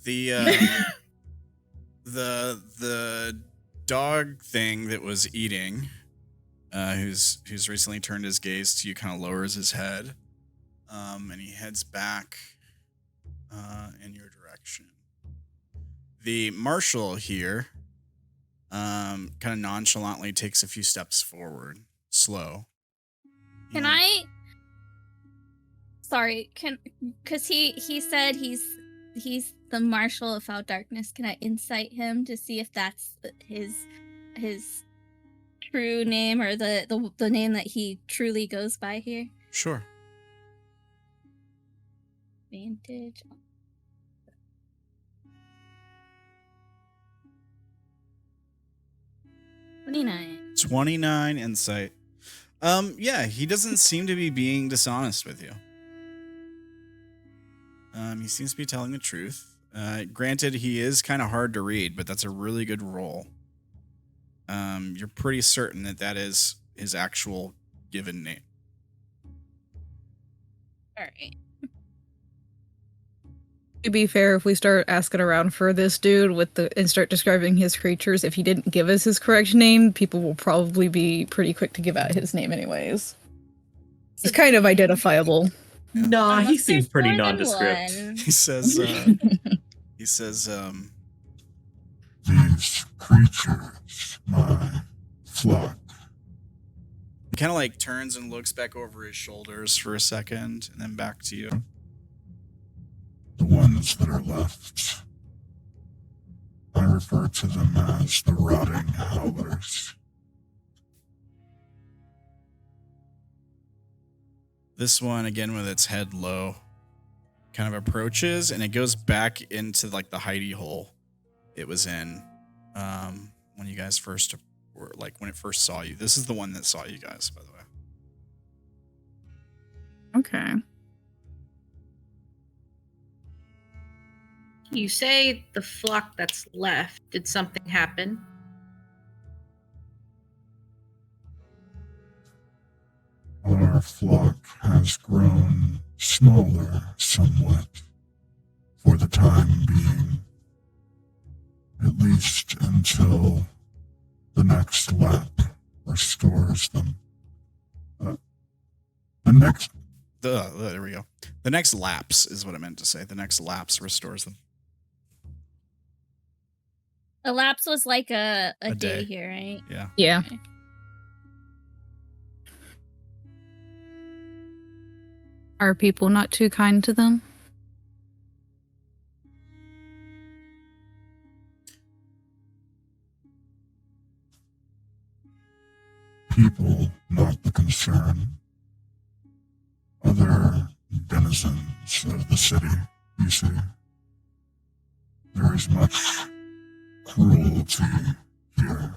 The dog thing that was eating, who's recently turned his gaze to you, kind of lowers his head, and he heads back in your direction. The marshal here kind of nonchalantly takes a few steps forward, slow. Can I? Sorry, because he said he's the Marshal of Foul Darkness. Can I insight him to see if that's his true name or the name that he truly goes by here? Sure. Advantage. 29 insight. Yeah, he doesn't seem to be being dishonest with you. He seems to be telling the truth. Granted, he is kind of hard to read, but that's a really good roll. You're pretty certain that is his actual given name. All right. To be fair, if we start asking around for this dude and start describing his creatures, if he didn't give us his correct name, people will probably be pretty quick to give out his name anyways. He's kind of identifiable. Nah, he Unless seems there's pretty more than nondescript. one. He says, These creatures, my flock, he kind of like turns and looks back over his shoulders for a second and then back to you. the ones that are left. I refer to them as the rotting howlers. This one, again, with its head low, kind of approaches, and it goes back into like the hidey hole it was in when you guys first were, like, when it first saw you. This is the one that saw you guys, by the way. Okay. You say the flock that's left. Did something happen? Our flock has grown smaller somewhat for the time being, at least until the next lap restores them. There we go. The next lapse is what I meant to say. The next lapse restores them. A lapse was like a A day day. here, right? Yeah. Yeah. Okay. Are people not too kind to them? People, not the concern. Other denizens of the city, you see. There is much cruelty here.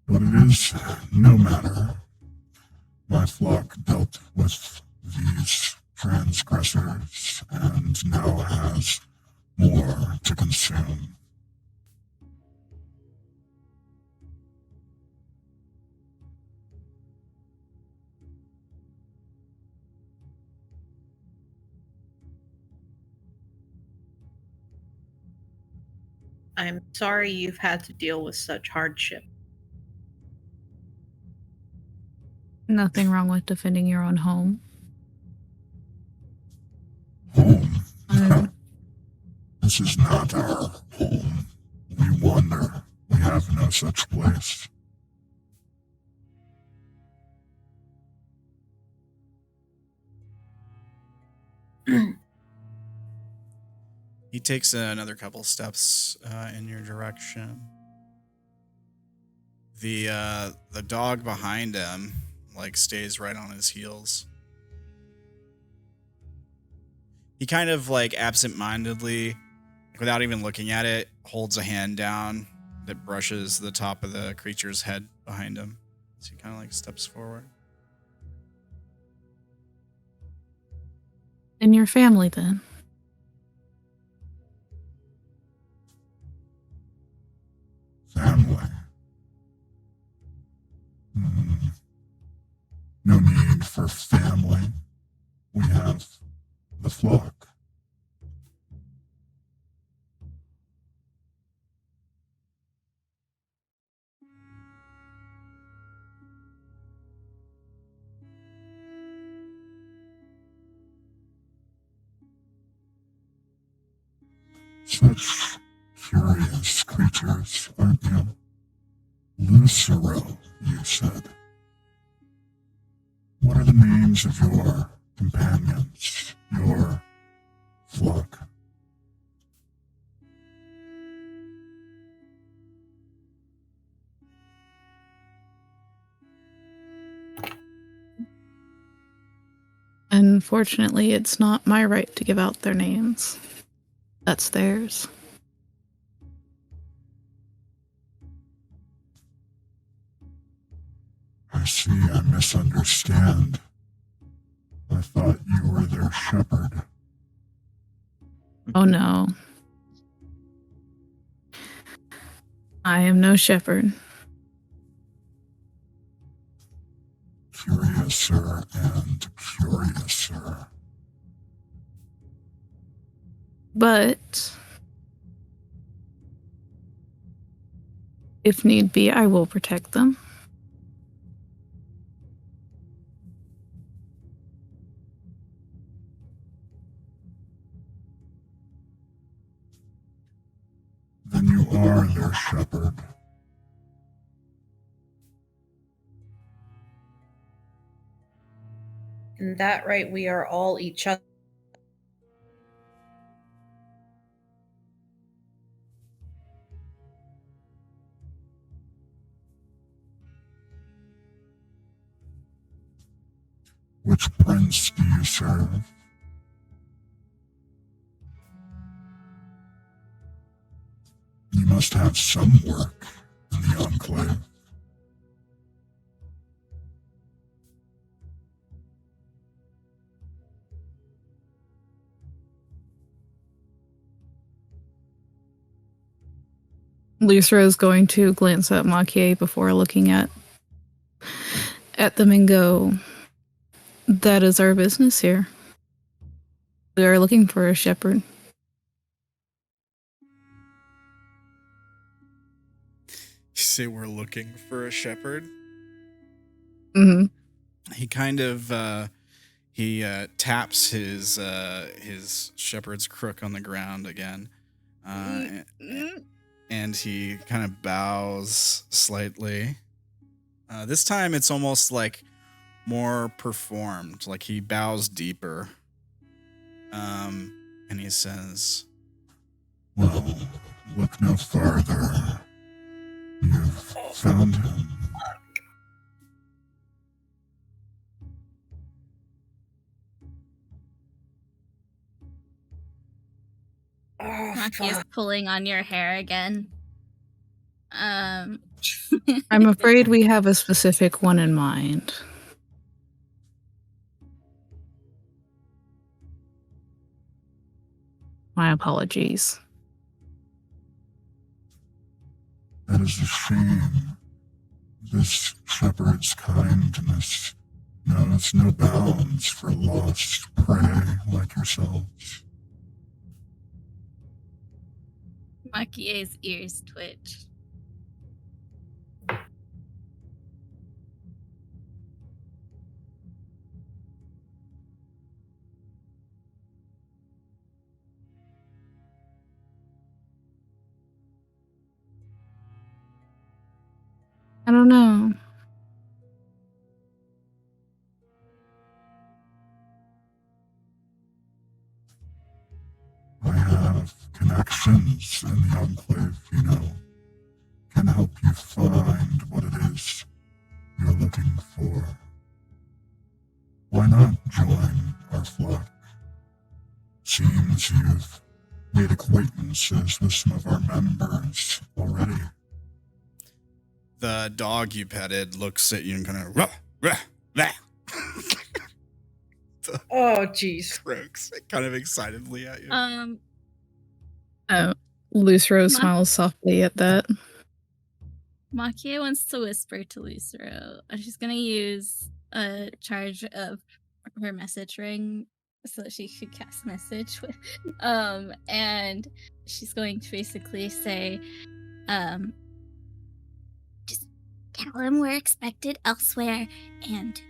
But it is no matter. My flock dealt with these transgressors and now has more to consume. I'm sorry you've had to deal with such hardship. Nothing wrong with defending your own home. Home? Um, This is not our home. We wander. We have no such place. He takes another couple steps in your direction. The dog behind him like stays right on his heels. He kind of like absentmindedly, without even looking at it, holds a hand down that brushes the top of the creature's head behind him. So he kind of like steps forward. and your family then. Family. No need for family. We have the flock. Such curious creatures, aren't you? Lucero, you said. What are the names of your companions, your flock? Unfortunately, it's not my right to give out their names. That's theirs. I see, I misunderstand. I thought you were their shepherd. Oh no. I am no shepherd. Curiouser and curiouser. But if need be, I will protect them. Then you are their shepherd. And that right, we are all each other. Which prince do you serve? You must have some work in the Enclave. Lucero is going to glance at Maki-e before looking at them and go, that is our business here. We are looking for a shepherd. You say we're looking for a shepherd? Mm-hmm. He kind of taps his shepherd's crook on the ground again, and he kind of bows slightly. This time it's almost like more performed, like he bows deeper. And he says, Well, look no farther. You've found him. Maki is pulling on your hair again. I'm afraid we have a specific one in mind. My apologies. That is a shame. This shepherd's kindness knows no bounds for lost prey like yourselves. Maki-e's ears twitch. I don't know. I have connections in the Enclave, you know. Can help you find what it is you're looking for. Why not join our flock? Seems you've made acquaintances with some of our members already. the dog you petted looks at you and kind of rah, rah, rah. Oh, jeez. Croaks kind of excitedly at you. Lucero smiles softly at that. Maki-e wants to whisper to Lucero. She's gonna use a charge of her message ring so that she could cast message with. And she's going to basically say, just tell him we're expected elsewhere, and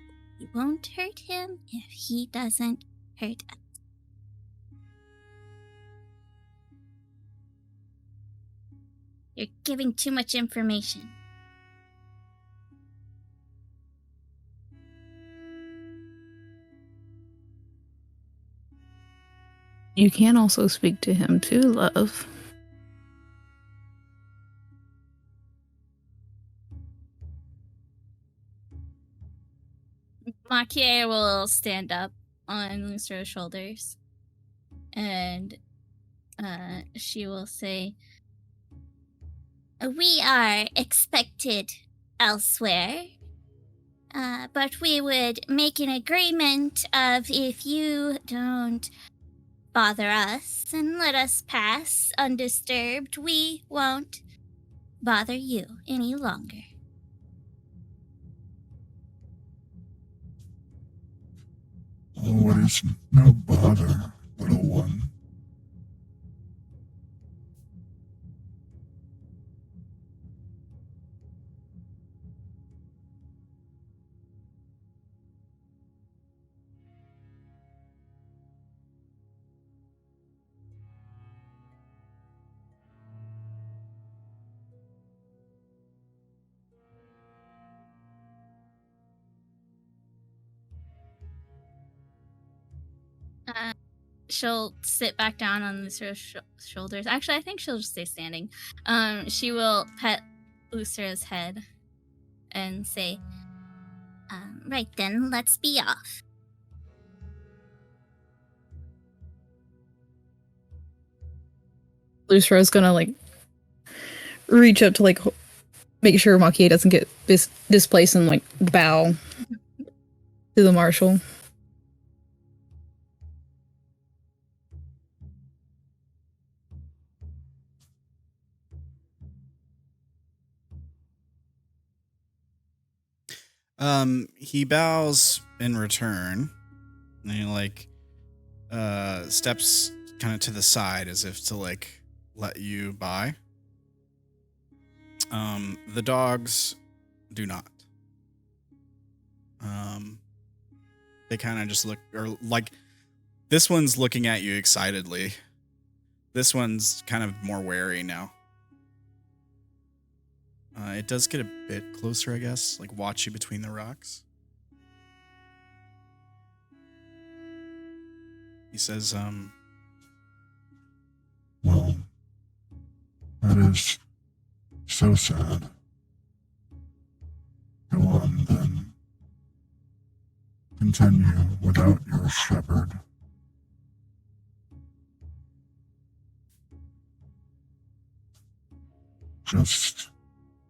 we won't hurt him if he doesn't hurt us. You're giving too much information. You can also speak to him too, love. Maki-e will stand up on Lucero's shoulders, and she will say, we are expected elsewhere, but we would make an agreement of if you don't bother us and let us pass undisturbed, we won't bother you any longer. Oh, it is no bother, little one. she'll sit back down on Lucero's shoulders. Actually, I think she'll just stay standing. She will pet Lucero's head and say, right then, let's be off. Lucero's gonna like reach up to like make sure Maki-e doesn't get displaced and like bow to the marshal. He bows in return, and he like steps kind of to the side as if to like let you by. The dogs do not. They kind of just look, or like this one's looking at you excitedly. This one's kind of more wary now. It does get a bit closer, I guess, like watch you between the rocks. He says, Well, that is so sad. Go on, then. Continue without your shepherd. Just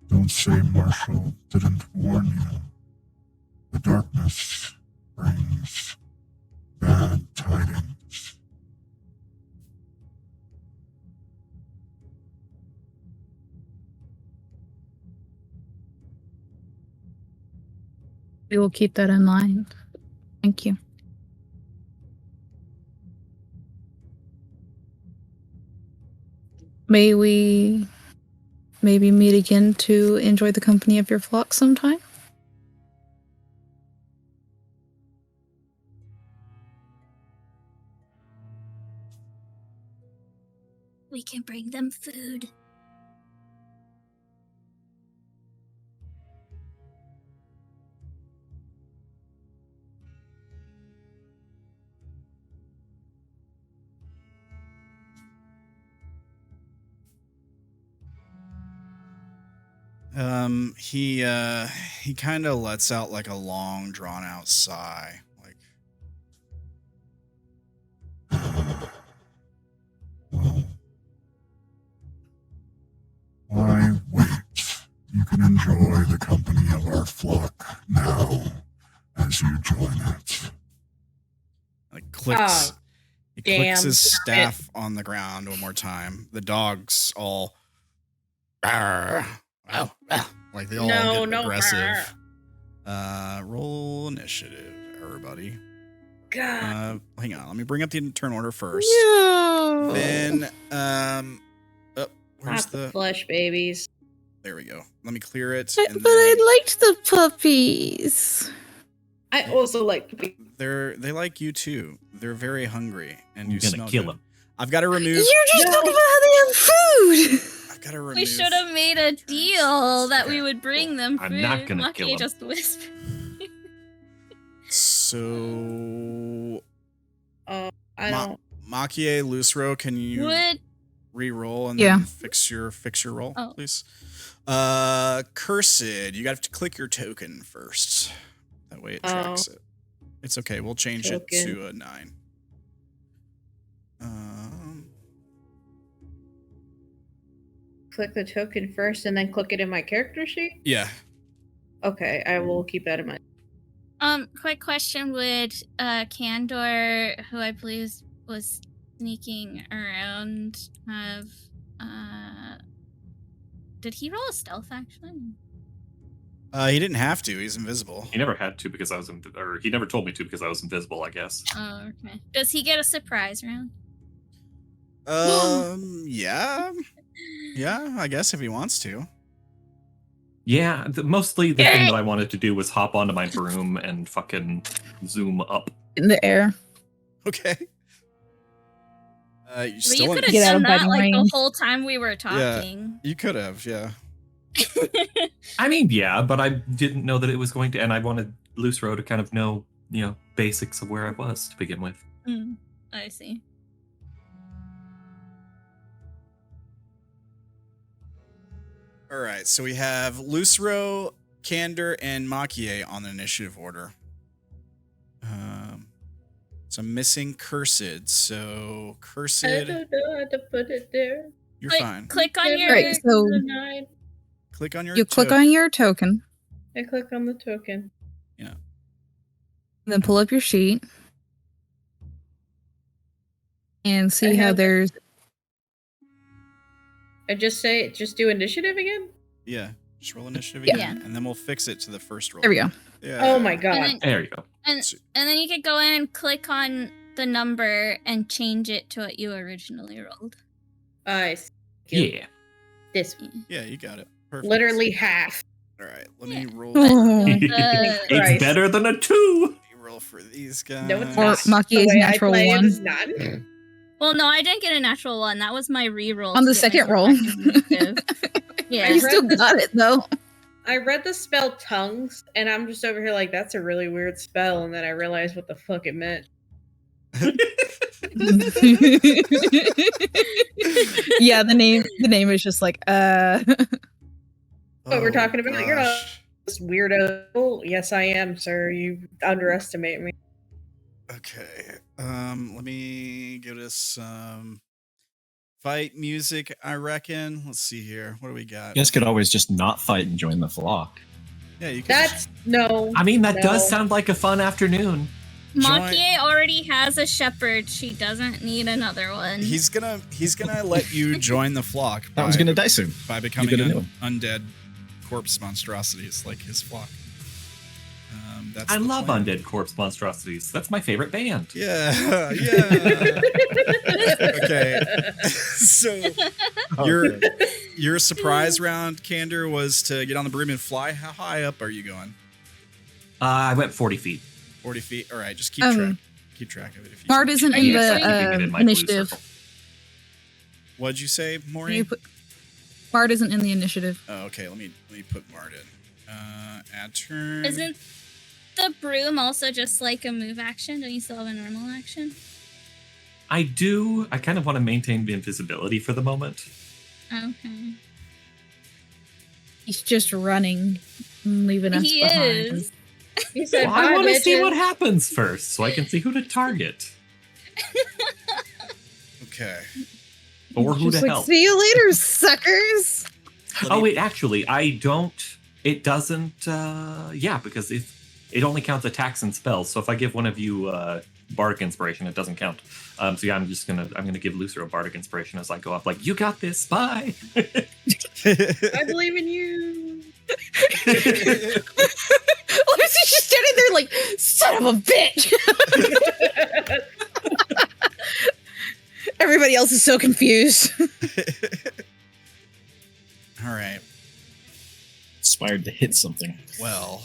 don't say Marshall didn't warn you. The darkness brings bad tidings. We will keep that in mind. Thank you. May we maybe meet again to enjoy the company of your flock sometime? We can bring them food. He kind of lets out like a long, drawn out sigh, like, Well, why wait? You can enjoy the company of our flock now as you join it. like clicks. He clicks his damn staff on the ground one more time. The dogs all, "Arr, ow, ow," like they all get aggressive. Roll initiative, everybody. God. Hang on, let me bring up the turn order first. No. Then, where's Not the the? flesh babies. There we go. Let me clear it. But and I liked the puppies. I also like to be. they like you too. They're very hungry, and you You're gonna smell kill good. them. I've got to remove. You're just No. talking about how they have food. I've got to remove. We should have made a deal that we would bring them food. I'm not gonna Maki-e kill 'em. just whispered. So, I don't. Maki-e Lucero, can you Would re-roll and Yeah. then fix your roll, Oh. please? Cursed, you got to click your token first. That way it tracks it. It's okay. We'll change it to a 9. Click the token first and then click it in my character sheet? Yeah. Okay, I will keep that in mind. Quick question: would Candor, who I believe was sneaking around, have did he roll a stealth actually? He didn't have to. He's invisible. He never had to because I was, or he never told me to because I was invisible, I guess. Oh, okay. Does he get a surprise round? Yeah. Yeah, I guess if he wants to. Yeah, mostly the thing that I wanted to do was hop onto my broom and fucking zoom up. In the air. Okay. You Well, still you could have Get out done of that biting like the range. whole time we were talking. You could have, yeah. I mean, yeah, but I didn't know that it was going to, and I wanted Lucero to kind of know, basics of where I was to begin with. I see. All right, so we have Lucero, Candor, and Maki-e on the initiative order. So I'm missing Cursed. So Cursed, I don't know how to put it there. you're Click- fine. Click on your. Right, so Click on your. you click on your token, I click on the token. then pull up your sheet, and see I how have- there's. I just do initiative again? Yeah, just roll initiative Yeah. again, and then we'll fix it to the first roll. There we go. Yeah. Oh my god. And then, There you go. and then you could go in and click on the number and change it to what you originally rolled. I see. Yeah. This Yeah, you got it. Perfect. literally half. All right, let me roll. Oh. It's Christ. better than a 2. Let me roll for these guys. No, it's Or not. Maki-e's The way I natural play it one. is not. Well, no, I didn't get a natural one. That was my re-roll. On to the get second myself roll. back in initiative. Yeah. You still got it though. I read the spell tongues, and I'm just over here like, that's a really weird spell, and then I realized what the fuck it meant. Yeah, the name is just like What we're talking about? You're not gosh. this weirdo. Oh, yes, I am, sir. You underestimate me. Okay. Let me give us some fight music, I reckon. Let's see here. What do we got? You guys could always just not fight and join the flock. Yeah, you could. That's no. I mean, that does No. sound like a fun afternoon. Maki-e already has a shepherd. She doesn't need another one. He's gonna let you join the flock. That one's gonna die soon. by becoming gotta an know. undead corpse monstrosities like his flock. That's I the love plan. undead corpse monstrosities. That's my favorite band. Yeah, yeah. Okay. So your surprise round, Candor, was to get on the broom and fly. How high up are you going? I went 40 feet. 40 feet. All right, just keep track of it. If you Bard can. isn't Are in you the saying you can get in my blue initiative. circle. What'd you say, Can Maury? you put- Bard isn't in the initiative. Oh, okay. Let me put Bard in. Add turn. Isn't the broom also just like a move action? Don't you still have a normal action? I do. I kind of want to maintain the invisibility for the moment. Okay. He's just running, and leaving us He behind. is. He said, Well, I "Hi, want to see bitches." what happens first, so I can see who to target Okay. or who to Just like, help. see you later, suckers. Oh wait, actually, I don't. It doesn't. Yeah, because it only counts attacks and spells. So if I give one of you bardic inspiration, it doesn't count. So yeah, I'm gonna give Lucero bardic inspiration as I go up. Like, you got this. Bye. I believe in you. Lucy's just standing there like, son of a bitch. Everybody else is so confused. All right. Inspired to hit something. Well.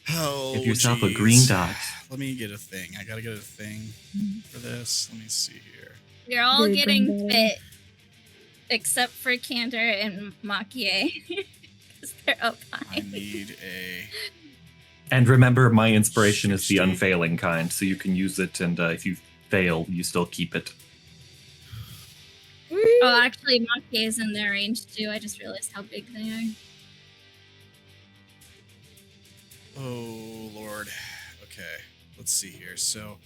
Oh, Give yourself a geez. green dot. Let me get a thing. I gotta get a thing for this. Let me see here. You're all Very getting brindle. fit, except for Candor and Maki-e, because they're up I high. need a. And remember, my inspiration is the 60. unfailing kind, so you can use it, and if you fail, you still keep it. Oh, actually, Maki-e is in their range too. I just realized how big they are. Oh Lord. Okay. Let's see here. So,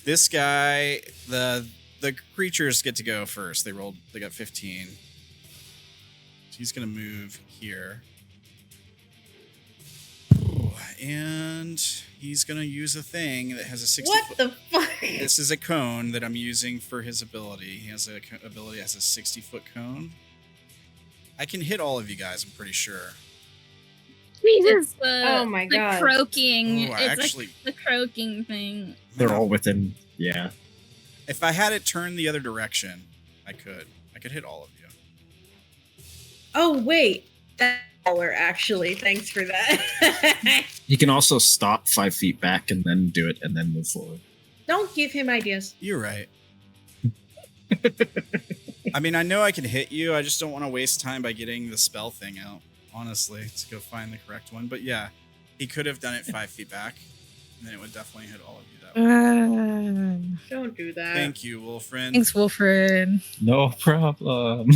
this guy, the creatures get to go first. They got 15. So he's gonna move here. And he's gonna use a thing that has a 60 What foot. the fuck? This is a cone that I'm using for his ability. He has a ability that has a 60-foot cone. I can hit all of you guys, I'm pretty sure. It's the, Oh my the God. croaking. Oh, I It's actually, like the croaking thing. They're all within. Yeah. if I had it turned the other direction, I could hit all of you. Oh wait, that's taller actually. Thanks for that. You can also stop 5 feet back and then do it and then move forward. Don't give him ideas. You're right. I mean, I know I can hit you. I just don't want to waste time by getting the spell thing out, honestly, to go find the correct one. But yeah, he could have done it 5 feet back. then it would definitely hit all of you that way. Don't do that. Thank you, Wolfrin. Thanks, Wolfrin. No problem.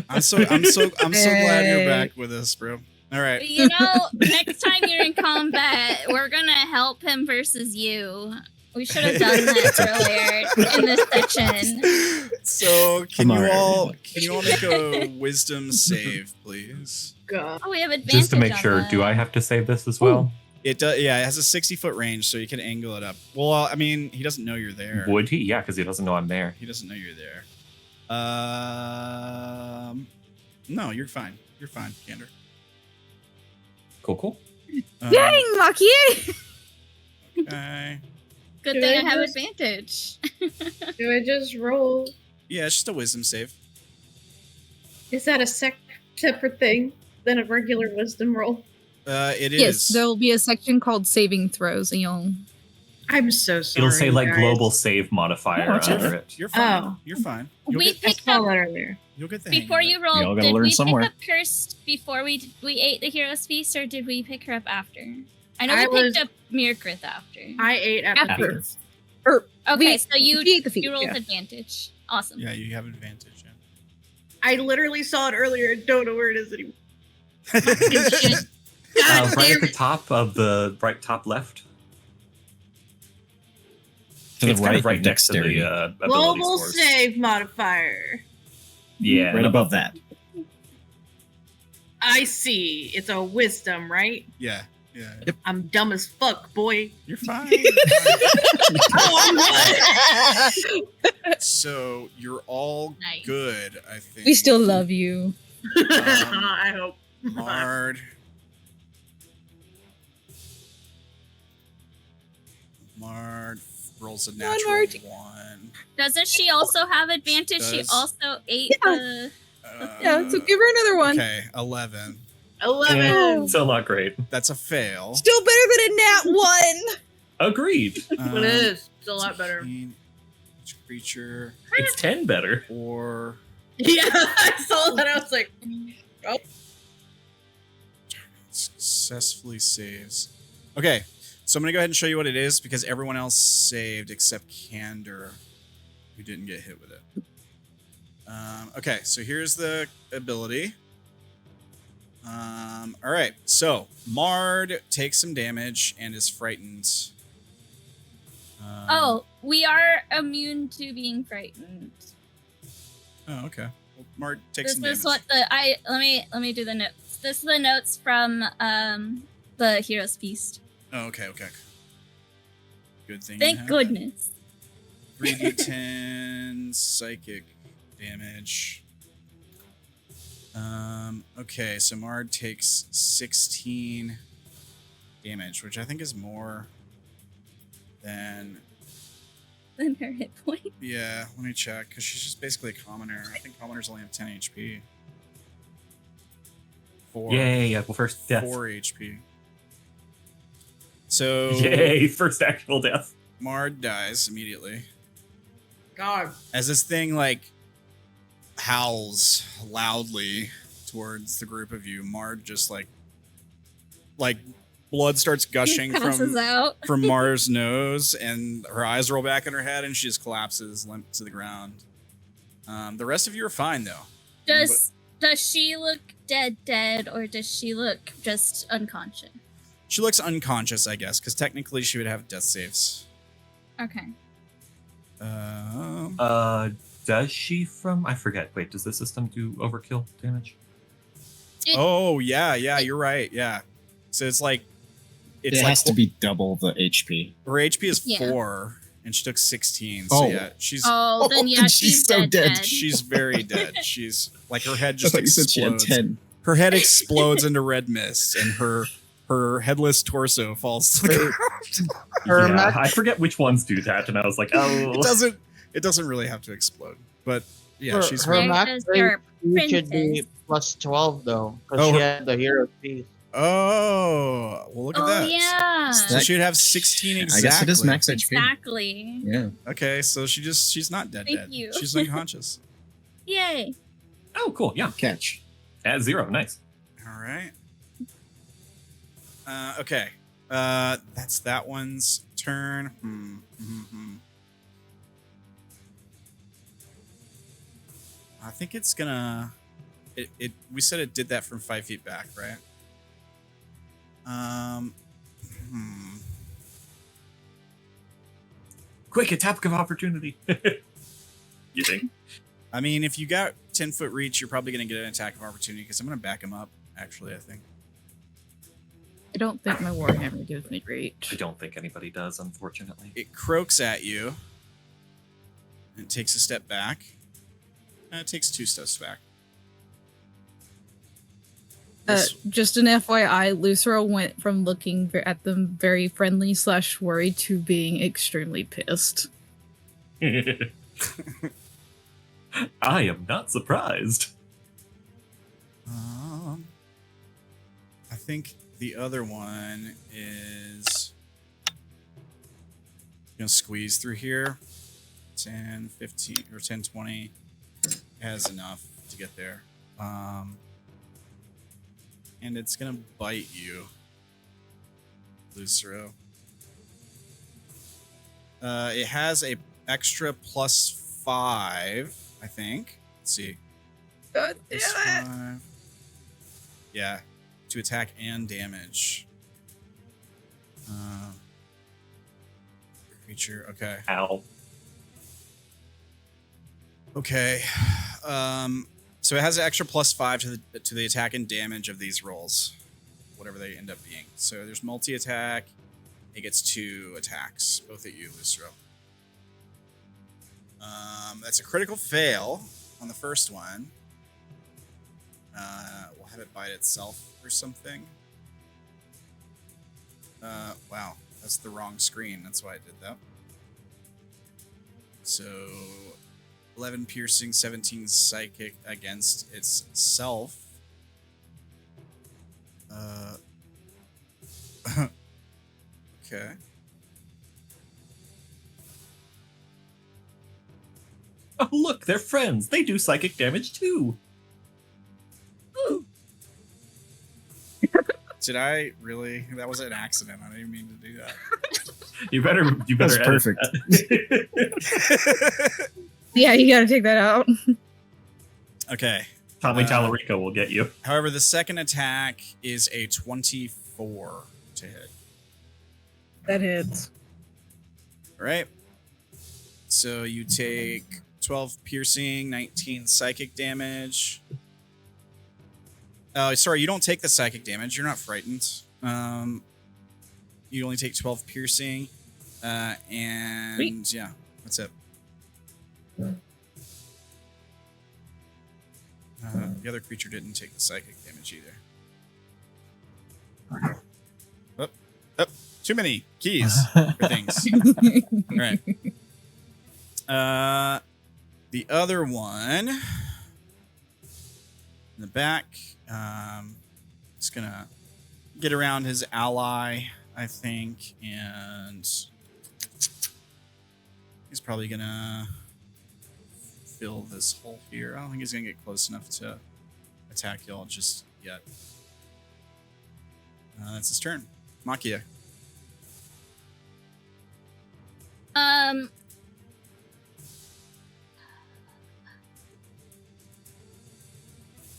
I'm so glad you're back with us, bro. All right. You know, next time you're in combat, we're gonna help him versus you. We should have done that earlier in this section. So can you all Mark. make a wisdom save, please? God. Oh, we have advantage. Just to make on sure, that. do I have to save this as well? It does. Yeah, it has a 60-foot range, so you can angle it up. Well, I mean, he doesn't know you're there. Would he? Yeah, because he doesn't know I'm there. He doesn't know you're there. No, you're fine. You're fine, Candor. Cool. Dang, Maki-e! Okay. Good Do thing I I have just- advantage. Do I just roll? Yeah, it's just a wisdom save. Is that a separate thing than a regular wisdom roll? It is. Yes, there'll be a section called saving throws, and you'll. I'm so sorry. It'll say like guys. global save modifier No, it's under okay. it. You're fine. Oh. You're fine. You'll We get, I picked saw up that earlier. you'll get the hang before of it. you We all rolled. gotta Did learn we somewhere. pick up first before we ate the hero's feast, or did we pick her up after? I know I we was- picked up Myrkrið after. I ate at the After. feast. Okay, so you ate the feast, you rolled yeah. advantage. Awesome. Yeah, you have advantage. I literally saw it earlier and don't know where it is anymore. Yeah. God Right damn at the it. top of the right top left. To the It's right, kind of right of next to dexterity. the ability Global scores. save modifier. Yeah, right above that. I see. It's a wisdom, right? Yeah. Yeah. I'm dumb as fuck, boy. You're fine. Oh, I'm not. So you're all Nice. good, I think. We still love you. I hope. Mard. Mard rolls a on, natural Mard. 1. Doesn't she also have advantage? She Does. also ate Yeah. the. Yeah, so give her another one. Okay, 11. 11. Still not great. That's a fail. Still better than a nat 1. Agreed. But it is. It's a lot better. 16, each creature It's 10 better. or Yeah, I saw that. I was like, oh. successfully saves. Okay, so I'm going to go ahead and show you what it is because everyone else saved except Candor, who didn't get hit with it. Okay, so here's the ability. All right, so Mard takes some damage and is frightened. Oh, we are immune to being frightened. Oh, okay. Well, Mard takes This some damage. is what the let me do the notes. This is the notes from the hero's feast. Oh, okay. Good thing. you Thank have goodness. 3d10 psychic damage. Okay, so Mard takes 16 damage, which I think is more than. Then her hit point. Yeah, let me check, because she's just basically a commoner. I think commoners only have 10 HP. 4. Yay, yeah, well, first death. 4 HP. So Yay, first actual death. Mard dies immediately. God. As this thing like howls loudly towards the group of you, Mard just like blood starts gushing Passes out. from Mard's nose, and her eyes roll back in her head, and she just collapses limp to the ground. The rest of you are fine though. Does she look dead, or does she look just unconscious? She looks unconscious, I guess, because technically she would have death saves. Okay. Does she from? I forget. Wait, does the system do overkill damage? Oh yeah, you're right. Yeah, so it's like It has to be double the HP. her HP is Yeah. 4, and she took 16. So Oh. yeah, she's Oh, then yeah, she's so dead. dead. she's very dead. She's like her head I just thought you said she had explodes. 10. Her head explodes into red mist, and her headless torso falls to the ground. Her Yeah, max- I forget which ones do that, and I was like, oh. It doesn't really have to explode, but yeah, her, she's her Right, max because you're a rate should be princess. plus 12 though, because Oh, she her- had the hero piece. Oh, well, look at Oh that. yeah. So she'd have 16 exactly. I guess it is max HP. Exactly. Yeah. Okay, so she's not dead. Thank dead. you. She's unconscious. Yay. Oh, cool. Yeah. Catch. At 0. Nice. All right. Okay. That's that one's turn. I think it's gonna. We said it did that from 5 feet back, right? Quick attack of opportunity. You think? I mean, if you got 10-foot reach, you're probably gonna get an attack of opportunity because I'm gonna back him up. Actually, I think. I don't think my Warhammer gives me reach. I don't think anybody does, unfortunately. It croaks at you. And it takes a step back. And it takes 2 steps back. Just an FYI, Lucero went from looking at them very friendly / worried to being extremely pissed. I am not surprised. I think the other one is gonna squeeze through here. 10, 15, or 10, 20 has enough to get there. And it's gonna bite you, Lucero. It has a extra +5, I think. Let's see. God damn it! Yeah, to attack and damage. Creature. Okay. Ow. Okay. So it has an extra +5 to the attack and damage of these rolls, whatever they end up being. So there's multi-attack. It gets 2 attacks, both at you, Lucero. That's a critical fail on the first one. We'll have it bite itself or something. Wow, that's the wrong screen. That's why I did that. So 11 piercing, 17 psychic against itself. Okay. Oh, look, they're friends. They do psychic damage too. Ooh. Did I really? That was an accident. I didn't mean to do that. You better. That's perfect. Yeah, you gotta take that out. Okay. Tommy Tallarico will get you. However, the second attack is a 24 to hit. That hits. All right. So you take 12 piercing, 19 psychic damage. Oh, sorry, you don't take the psychic damage. You're not frightened. You only take 12 piercing. And Sweet. Yeah, that's it. The other creature didn't take the psychic damage either. Oh, too many keys for things. All right. The other one in the back, is gonna get around his ally, I think, and he's probably gonna fill this hole here. I don't think he's gonna get close enough to attack y'all just yet. That's his turn. Maki-e.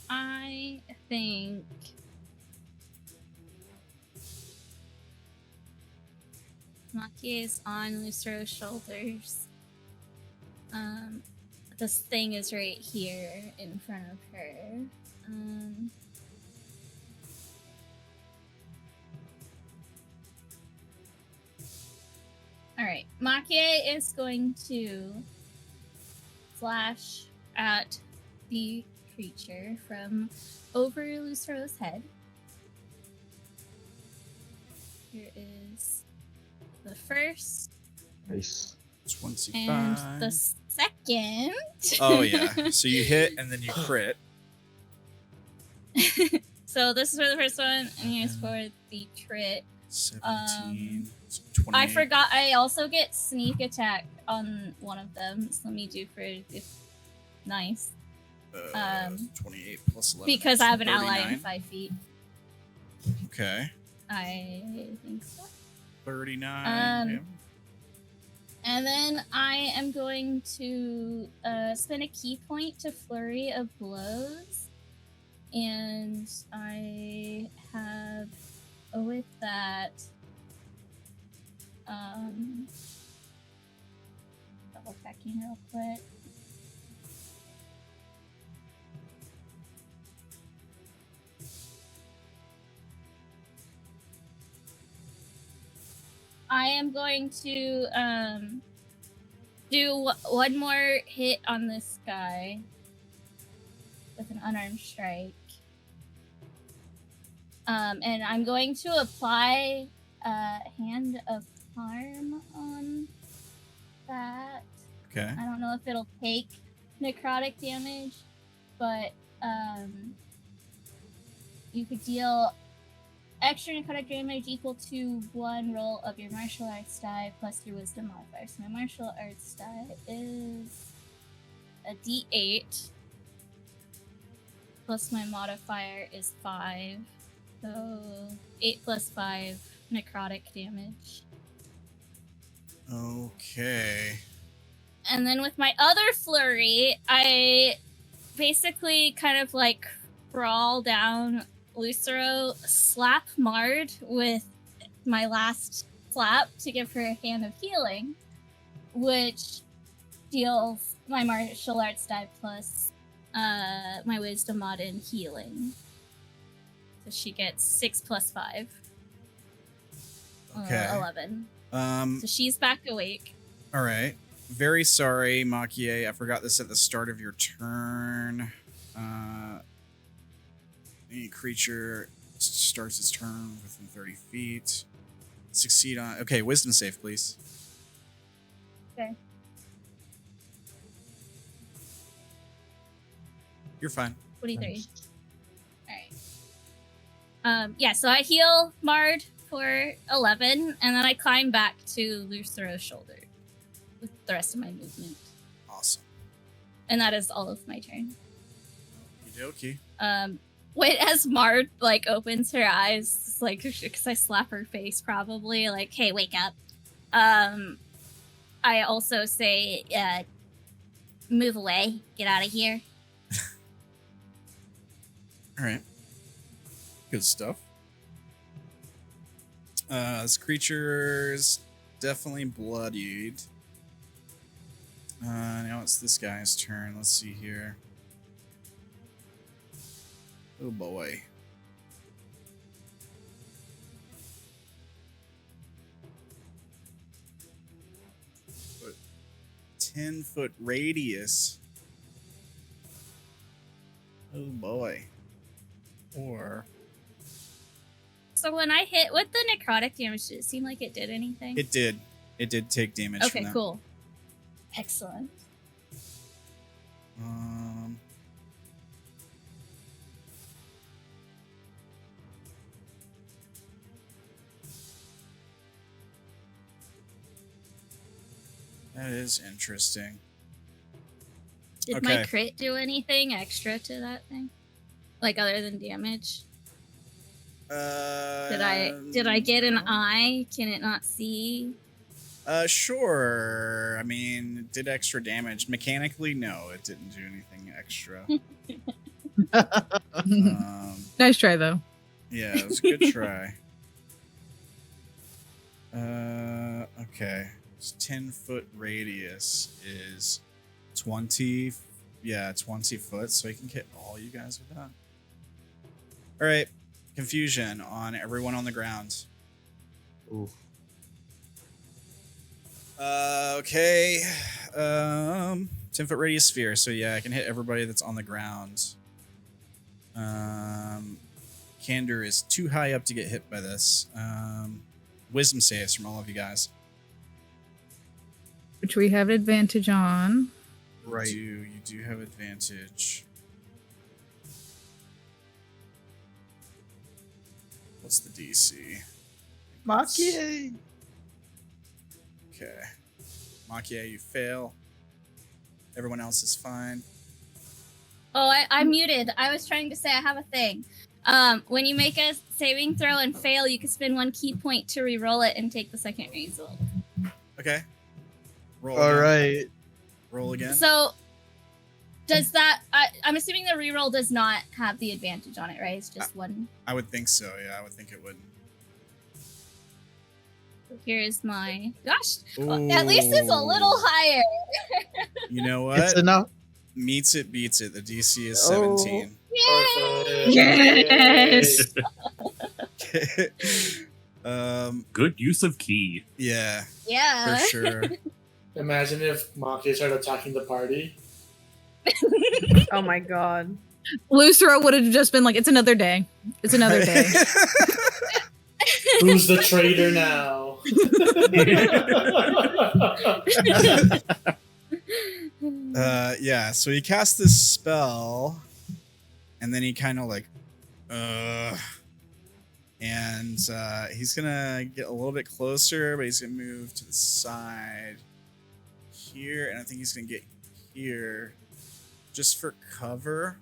I think Maki-e is on Lucero's shoulders. This thing is right here in front of her. Alright, Maki-e is going to flash at the creature from over Lucero's head. Here is the first. Nice. 25. And the second. Oh, yeah. So you hit and then you crit. So this is for the first one, and here's for the crit. 17. 28. I forgot I also get sneak attack on one of them. So let me do for the nice. 28 plus 11. Because I have an 39. ally in 5 feet. Okay. I think so. 39. Yeah. And then I am going to spend a key point to Flurry of Blows. And I have, with that, double checking real quick. I am going to do one more hit on this guy with an unarmed strike. And I'm going to apply Hand of Harm on that. Okay. I don't know if it'll take necrotic damage, but you could deal extra necrotic damage equal to 1 roll of your martial arts die plus your wisdom modifier. So my martial arts die is a d8 plus my modifier is 5. So 8 plus 5 necrotic damage. Okay. And then with my other flurry, I basically kind of like crawl down Lucero, slap Mard with my last slap to give her a hand of healing, which deals my martial arts die plus my wisdom mod in healing. So she gets 6 plus 5. Okay. 11. So she's back awake. All right. Very sorry, Maki-e. I forgot this at the start of your turn. Any creature starts its turn within 30 feet. Succeed on... Okay, wisdom save, please. Okay. You're fine. 23. Alright. Yeah, so I heal Mard for 11, and then I climb back to Lucero's shoulder with the rest of my movement. Awesome. And that is all of my turn. Okie Wait, as Mard, like, opens her eyes, like, because I slap her face, probably, like, hey, wake up. I also say, move away, get out of here. All right. Good stuff. This creature's definitely bloodied. Now it's this guy's turn. Let's see here. Oh boy. But 10-foot radius. Oh boy. Or So when I hit with the necrotic damage, did it seem like it did anything? it did. It did take damage Okay, from that. cool. Excellent. That is interesting. Did my crit do anything extra to that thing? Like other than damage? Did I get an eye? Can it not see? Sure. I mean, it did extra damage. Mechanically, no, it didn't do anything extra. Nice try, though. Yeah, it was a good try. Okay. 10-foot radius is 20. Yeah, 20 foot, so I can hit all you guys with that. All right. Confusion on everyone on the ground. Ooh. Okay. 10-foot radius sphere. So yeah, I can hit everybody that's on the ground. Candor is too high up to get hit by this. Wisdom saves from all of you guys. Which we have advantage on. Right. You do have advantage. What's the DC? Maki-e. Okay. Maki-e, you fail. Everyone else is fine. Oh, I muted. I was trying to say I have a thing. When you make a saving throw and fail, you can spend 1 key point to re-roll it and take the second result. Okay. Roll. All again. right. Roll again. So, does that... I'm assuming the re-roll does not have the advantage on it, right? It's just one. I would think so. Yeah, I would think it would. Here's my... Gosh! Well, at least it's a little higher. You know what? It's enough. Meets it, beats it. The DC is 17. Yes. Good use of key. Yeah. Yeah. For sure. Imagine if Maki started attacking the party. Oh my god. Lucero would have just been like, it's another day. It's another day. Who's the traitor now? Yeah, so he cast this spell, and then he kind of like, and he's gonna get a little bit closer, but he's gonna move to the side here, and I think he's gonna get here just for cover,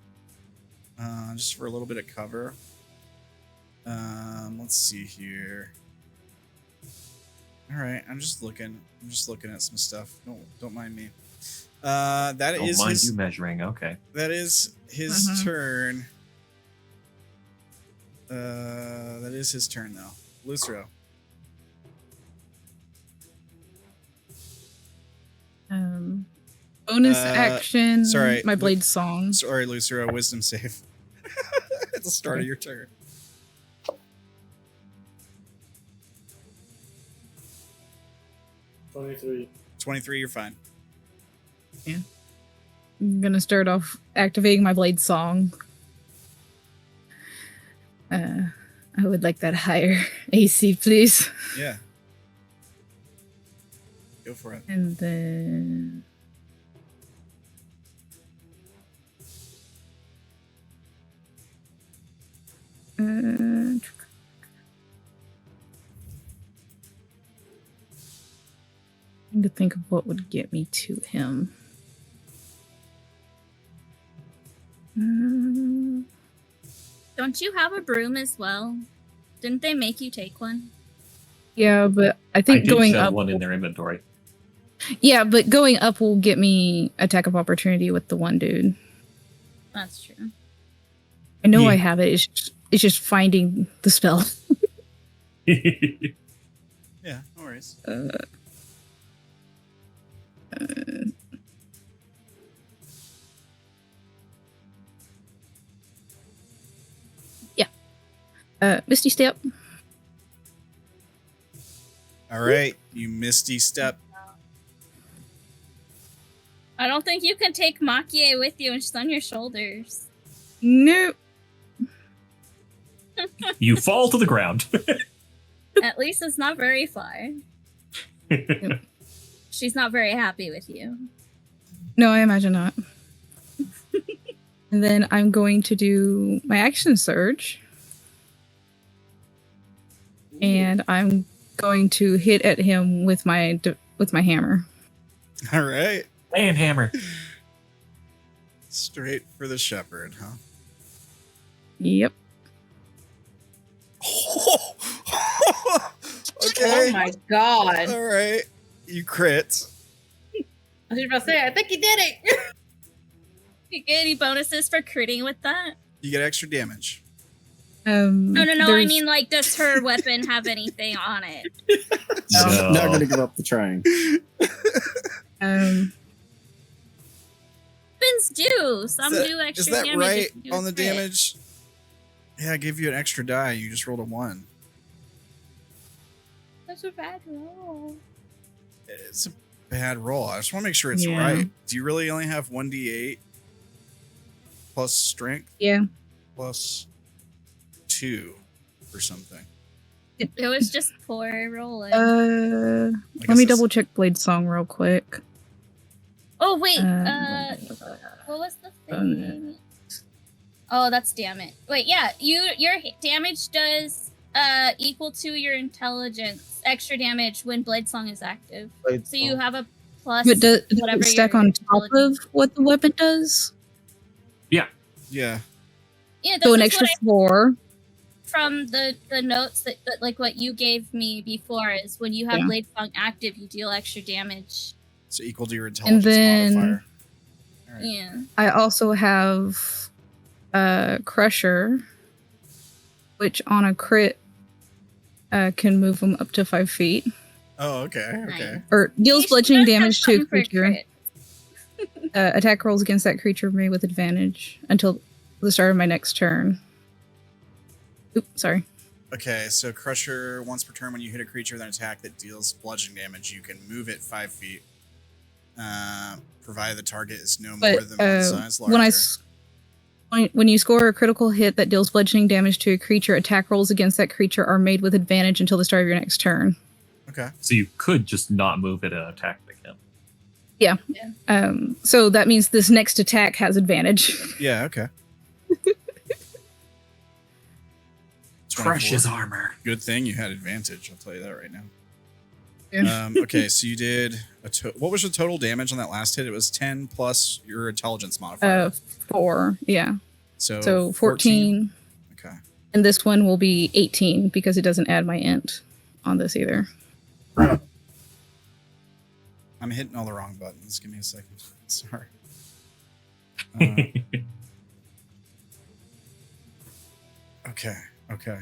just for a little bit of cover. Let's see here. All right, I'm just looking at some stuff. Don't mind me. That Don't is mind his, you measuring. Okay. that is his turn. That is his turn though. Lucero. Bonus action. sorry, My blade song. Sorry, Lucero. Wisdom save at the start of your turn. "23." 23. You're fine. I'm gonna start off activating my blade song. I would like that higher AC, please. Yeah. Go for it. And then trying to think of what would get me to him. Don't you have a broom as well? Didn't they make you take one? Yeah, but I I think did going shove up. one in their inventory. Yeah, but going up will get me attack of opportunity with the one dude. That's true. I know Yeah. I have it. It's just finding the spell. Yeah, no worries. Misty Step. All right, you Misty Step. I don't think you can take Maki-e with you and she's on your shoulders. Nope. You fall to the ground. At least it's not very far. She's not very happy with you. No, I imagine not. And then I'm going to do my action surge. And I'm going to hit at him with my hammer. All right. And hammer. Straight for the shepherd, huh? Yep. Okay. Oh my god. All right. You crit. I was just about to say, I think you did it. You get any bonuses for critting with that? You get extra damage. No. I there's- mean, like, does her weapon have anything on it? No. Not going to give up the trying. Um, Weapons do. Some do extra Is that damage. right if you do on the crit. damage? Yeah, I gave you an extra die. You just rolled a 1. That's a bad roll. It's a bad roll. I just want to make sure it's Yeah. right. Do you really only have 1d8 plus strength yeah. plus 2 or something? It was just poor rolling. I Let guess me it's- double check blade song real quick. Oh wait, what was the thing? Oh, that's damage. Wait, yeah, your damage does equal to your intelligence extra damage when blade song is active. So you have a plus. But does whatever it stack your on top intelligence- of what the weapon does? Yeah. Yeah, So this an is extra what 4. from the notes that like what you gave me before is when you have Yeah. Blade Song active, you deal extra damage. So equal to your intelligence then- modifier. All right. Yeah. I also have Crusher, which on a crit can move them up to 5 feet. Oh, okay. Nice. Okay. Or deals You bludgeoning should have damage to a something for creature. crit. Attack rolls against that creature made with advantage until the start of my next turn. Oops, sorry. Okay, so Crusher, once per turn when you hit a creature with an attack that deals bludgeoning damage, you can move it 5 feet, provided the target is no more But than one size larger. when you score a critical hit that deals bludgeoning damage to a creature, attack rolls against that creature are made with advantage until the start of your next turn. Okay. So you could just not move it and attack again. Yeah. So that means this next attack has advantage. Yeah, okay. Precious 24. armor. Good thing you had advantage, I'll tell you that right now. Yeah. Okay, so you did what was your total damage on that last hit? It was 10 plus your intelligence modifier. 4, yeah. So 14. Okay. And this one will be 18 because it doesn't add my int on this either. I'm hitting all the wrong buttons. Give me a second. Sorry. Okay. Okay.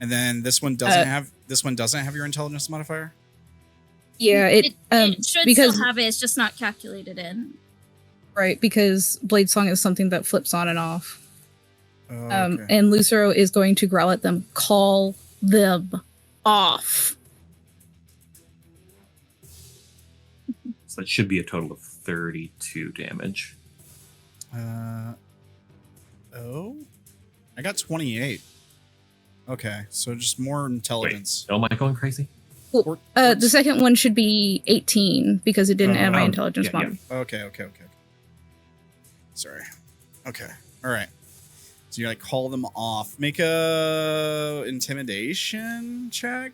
And then this one doesn't have your intelligence modifier? Yeah, It should because still have it. It's just not calculated in. right, because Blade Song is something that flips on and off. Oh, okay. And Lucero is going to growl at them. Call them off. So that should be a total of 32 damage. Oh? I got 28. Okay, so just more intelligence. Wait, am I going crazy? Well, the second one should be 18 because it didn't add my intelligence mod. Okay. Sorry. Okay. All right. So you like call them off. Make a intimidation check.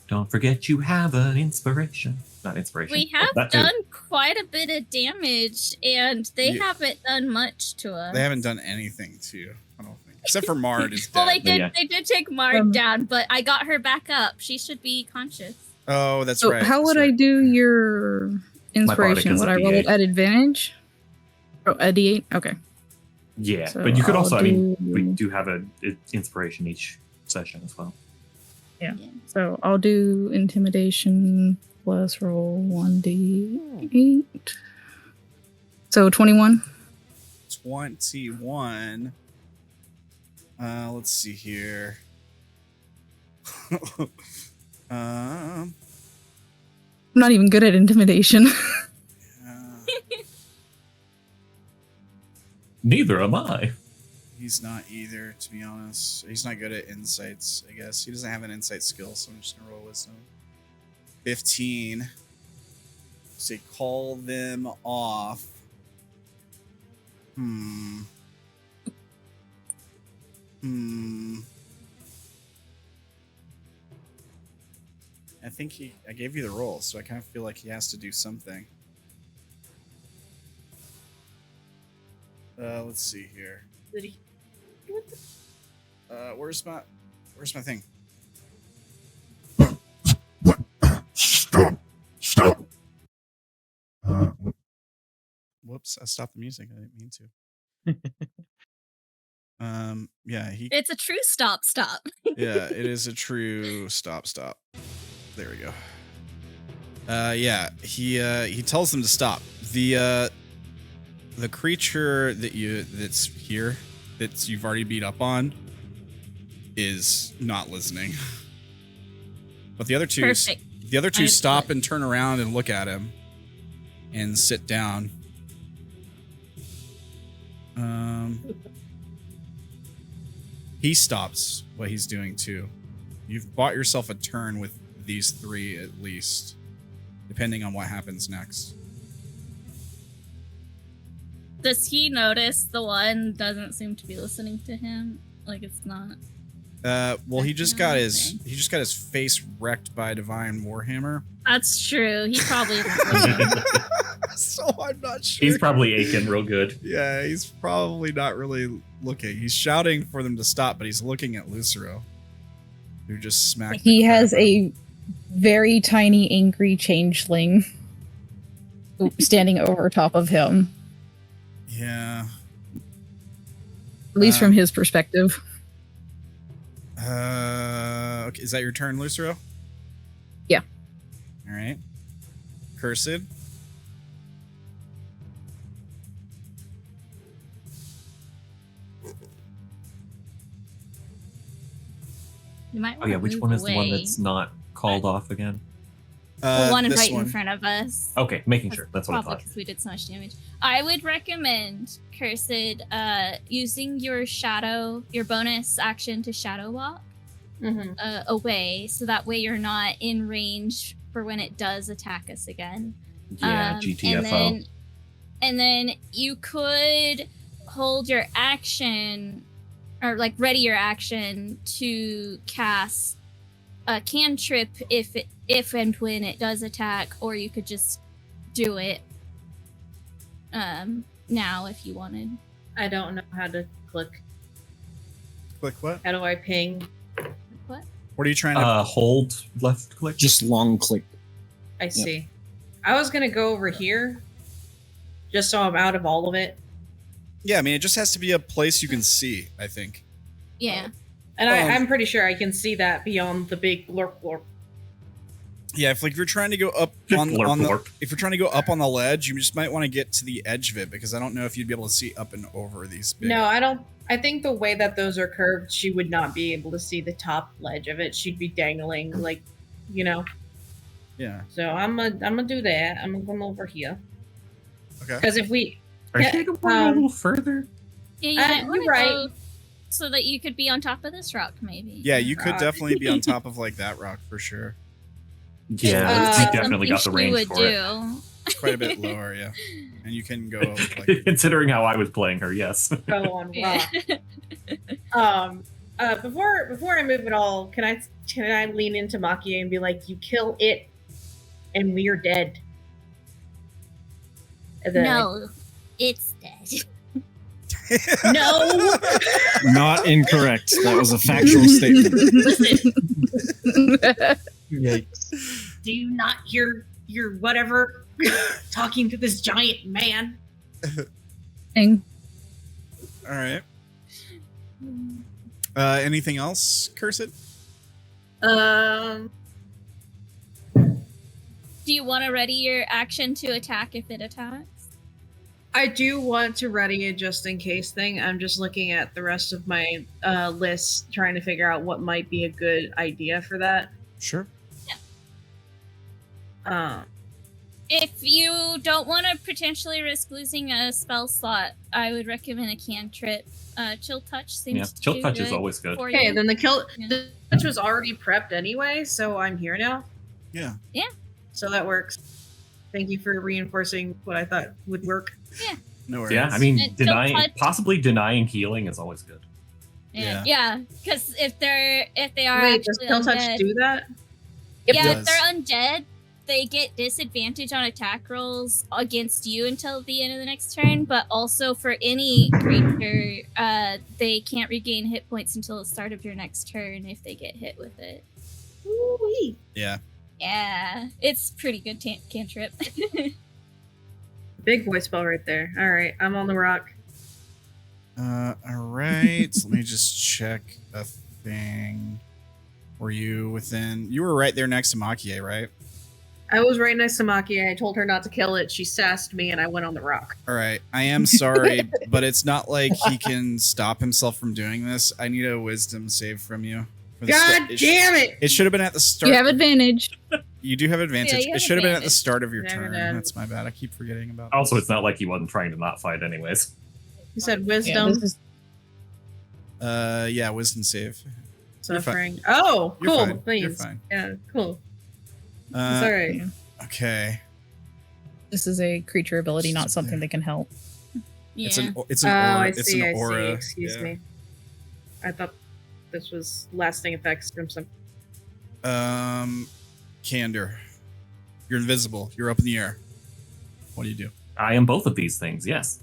Don't forget you have an inspiration. Not inspiration. We have that too. done quite a bit of damage, and they Yeah. haven't done much to us. They haven't done anything to you, I don't think. Except for Mard is dead. Well, they did. Yeah. They did take Mard down, but I got her back up. She should be conscious. Oh, that's So right. how would I do your inspiration? is Would a I roll D8. it at advantage? Oh, a D8? Okay. Yeah, So but you could I'll also, we do- do have an inspiration each session as well. So I'll do intimidation plus roll 1d8. So 21. 21. Let's see here. I'm not even good at intimidation. Neither am I. He's not either, to be honest. He's not good at insights, I guess. He doesn't have an insight skill, so I'm just gonna roll wisdom. 15. Say call them off. I think I gave you the roll, so I kind of feel like he has to do something. Let's see here. Did he? Where's my thing? Stop. Whoops, I stopped the music. I didn't mean to. Yeah, It's a true stop. yeah, it is a true stop. There we go. Yeah, he tells them to stop. The creature that's here, that you've already beat up on, is not listening. But the other two Perfect. stop and turn around and look at him and sit down. He stops what he's doing too. You've bought yourself a turn with these three at least, depending on what happens next. Does he notice the one doesn't seem to be listening to him? Like it's not. Well, he just got his face wrecked by Divine Warhammer. That's true. He probably. Doesn't know. So I'm not sure. He's probably aching real good. Yeah, he's probably not really looking. He's shouting for them to stop, but he's looking at Lucero, who just smacked. He has a very tiny, angry changeling standing over top of him. Yeah. At least from his perspective. Okay, is that your turn, Lucero? Yeah. All right. Cursed. You might Oh yeah, which move one is the one away. that's not called off again? The one this right one. in front of us. Okay, making sure. That's what I Probably thought. because we did so much damage. I would recommend, Cursed, using your bonus action to shadow walk away, so that way you're not in range for when it does attack us again. Yeah, GTFO. And then you could hold your action, or like ready your action to cast a cantrip if and when it does attack, or you could just do it now if you wanted. I don't know how to click. Click what? How do I ping? What? What are you trying to? Hold left click. Just long click. I see. I was gonna go over here, just so I'm out of all of it. Yeah, I mean, it just has to be a place you can see, I think. Yeah. And I'm pretty sure I can see that beyond the big lurk. Yeah, if you're trying to go up on Blurp. if you're trying to go up on the ledge, you just might want to get to the edge of it, because I don't know if you'd be able to see up and over these big. No, I don't. I think the way that those are curved, she would not be able to see the top ledge of it. She'd be dangling, like, you know. Yeah. So I'm gonna do that. I'm gonna come over here. Okay. Because if we, Are you going a little further? Yeah, you might you're want right. to go so that you could be on top of this rock, maybe. Yeah, you could Rock. definitely be on top of like that rock for sure. Yeah, you definitely got the Something she range would for it. do. It's quite a bit lower, yeah. And you can go like Considering how I was playing her, yes. go on Yeah. rock. Before I move at all, can I lean into Maki-e and be like, "You kill it, and we're dead." And then, No, it's dead. no. Not incorrect. That was a factual statement. Listen, Yikes. do you not hear your whatever talking to this giant man? Thing. All right. Anything else, Cursed? Do you want to ready your action to attack if it attacks? I do want to ready a just in case thing. I'm just looking at the rest of my list, trying to figure out what might be a good idea for that. Sure. If you don't want to potentially risk losing a spell slot, I would recommend a cantrip. Chill Touch seems Yeah, to Chill do Touch is good always good. for Okay, you. then the Yeah. touch was already prepped anyway, so I'm here now. Yeah. So that works. Thank you for reinforcing what I thought would work. No worries. Yeah, I mean, And Chill Touch- possibly denying healing is always good. Yeah, because if they are Wait, does actually Kill Touch undead, do that? yeah, does. if they're undead, they get disadvantage on attack rolls against you until the end of the next turn, but also for any creature, they can't regain hit points until the start of your next turn if they get hit with it. Ooh-wee. Yeah. Yeah, it's pretty good cantrip. Big boy spell right there. All right, I'm on the rock. All right. Let me just check a thing. Were you within? You were right there next to Maki-e, right? I was right next to Maki-e. I told her not to kill it. She sassed me, and I went on the rock. All right. I am sorry, but it's not like he can stop himself from doing this. I need a wisdom save from you. for the God start. damn it! It should have been at the start. You have advantage. You do have advantage. Yeah, you It have should have been at the advantage. start of your Never turn. did. That's my bad. I keep forgetting about Also, this. it's not like he wasn't trying to not fight anyways. You said Yeah, wisdom, this is Yeah, wisdom save. You're fine. suffering. Oh, You're cool. fine. Please. You're fine. Yeah, cool. It's Uh, all right. yeah. okay. This is a creature ability, not something that can help. Yeah. It's an Oh, aura. I It's see. an I see. aura. Excuse Yeah. me. I thought this was lasting effects from some. Candor. You're invisible. You're up in the air. What do you do? I am both of these things, yes.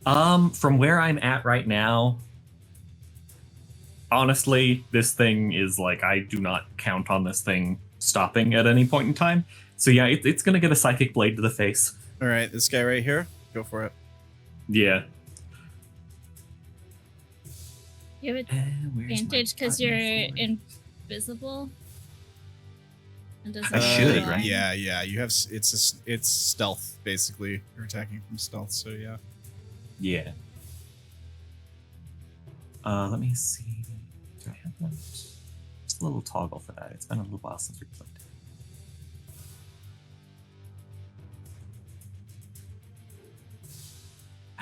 From where I'm at right now, honestly, this thing is like, I do not count on this thing stopping at any point in time. So yeah, it's gonna get a psychic blade to the face. All right, this guy right here, go for it. Yeah. You have advantage because you're invisible. And doesn't I should, right? Yeah, you have. It's stealth basically. You're attacking from stealth, so yeah. Yeah. Let me see. Do I have that? Just a little toggle for that. It's been a little while since we played.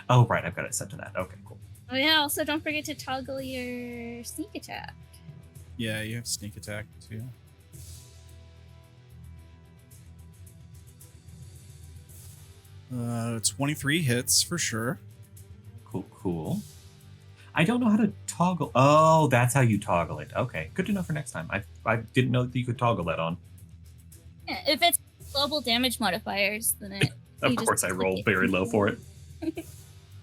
Oh, right. I've got it set to that. Okay, cool. Oh yeah, also don't forget to toggle your sneak attack. Yeah, you have sneak attack too. Uh, 23 hits for sure. Cool. I don't know how to toggle. Oh, that's how you toggle it. Okay, good to know for next time. I didn't know that you could toggle that on. Yeah, if it's global damage modifiers, then it. Of course, I rolled very low for it. Okay.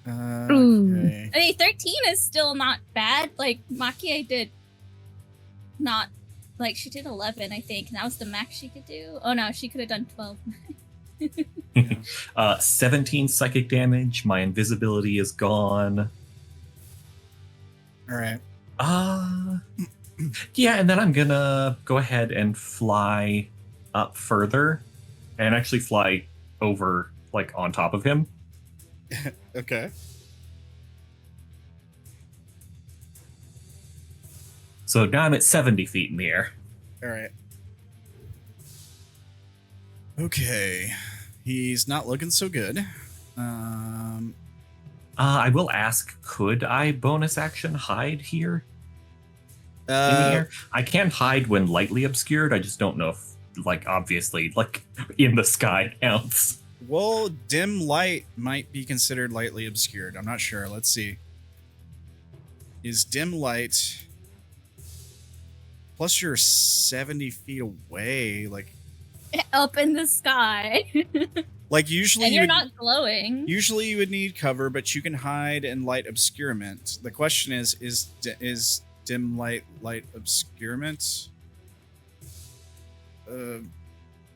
I mean, 13 is still not bad. Like, Maki-e did not... Like, she did 11, I think, and that was the max she could do. Oh, no, she could have done 12. 17 psychic damage. My invisibility is gone. All right. Yeah, and then I'm gonna go ahead and fly up further and actually fly over, like, on top of him. Okay. So now I'm at 70 feet in the air. All right. Okay. He's not looking so good. I will ask, could I bonus action hide here in the air? I can hide when lightly obscured. I just don't know if, like, obviously, like, in the sky counts. Well, dim light might be considered lightly obscured. I'm not sure. Let's see. Is dim light... Plus you're 70 feet away, like... Up in the sky. Like usually and you're not glowing. Usually you would need cover, but you can hide in light obscurement. The question is dim light obscurement?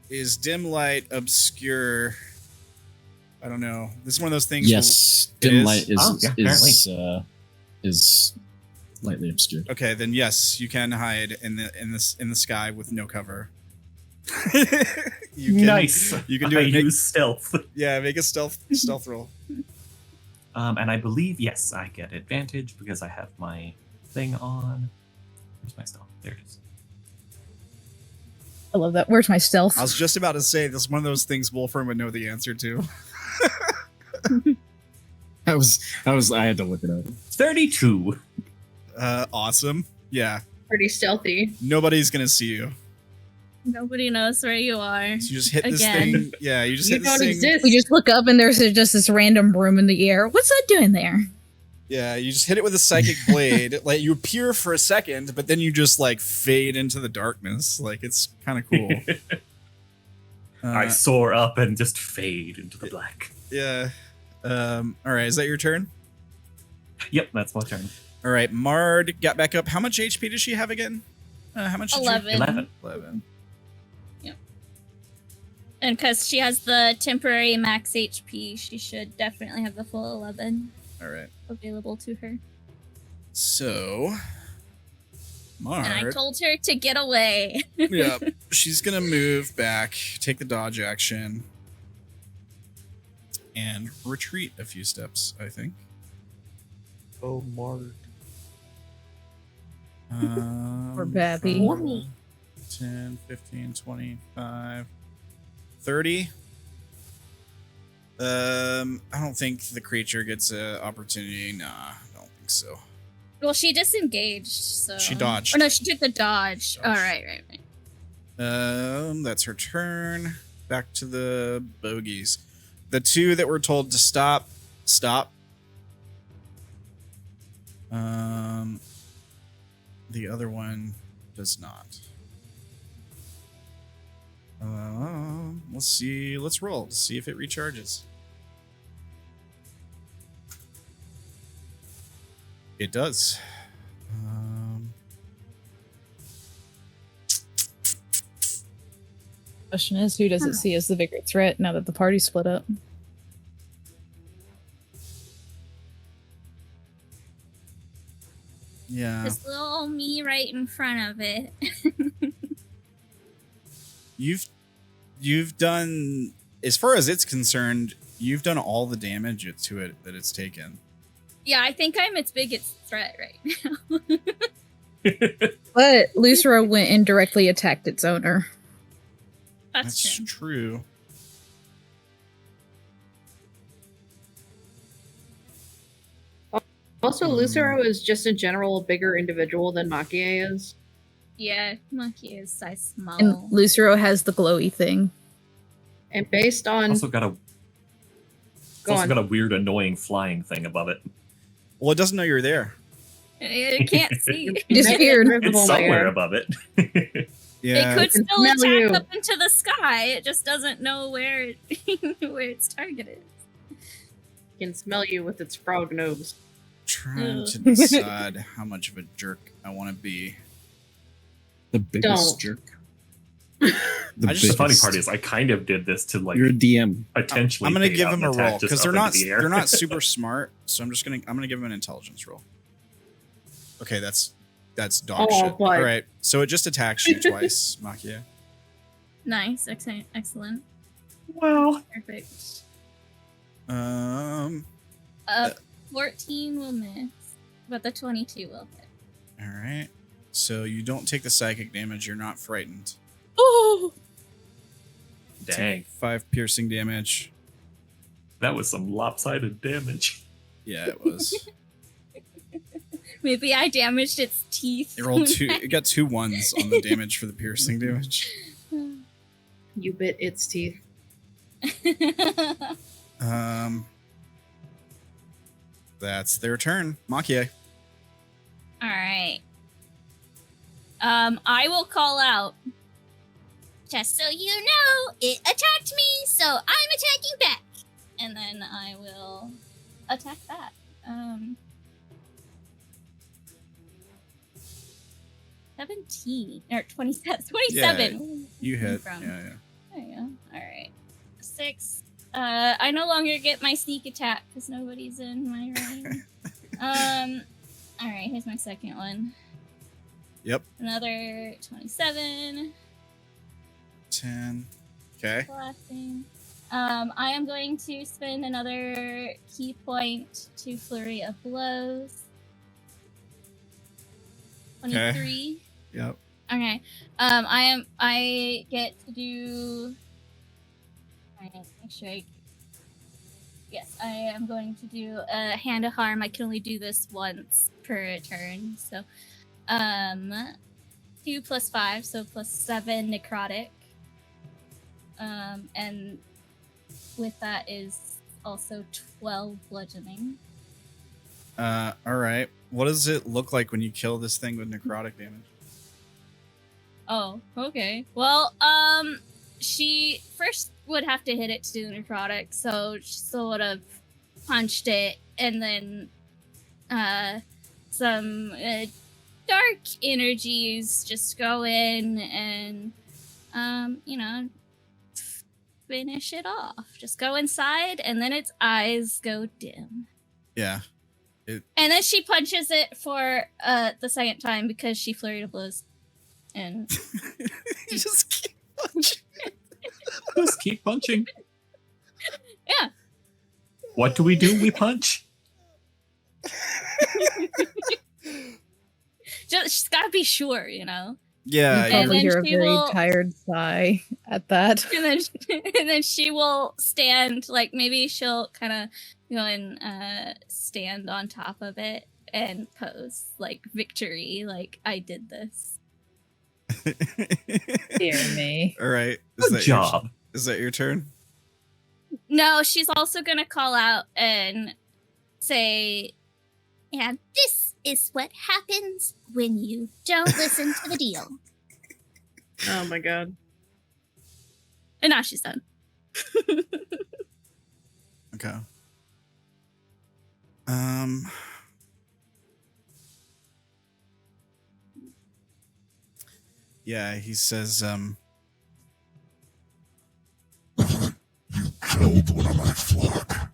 Is dim light obscure? I don't know. This is one of those things. Yes, dim light is lightly obscured. Okay, then yes, you can hide in the sky with no cover. Nice. You can do it. Use stealth. Yeah, make a stealth roll. And I believe, yes, I get advantage because I have my thing on. Where's my stealth? There it is. I love that. Where's my stealth? I was just about to say this is one of those things Wolfrin would know the answer to. I had to look it up. 32. Awesome. Yeah. Pretty stealthy. Nobody's gonna see you. Nobody knows where you are. So you just hit this thing. Yeah, you just hit this thing. Exist. We just look up and there's just this random broom in the air. What's that doing there? Yeah, you just hit it with a psychic blade. Like you appear for a second, but then you just like fade into the darkness. Like it's kind of cool. I soar up and just fade into the black. Yeah. All right, is that your turn? Yep, that's my turn. All right, Mard got back up. How much HP does she have again? How much? 11. 11. Yep. And because she has the temporary max HP, she should definitely have the full 11. All right. Available to her. So, Mard. And I told her to get away. Yeah, she's gonna move back, take the dodge action, and retreat a few steps, I think. Oh, Mard. Poor Babby. 10, 15, 25, 30. I don't think the creature gets an opportunity. Nah, I don't think so. Well, she disengaged, so... She dodged. Oh, no, she took the dodge. All right. That's her turn. Back to the bogeys. The two that were told to stop. The other one does not. Let's let's see. Let's roll to see if it recharges. It does. Question is, who does it see as the bigger threat now that the party split up? Yeah. This little me right in front of it. You've done, as far as it's concerned, you've done all the damage to it that it's taken. Yeah, I think I'm its biggest threat right now. But Lucero went and directly attacked its owner. That's true. True. Also, Lucero is just in general a bigger individual than Maki-e is. Yeah, Maki is size small. And Lucero has the glowy thing. And based on... Also got a weird, annoying flying thing above it. Well, it doesn't know you're there. It can't see. Disappeared. It's somewhere above it. Yeah. It could still smell attack you. up into the sky. It just doesn't know where where its target is. It can smell you with its frog nose. Trying to decide how much of a jerk I want to be. The biggest Don't. jerk. The funny part is, I kind of did this to like You're a DM. potentially. I'm gonna bait give out him an a attack roll just because up into the air. they're not super smart. So I'm gonna give him an intelligence roll. Okay, that's dog Oh, shit. but- All right, so it just attacks you twice, Maki-e. Nice, excellent. Well, Perfect. 14 will miss, but the 22 will hit. All right. So you don't take the psychic damage. You're not frightened. Oh! dang, 5 piercing damage. that was some lopsided damage. Yeah, it was. Maybe I damaged its teeth. It rolled two. It got 2 1s on the damage for the piercing damage. You bit its teeth. That's their turn. Maki-e. All right. I will call out. Just so you know, it attacked me, so I'm attacking back. And then I will attack that. 17 or 27. 27. You hit. From- Yeah. There you go. All right. 6. I no longer get my sneak attack because nobody's in my range. All right. Here's my second one. Yep. Another 27. 10. Okay. Blasting. I am going to spend another key point to flurry of blows. 23. Yep. Okay. I get to do. Alright, make sure yes, I am going to do a hand of harm. I can only do this once per turn. So 2 plus 5, so plus 7 necrotic. And with that is also 12 bludgeoning. All right. What does it look like when you kill this thing with necrotic damage? Oh, okay. Well, she first would have to hit it to do the necrotic, so she sort of punched it, and then some dark energies just go in and finish it off. Just go inside, and then its eyes go dim. Yeah. And then she punches it for the second time because she flurried of blows. And You just keep punching. Just keep punching. yeah. What do? We punch. She's gotta be sure, you know. Yeah. You And probably then hear a she very will- tired sigh at that. And then she will stand, like maybe she'll kind of go and stand on top of it and pose like victory, like I did this. Dear me. All right. Good job. Is that your turn? No, she's also gonna call out and say, and this is what happens when you don't listen to the deal. Oh my god. And now she's done. Okay. Yeah, he says, You killed one of my flock.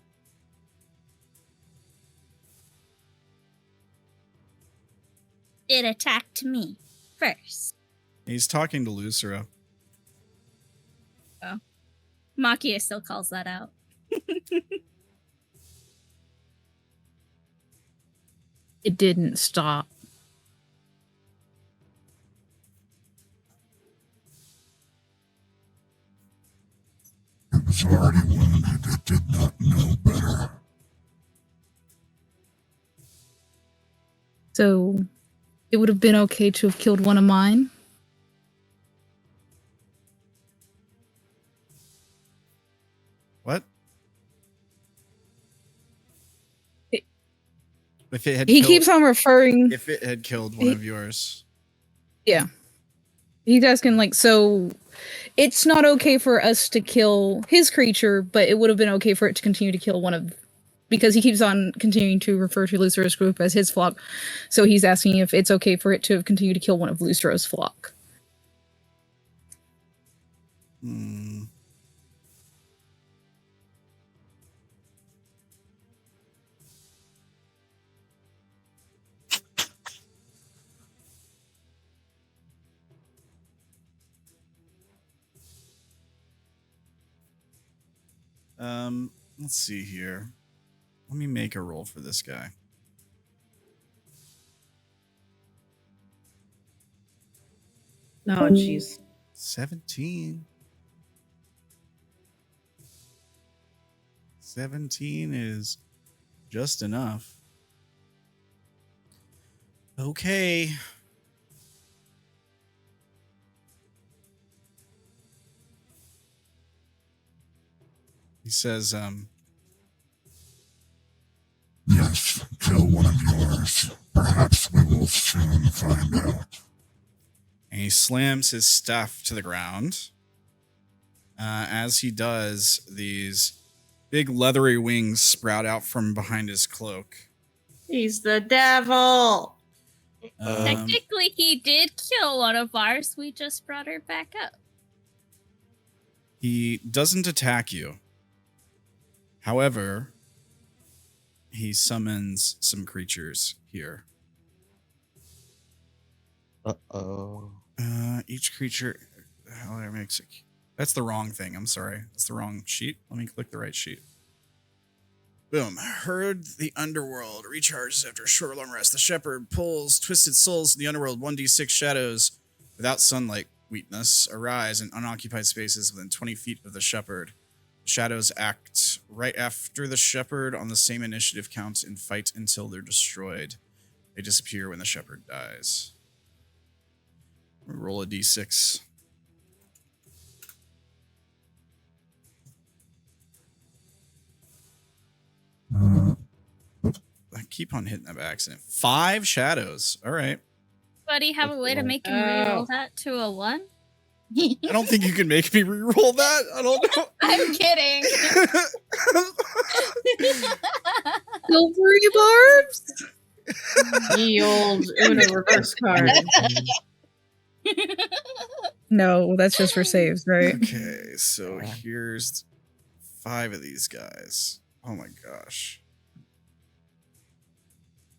It attacked me first. he's talking to Lucero. Maki-e still calls that out. It didn't stop. It was already wounded. It did not know better. So it would have been okay to have killed one of mine. What? It- If it had He killed, keeps on referring. if it had killed one of yours. Yeah. He's asking, like, so it's not okay for us to kill his creature, but it would have been okay for it to continue to kill one of, because he keeps on continuing to refer to Lucero's group as his flock. So he's asking if it's okay for it to have continued to kill one of Lucero's flock. Hmm. Let's see here. Let me make a roll for this guy. Oh, jeez. 17. 17 is just enough. Okay. He says, Yes, kill one of yours. Perhaps we will soon find out. and he slams his staff to the ground. As he does, these big leathery wings sprout out from behind his cloak. He's the devil. Technically, he did kill one of ours. We just brought her back up. He doesn't attack you. However, he summons some creatures here. Uh-oh. Each creature... How do I make it? That's the wrong thing. I'm sorry. That's the wrong sheet. Let me click the right sheet. Boom. Herd the underworld. Recharges after a short long rest. The shepherd pulls twisted souls in the underworld. 1d6 shadows without sunlight weakness arise in unoccupied spaces within 20 feet of the shepherd. The shadows act right after the shepherd on the same initiative count and fight until they're destroyed. They disappear when the shepherd dies. Roll a d6. I keep on hitting that by accident. 5 shadows. All right. Buddy, have a way to make him reroll that to a 1? I don't think you can make me reroll that. I don't know. I'm kidding. Silvery barbs? Ye old Uno reverse card. No, that's just for saves, right? Okay, so here's 5 of these guys. Oh my gosh.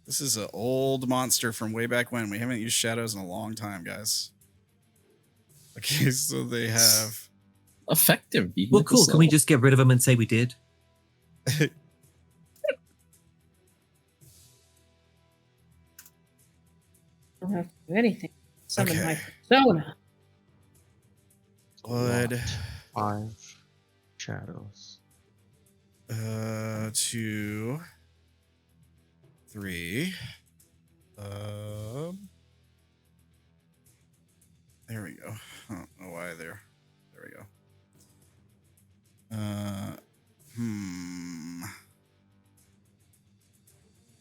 This is an old monster from way back when. We haven't used shadows in a long time, guys. Okay, so they have... Effective. Well, cool. Can we just get rid of them and say we did? Don't have to do anything. Summon Okay. my persona. Would 5 shadows. 2, 3. There we go. I don't know why there. There we go.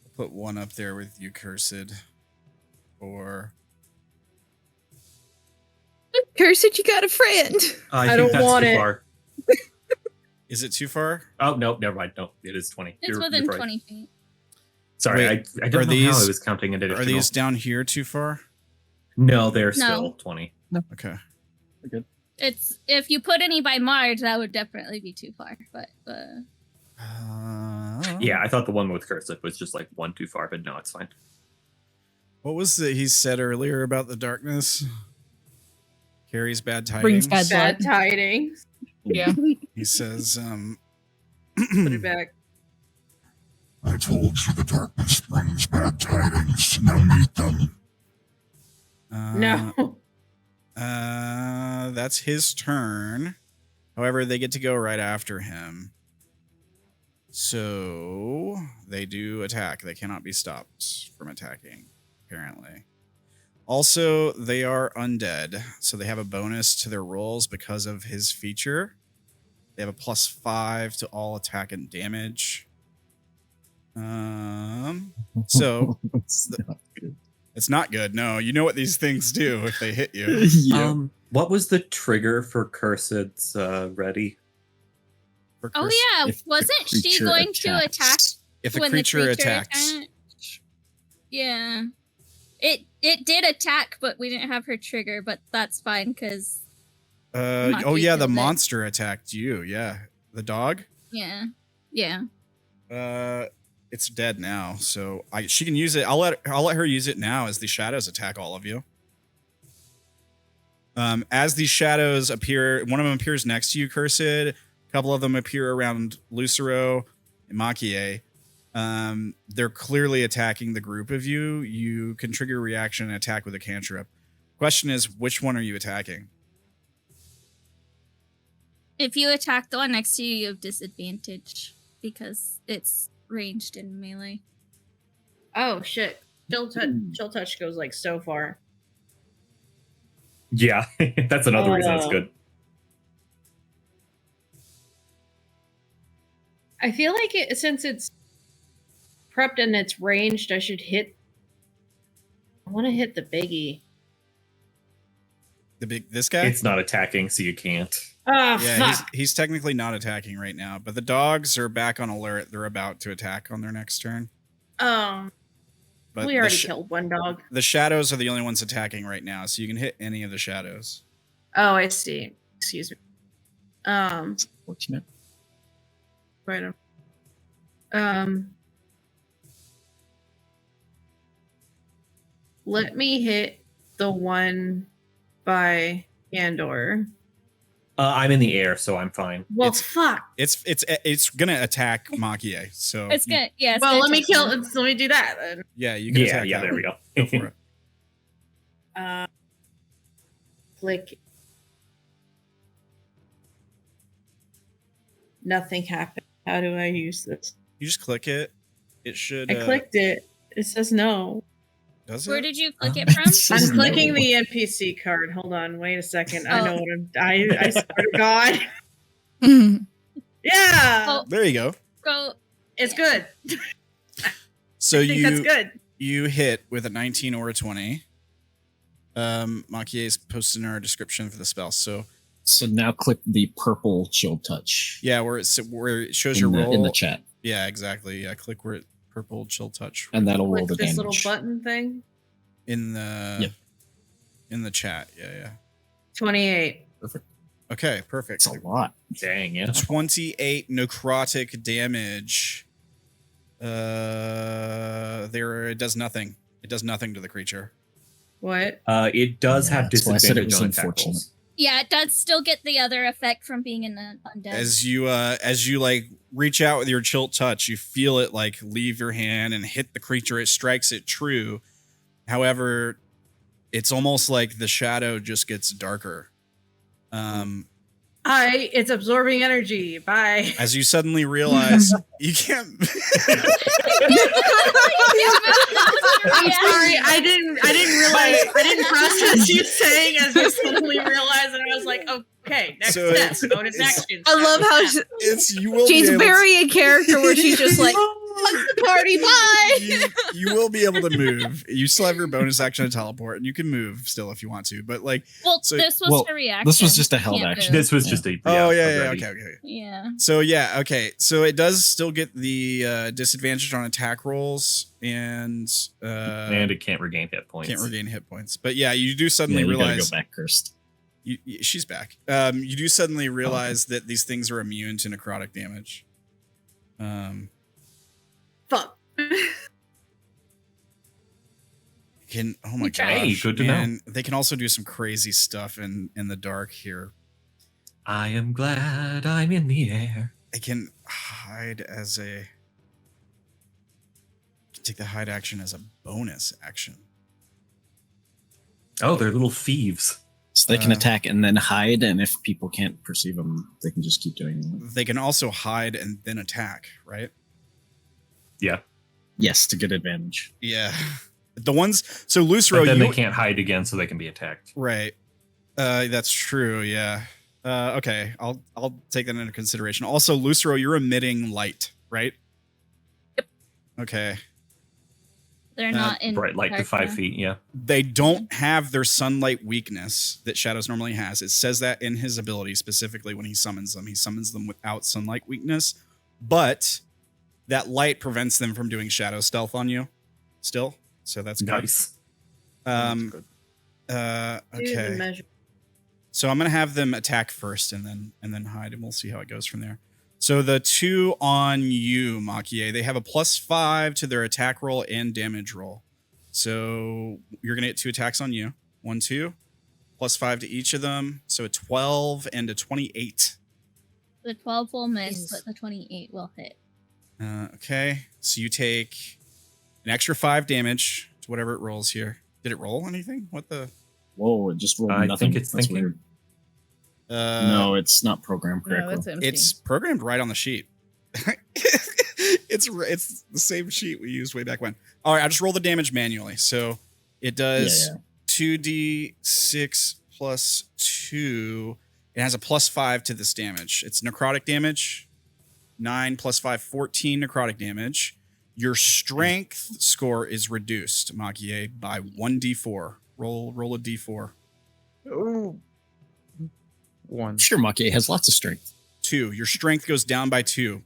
I'll put 1 up there with you, Cursed. Or Cursed, you got a friend. I don't want it. Is it too far? Oh, no, never mind. No, it is 20. It's within 20 feet. Sorry, Wait, I don't know how I was counting it. Are these down here too far? No, they're still 20. No. Okay. We're good. It's if you put any by Mars, that would definitely be too far. But yeah, I thought the one with cursive was just like one too far, but no, it's fine. What was it he said earlier about the darkness? Carries bad tidings. Brings bad Bad tidings. Yeah. He says, Put it back. I told you the darkness brings bad tidings. Now meet them. No. That's his turn. However, they get to go right after him. So they do attack. They cannot be stopped from attacking, apparently. Also, they are undead, so they have a bonus to their rolls because of his feature. They have a +5 to all attack and damage. So it's not good. No, you know what these things do if they hit you. Yeah. What was the trigger for Cursed's ready? If the wasn't she creature going to attacks. attack If the when creature the creature attacks. attacked? Yeah. It did attack, but we didn't have her trigger, but that's fine because Oh yeah, the did it. monster attacked you. Yeah, the dog. yeah. It's dead now, so she can use it. I'll let her use it now as the shadows attack all of you. As these shadows appear, one of them appears next to you, Cursed. A couple of them appear around Lucero and Maki-e. They're clearly attacking the group of you. You can trigger a reaction and attack with a cantrip. Question is, which one are you attacking? If you attack the one next to you, you have disadvantage because it's ranged in melee. Oh shit. Chill touch goes like so far. Yeah, that's another reason it's good. I feel like since it's prepped and it's ranged, I should hit. I want to hit the biggie. This guy? It's not attacking, so you can't. Oh, Yeah, fuck. he's technically not attacking right now, but the dogs are back on alert. They're about to attack on their next turn. But We already killed one dog. The shadows are the only ones attacking right now, so you can hit any of the shadows. Oh, I see. Excuse me. Fortunate. Right on. Let me hit the one by Candor. I'm in the air, so I'm fine. Well, fuck. It's gonna attack Maki-e. So It's good. Yeah. it's Well, gonna let me take kill. time. Let me do that then. yeah, you can attack. Yeah, that there we one. go. Go for it. Click. Nothing happened. How do I use this? You just click it. It should. I clicked it. It says no. Does Where it? did you click it from? I'm clicking the NPC card. Hold on. Wait a second. I Oh. know what I swear to God. Mhm. Yeah. Oh. There you go. Go. It's good. So I think that's good. you hit with a 19 or a 20. Maki-e is posted in our description for the spell. So now click the purple chill touch. yeah, where it shows your roll in the chat, Yeah, exactly. Yeah, click where it purple chill touch and that'll roll Click the this damage. little button thing. in the Yep. in the chat. Yeah. 28. Perfect. Okay, perfect. It's a lot. Dang, yeah. 28 necrotic damage. It does nothing. It does nothing to the creature. What? It does Yeah, have that's why I said it disadvantage was on attack unfortunate. rolls. Yeah, it does still get the other effect from being in the undead. As you like reach out with your chill touch, you feel it like leave your hand and hit the creature. It strikes it true. However, it's almost like the shadow just gets darker. It's absorbing energy. Bye. As you suddenly realize you can't. I'm sorry. I didn't realize. I didn't process you saying as you suddenly realized, and I was like, okay, next So step, bonus action. I love how It's you will. she's be able very in character where she's just like, the party. Bye. You will be able to move. You still have your bonus action to teleport, and you can move still if you want to. But like, this was a reaction. This was just a held Can't action. move. This was just a okay. Yeah. So okay. So it does still get the disadvantage on attack rolls, and it can't regain hit points. Can't regain hit points. But yeah, you do suddenly you realize gotta go back cursed. She's back. You do suddenly realize that these things are immune to necrotic damage. Fuck. Oh my Hey, gosh! good to know. They can also do some crazy stuff in the dark here. I am glad I'm in the air. They can hide take the hide action as a bonus action. Oh, they're little thieves. So they can attack and then hide, and if people can't perceive them, they can just keep doing it. They can also hide and then attack, right? Yeah. Yes, to get advantage. Yeah. The ones so Lucero, But then they can't hide again, so they can be attacked. Right. That's true. Yeah. Okay. I'll take that into consideration. Also, Lucero, you're emitting light, right? Yep. Okay. They're not in Bright light to 5 now. feet. Yeah. They don't have their sunlight weakness that Shadows normally has. It says that in his ability specifically when he summons them. He summons them without sunlight weakness, but that light prevents them from doing shadow stealth on you still. So that's good. Nice. Okay. So I'm gonna have them attack first and then hide, and we'll see how it goes from there. So the two on you, Maki-e, they have a +5 to their attack roll and damage roll. So you're gonna get 2 attacks on you. 1, 2, +5 to each of them. So a 12 and a 28. The 12 will miss, but the 28 will hit. Okay. So you take an extra 5 damage to whatever it rolls here. Did it roll anything? What the? Whoa, it just rolled I nothing. think it's That's thinking. weird. No, it's not programmed No, correctly. that's empty. It's programmed right on the sheet. It's the same sheet we used way back when. All right, I just roll the damage manually. So it does 2d6 plus 2. It has a +5 to this damage. It's necrotic damage. 9 plus 5, 14 necrotic damage. Your strength score is reduced, Maki-e, by 1d4. Roll a d4. Oh. 1. Sure, Maki has lots of strength. 2. Your strength goes down by 2.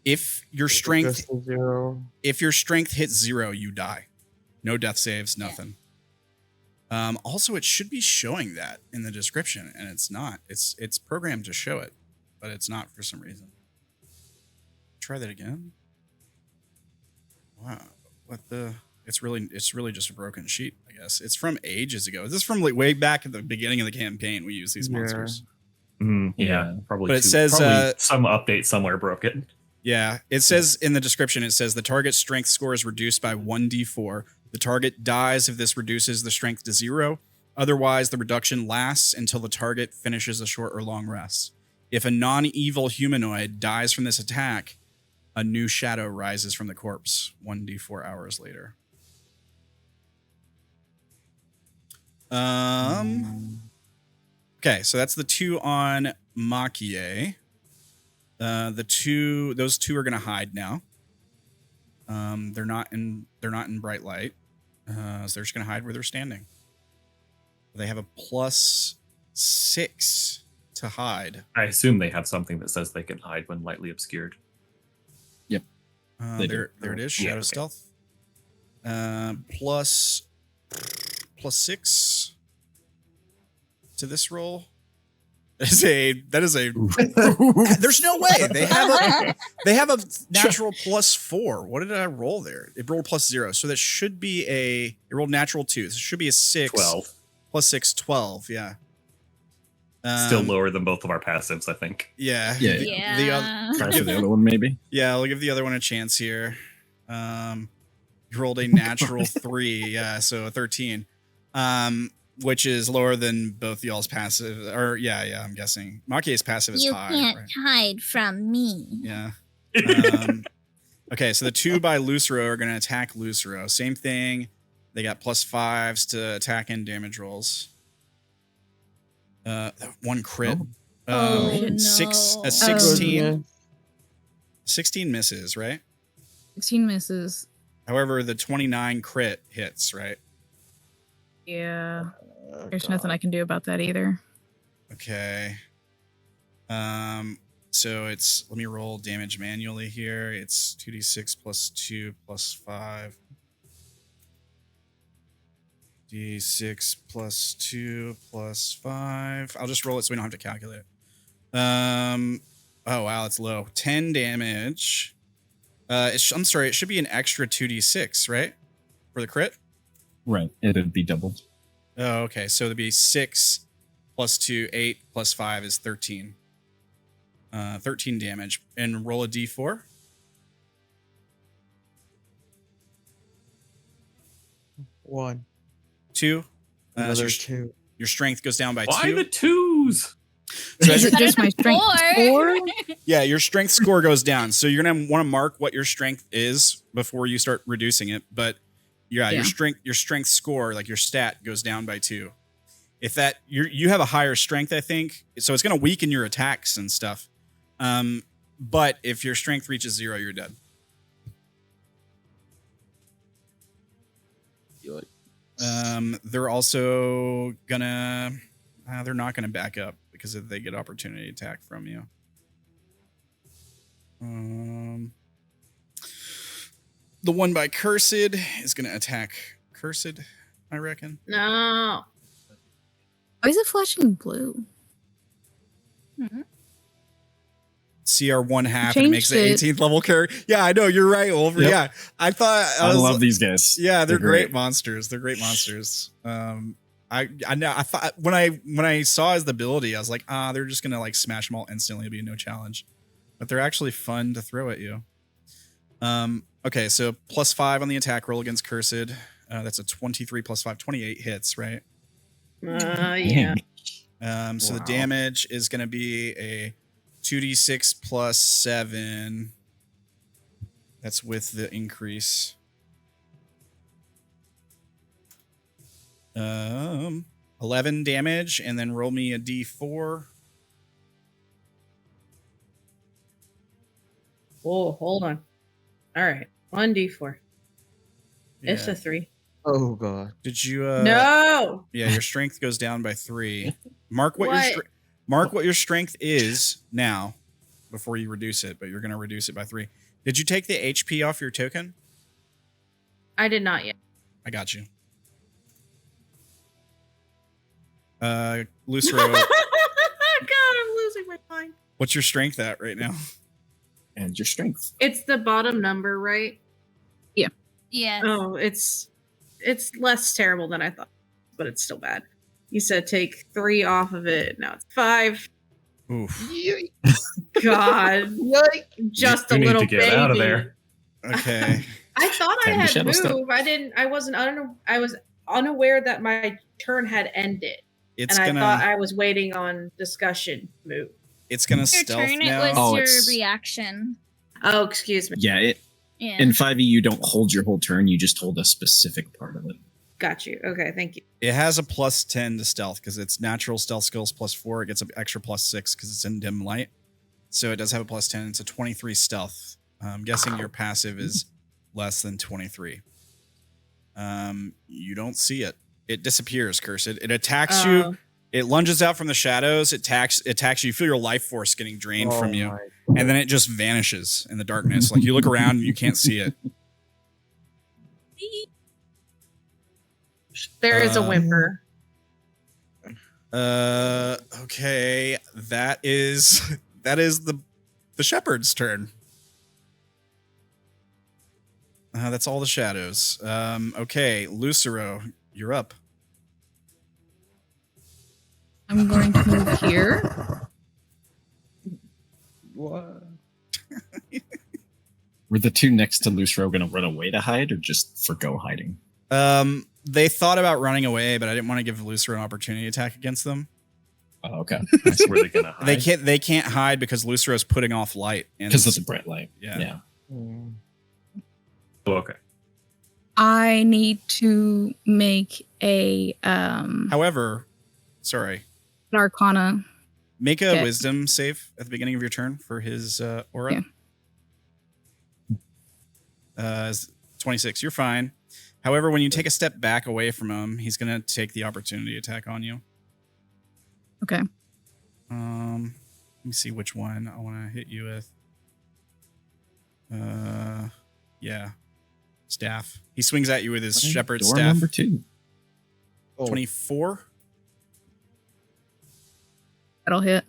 If your strength hits 0, you die. No death saves, nothing. Also, it should be showing that in the description, and it's not. It's programmed to show it, but it's not for some reason. Try that again. Wow, what the? It's really just a broken sheet, I guess. It's from ages ago. This is from like way back at the beginning of the campaign. We use these monsters. Yeah, probably. But it says some update somewhere broke it. Yeah, it says in the description, it says the target strength score is reduced by 1d4. The target dies if this reduces the strength to 0. Otherwise, the reduction lasts until the target finishes a short or long rest. If a non-evil humanoid dies from this attack, a new shadow rises from the corpse 1d4 hours later. Okay, so that's the 2 on Maki-e. Those two are gonna hide now. They're not in bright light. So they're just gonna hide where they're standing. They have a +6 to hide. I assume they have something that says they can hide when lightly obscured. Yep. There it is. Shadow stealth. Plus 6 to this roll. That is a there's no way. They have a natural +4. What did I roll there? It rolled +0. So that should be it rolled natural 2. So it should be a 6. 12. +6, 12, yeah. Still lower than both of our passives, I think. Yeah. Try for the other one, maybe. Yeah, I'll give the other one a chance here. You rolled a natural 3, yeah, so a 13. Which is lower than both y'all's passive. Or yeah, I'm guessing. Maki-e's passive is high. You can't right? hide from me. Yeah. Okay, so the 2 by Lucero are going to attack Lucero. Same thing. They got +5s to attack and damage rolls. 1 crit. No. 16 misses, right? 16 misses. However, the 29 crit hits, right? Yeah. There's nothing I can do about that either. Okay. So it's, let me roll damage manually here. It's 2d6 plus 2 plus 5. D6 plus 2 plus 5. I'll just roll it so we don't have to calculate it. Oh, wow, it's low. 10 damage. I'm sorry, it should be an extra 2d6, right? For the crit? Right. It'd be doubled. Oh, okay. So it'd be 6 plus 2, 8 plus 5 is 13. 13 damage. And roll a d4. One. 2. Another so 2. Your strength goes down by Why 2. the twos? So Is it just my strength score? Yeah, your strength score goes down. So you're gonna want to mark what your strength is before you start reducing it. But yeah, your strength score, like your stat, goes down by 2. If that you have a higher strength, I think, so it's gonna weaken your attacks and stuff. But if your strength reaches 0, you're dead. They're also gonna they're not gonna back up because if they get opportunity attack from you. The one by Cursed is gonna attack Cursed, I reckon. No. Why is it flashing blue? CR 1/2 and it makes the 18th level character. Yeah, I know, you're right, Wolfrin. Yep. Yeah. I love these guys. Yeah, they're great monsters. They're great monsters. I thought when I saw his ability, I was like, they're just gonna like smash them all instantly. It'll be no challenge. But they're actually fun to throw at you. Okay, so +5 on the attack roll against Cursed. That's a 23 + 5, 28 hits, right? Yeah. So the damage is gonna be a 2d6 + 7. That's with the increase. 11 damage, and then roll me a d4. Whoa, hold on. All right, 1d4. It's Yeah. a 3. Oh god. Did you? No. Yeah, your strength goes down by 3. Mark what your strength is now, before you reduce it. But you're going to reduce it by 3. Did you take the HP off your token? I did not yet. I got you. Lucero. God, I'm losing my mind. What's your strength at right now? And your strength. It's the bottom number, right? Yes. Oh, it's less terrible than I thought, but it's still bad. You said take 3 off of it. Now it's 5. Oof. God, just You a need little to get baby. out of there. Okay. I thought I Time to had shadow step. move. I was unaware that my turn had ended, It's and gonna. I thought I was waiting on discussion move. It's gonna Your stealth turn, now. it was Oh, your it's- reaction. Oh, excuse me. Yeah, Yeah. in 5e you don't hold your whole turn, you just hold a specific part of it. Got you. Okay, thank you. It has a +10 to stealth because it's natural stealth skills +4. It gets an extra +6 because it's in dim light. So it does have a +10. It's a 23 stealth. I'm guessing your passive is less than 23. You don't see it. It disappears, Cursed. It attacks you. It lunges out from the shadows. It attacks you. You feel your life force getting drained from you. And then it just vanishes in the darkness. Like you look around and you can't see it. There is a whimper. Okay. That is the shepherd's turn. That's all the shadows. Okay, Lucero, you're up. I'm going to move here. What? Were the two next to Lucero going to run away to hide or just forgo hiding? They thought about running away, but I didn't want to give Lucero an opportunity attack against them. Oh, okay. That's where they're gonna hide. They can't hide because Lucero's putting off light. Because it's a bright light. Yeah. Oh, okay. I need to make a However, sorry. Arcana. Make a Okay. wisdom save at the beginning of your turn for his aura. 26. You're fine. However, when you take a step back away from him, he's going to take the opportunity attack on you. Okay. Let me see which one I want to hit you with. Yeah. Staff. He swings at you with his shepherd Door staff. number 2. 24. That'll hit.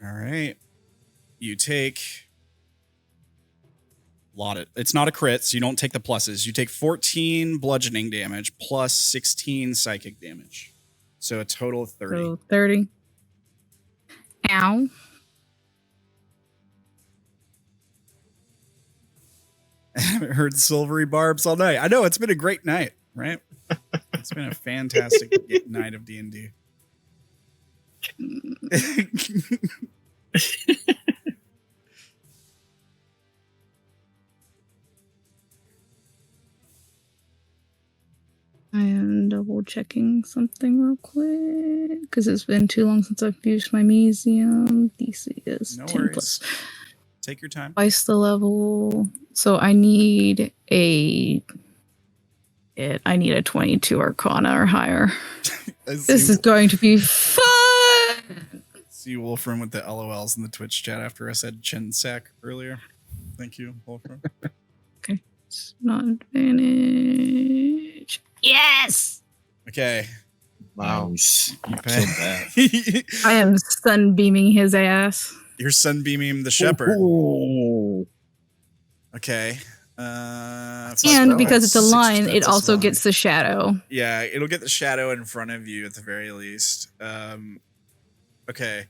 All right. You take it's not a crit, so you don't take the pluses. You take 14 bludgeoning damage plus 16 psychic damage. So a total of 30. So 30. Ow. I haven't heard silvery barbs all night. I know, it's been a great night, right? It's been a fantastic night of D&D. I am double checking something real quick because it's been too long since I've used my museum. DC is No 10 worries. plus. Take your time. Twice the level. So I need a 22 Arcana or higher. This is going to be fun. See Wolfrin with the LOLs in the Twitch chat after I said chin sack earlier. Thank you, Wolfrin. Okay. It's not advantage. Yes! Okay. Wow. Nice. You killed that. I am sunbeaming his ass. You're sunbeaming the shepherd. Oh. Okay. And because it's a line, it also gets the shadow. Yeah, it'll get the shadow in front of you at the very least. Okay.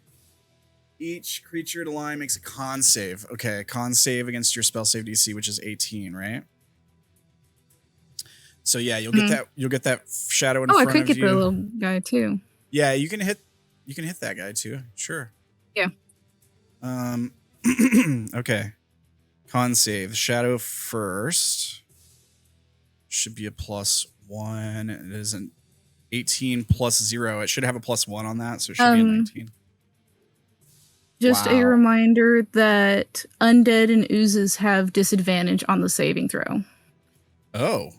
Each creature to line makes a con save. Okay, con save against your spell save DC, which is 18, right? So yeah, you'll get that. You'll get that shadow in front of you. Oh, I could get the little guy too. Yeah, you can hit that guy too. Sure. Yeah. Okay. Con save. Shadow first. Should be a +1. It is an 18 plus 0. It should have a +1 on that, so it should be a 19. Just a reminder that undead and oozes have disadvantage on the saving throw. Oh.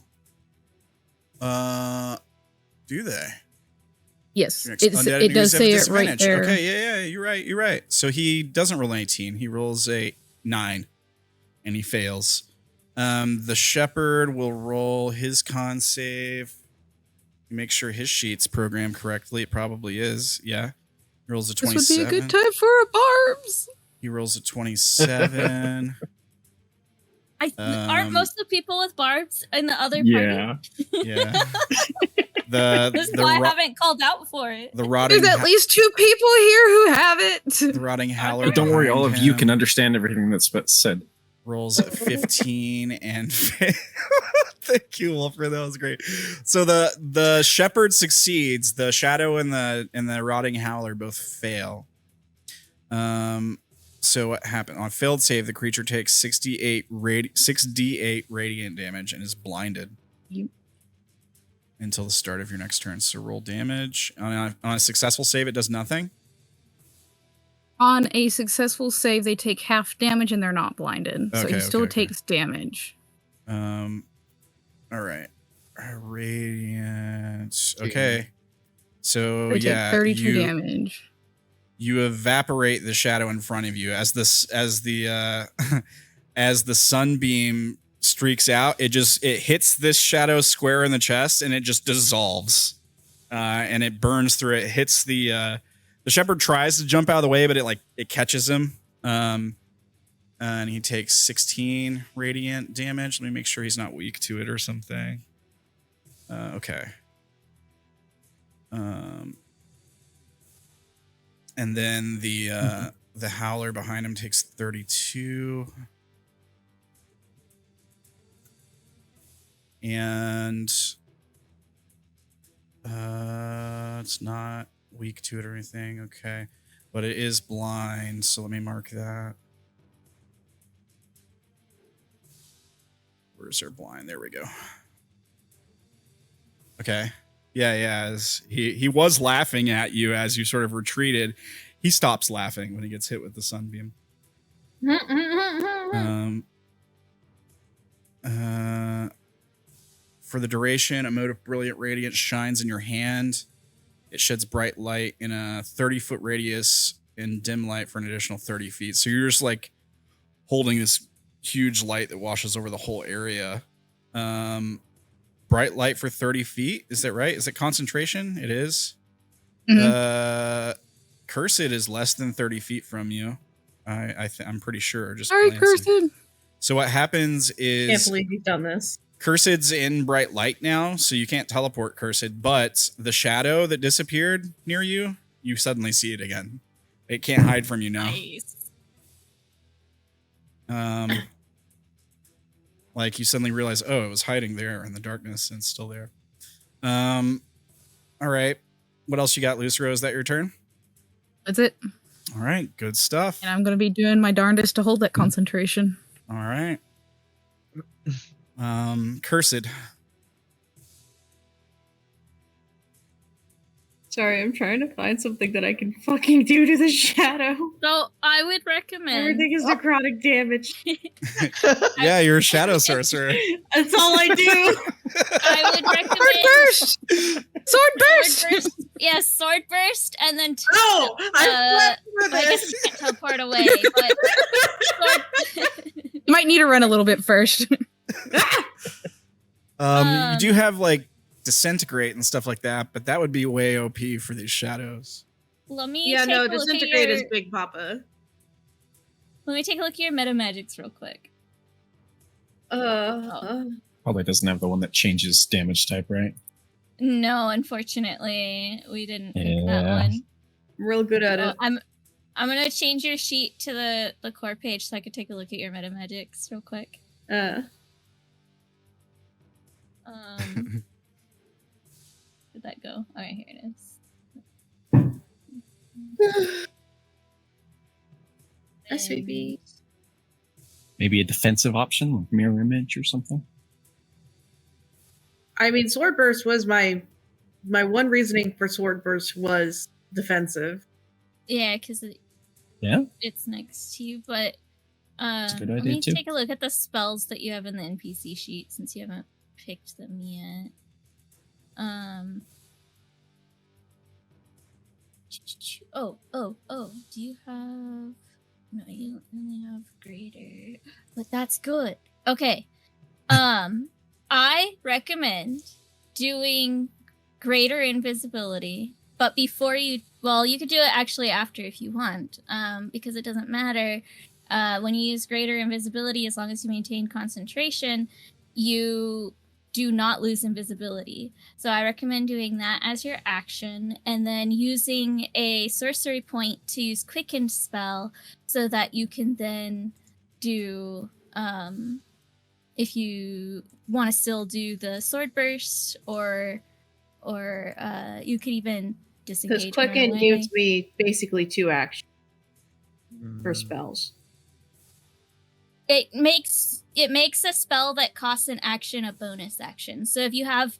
Do they? Yes, It it does say it right there. Okay, yeah, you're right. So he doesn't roll an 18. He rolls a 9, and he fails. The shepherd will roll his con save. Make sure his sheet's programmed correctly. It probably is. Yeah. He rolls a 27. This would be a good time for a barbs. He rolls a 27. Aren't most of the people with barbs in the other Yeah. party? Yeah. That's why I haven't called out for it. The rotting. There's at least 2 people here who have it. The rotting howler. But don't worry, all of behind you him can understand everything that's said. rolls a 15 and thank you, Wolfrin. That was great. So the shepherd succeeds. The shadow and the rotting howler both fail. So what happened? On failed save, the creature takes 6d8 radiant damage and is blinded until the start of your next turn. So roll damage. On a successful save, it does nothing. On a successful save, they take half damage and they're not blinded. So he still takes damage. All right. Radiant. Okay. So They take 32 damage. You evaporate the shadow in front of you as the sunbeam streaks out. It hits this shadow square in the chest and it just dissolves. And it burns through it. Hits the shepherd tries to jump out of the way, but it catches him. And he takes 16 radiant damage. Let me make sure he's not weak to it or something. Okay. And then the howler behind him takes 32. And it's not weak to it or anything. Okay. But it is blind, so let me mark that. Where's our blind? There we go. Okay. Yeah. He was laughing at you as you sort of retreated. He stops laughing when he gets hit with the sunbeam. For the duration, a mode of brilliant radiance shines in your hand. It sheds bright light in a 30-foot radius and dim light for an additional 30 feet. So you're just like holding this huge light that washes over the whole area. Bright light for 30 feet. Is that right? Is it concentration? It is. Mm-hmm. Cursed is less than 30 feet from you. I'm pretty sure. Just sorry, Cursed. So what happens is... Can't believe you've done this. Cursed's in bright light now, so you can't teleport Cursed, but the shadow that disappeared near you, you suddenly see it again. It can't hide from you now. Nice. Like you suddenly realize, oh, it was hiding there in the darkness and it's still there. All right. What else you got, Lucero? Is that your turn? That's it. All right. Good stuff. And I'm going to be doing my darndest to hold that concentration. All right. Cursed. Sorry, I'm trying to find something that I can fucking do to the shadow. So I would recommend Everything is necrotic damage. Yeah, you're a shadow sorcerer. That's all I do. I would recommend Sword burst. Yes, sword burst, and then I guess you can't teleport away, but You might need to run a little bit first. You do have like disintegrate and stuff like that, but that would be way OP for these shadows. let me Yeah, take no, a look at disintegrate your, is Big Papa. Let me take a look at your meta magics real quick. Probably doesn't have the one that changes damage type, right? No, unfortunately, we didn't pick Yeah. that one. Real good at it. I'm gonna change your sheet to the core page so I could take a look at your meta magics real quick. Where'd that go? All right, here it is. SVB. Maybe a defensive option, like mirror image or something. I mean, Sword Burst was my one reasoning for Sword Burst was defensive. Yeah, because it's next to you. But a good let idea, me too. take a look at the spells that you have in the NPC sheet since you haven't picked them yet. Oh. Do you have? No, you only have greater, but that's good. Okay. I recommend doing greater invisibility, but before you could do it actually after if you want, because it doesn't matter. When you use greater invisibility, as long as you maintain concentration, you do not lose invisibility. So I recommend doing that as your action, and then using a sorcery point to use Quickened spell so that you can then do, if you want to still do the sword burst, or you could even disengage. Because Quicken gives me basically 2 actions for spells. It makes a spell that costs an action a bonus action. So if you have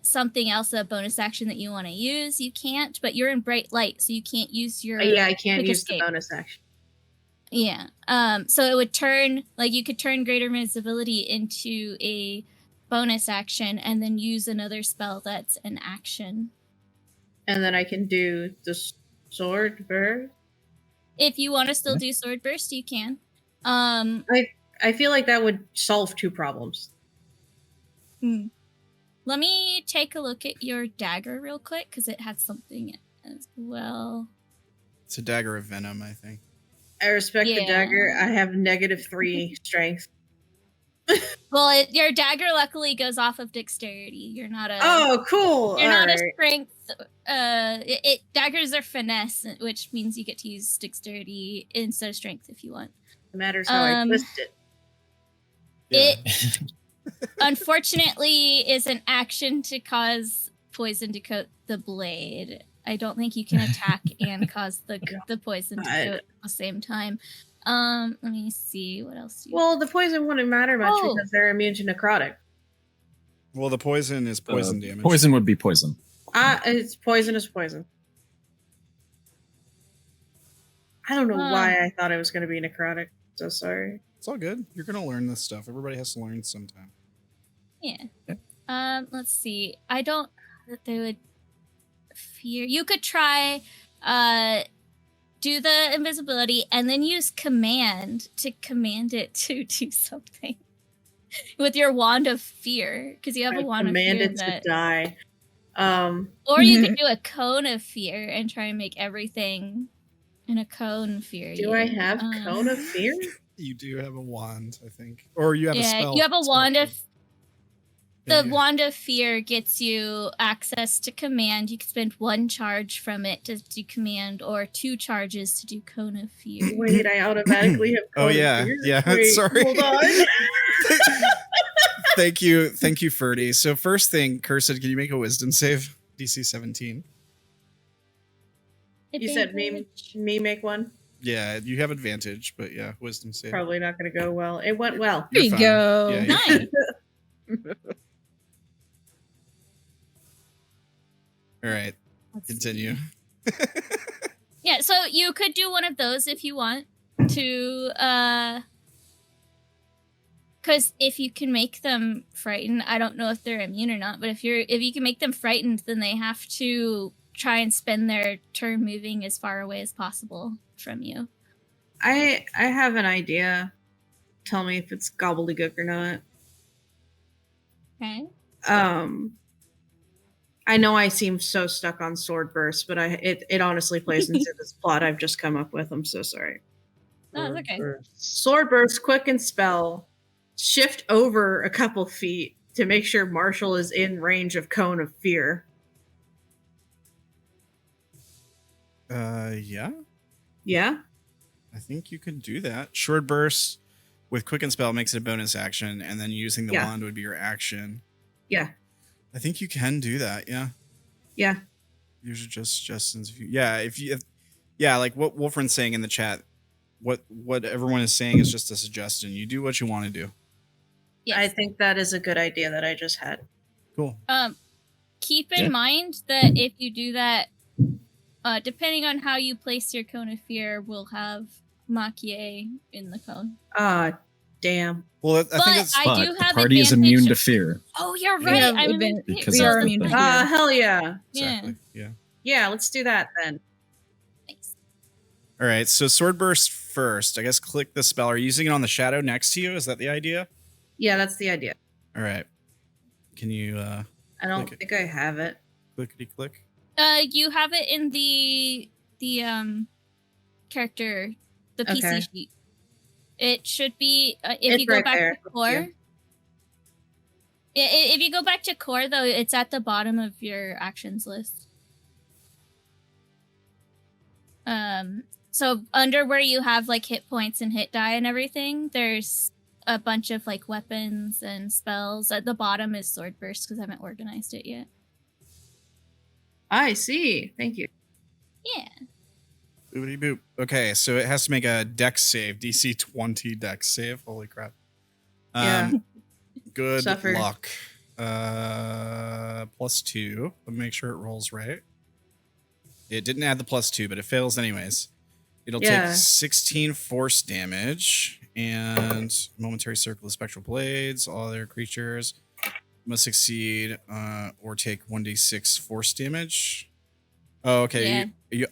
something else, a bonus action that you want to use, you can't. But you're in bright light, so you can't use your I can't quick use escape. the bonus action. Yeah. So it would turn, like, you could turn greater invisibility into a bonus action and then use another spell that's an action. And then I can do the sword burst. If you want to still do sword burst, you can. I feel like that would solve 2 problems. Let me take a look at your dagger real quick, because it has something as well. It's a dagger of venom, I think. I respect the dagger. I have -3 strength. Well, your dagger luckily goes off of dexterity. You're not a... Oh, cool! You're not a strength... daggers are finesse, which means you get to use dexterity instead of strength if you want. It matters how I twist it. It unfortunately is an action to cause poison to coat the blade. I don't think you can attack and cause the poison to coat at the same time. Let me see what else. Well, the poison wouldn't matter much because they're immune to necrotic. Well, the poison is poison damage. Poison would be poison. It's poison is poison. I don't know why I thought it was going to be necrotic. So sorry. It's all good. You're gonna learn this stuff. Everybody has to learn sometime. Yeah. Let's see. I don't that they would fear. You could try do the invisibility and then use command to command it to do something with your wand of fear, because you have a wand of fear. Command it to die. Or you could do a cone of fear and try and make everything in a cone fear. Do I have cone of fear? You do have a wand, I think, or you have a spell. You have a wand of. The Yeah. wand of fear gets you access to command. You can spend 1 charge from it to do command, or 2 charges to do cone of fear. Wait, I automatically have cone of fear? Yeah. Wait, Sorry. hold on. Thank you, Ferdy. So first thing, Cursed, can you make a wisdom save? DC 17. You said me make one? Yeah, you have advantage, but yeah, wisdom save. Probably not going to go well. It went well. There you fine. go. Yeah, Nice. All right, continue. Yeah, so you could do one of those if you want to, because if you can make them frightened, I don't know if they're immune or not, but if you can make them frightened, then they have to try and spend their turn moving as far away as possible from you. I have an idea. Tell me if it's gobbledygook or not. Okay. I know I seem so stuck on sword burst, but it honestly plays into this plot I've just come up with. I'm so sorry. No, it's okay. Sword burst, quicken spell, shift over a couple feet to make sure Marshall is in range of cone of fear. Yeah. Yeah. I think you could do that. Short burst with quicken spell makes it a bonus action, and then using the wand would be your action. Yeah. I think you can do that. Yeah. Yeah. These are just suggestions. Like what Wolfrin's saying in the chat. What everyone is saying is just a suggestion. You do what you want to do. Yes. I think that is a good idea that I just had. Cool. Keep in mind that if you do that, depending on how you place your cone of fear, we'll have Maki-e in the cone. Damn. Well, I think that's I do have the party is immune to advantage. fear. Oh, you're right. I'm because we of are the immune to thing. fear. Hell yeah. exactly. Yeah. Yeah, let's do that then. Nice. All right. So sword burst first. I guess click the spell. Are you using it on the shadow next to you? Is that the idea? Yeah, that's the idea. All right. Can you I don't think I have it. clickety click? You have it in the character, the PC Okay. sheet. It should be if It's you go right back there. to core. If you go back to core, though, it's at the bottom of your actions list. So under where you have like hit points and hit die and everything, there's a bunch of like weapons and spells. At the bottom is sword burst because I haven't organized it yet. I see. Thank you. Yeah. Boopity boop. Okay, so it has to make a dex save, DC 20 dex save. Holy crap. Yeah. Good Suffered. luck. +2. Let me make sure it rolls right. It didn't add the +2, but it fails anyways. It'll Yeah. take 16 force damage and momentary circle of spectral blades. All other creatures must succeed or take 1d6 force damage. Oh, okay. Yeah.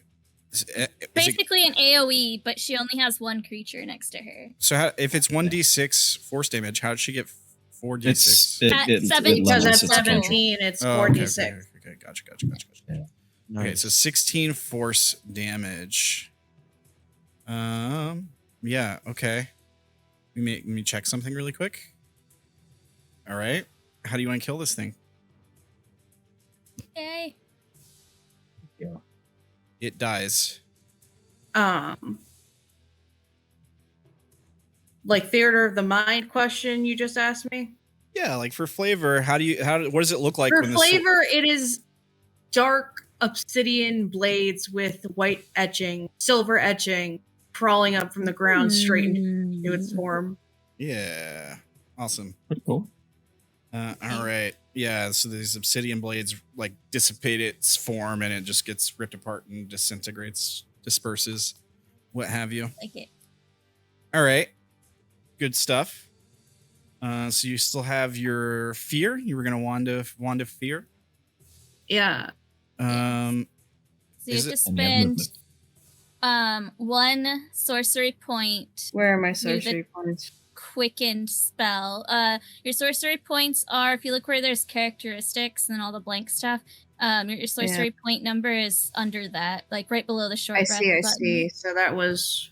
Is it- Basically an AoE, but she only has one creature next to her. so if it's 1d6 force damage, how did she get 4d6? At 17. Because levels at its 17, it's 4d6. Okay, gotcha. Okay, Nice. so 16 force damage. Yeah, okay. Let me check something really quick. All right. How do you want to kill this thing? Yay. It dies. Like theater of the mind question you just asked me? Yeah, like for flavor, what does it look like For when flavor, it is dark obsidian blades with white etching, silver etching, crawling up from the ground straight into its form. Yeah. Awesome. Pretty cool. All right. Yeah, so these obsidian blades like dissipate its form and it just gets ripped apart and disintegrates, disperses, what have you. Like it. All right. Good stuff. So you still have your fear. You were gonna wand of fear. Yeah. So you Is have to it- And you have spend movement. 1 sorcery point Where are my Do sorcery points? quickened spell. Your sorcery points are, if you look where there's characteristics and all the blank stuff, your sorcery point number is under that, like right below the short I breath see. button. So that was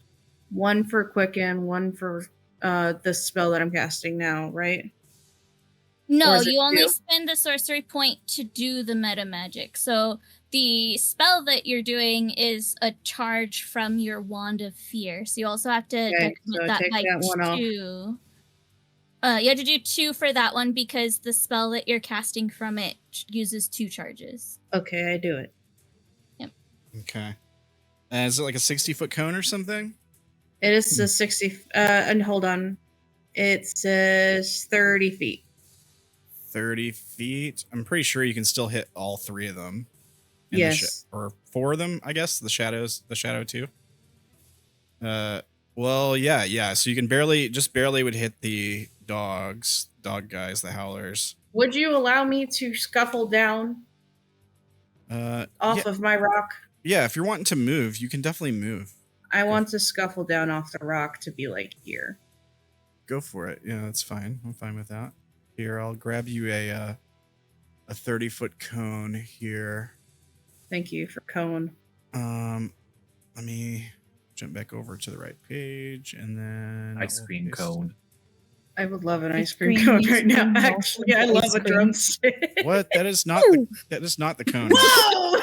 1 for quicken, 1 for the spell that I'm casting now, right? Or No, is it you only 2? spend a sorcery point to do the meta magic. So the spell that you're doing is a charge from your wand of fear. So you also have to Okay, decrement so that take by that one off. 2. You have to do 2 for that one because the spell that you're casting from it uses 2 charges. Okay, I do it. Okay. Is it like a 60-foot cone or something? It is a 60. And hold on. It says 30 feet. 30 feet. I'm pretty sure you can still hit all 3 of them. In the Yes. or 4 of them, I guess. The shadow too. Well, yeah. So you can barely would hit the dog guys, the howlers. Would you allow me to scuffle down off of my rock? Yeah, if you're wanting to move, you can definitely move. I want to scuffle down off the rock to be like here. Go for it. Yeah, that's fine. I'm fine with that. Here, I'll grab you a 30-foot cone here. Thank you for cone. Let me jump back over to the right page and then Ice cream cone. I would love an ice Ice cream cream cone makes right now. me Actually, I ice love a cream. drumstick. What? That is not the cone. Whoa!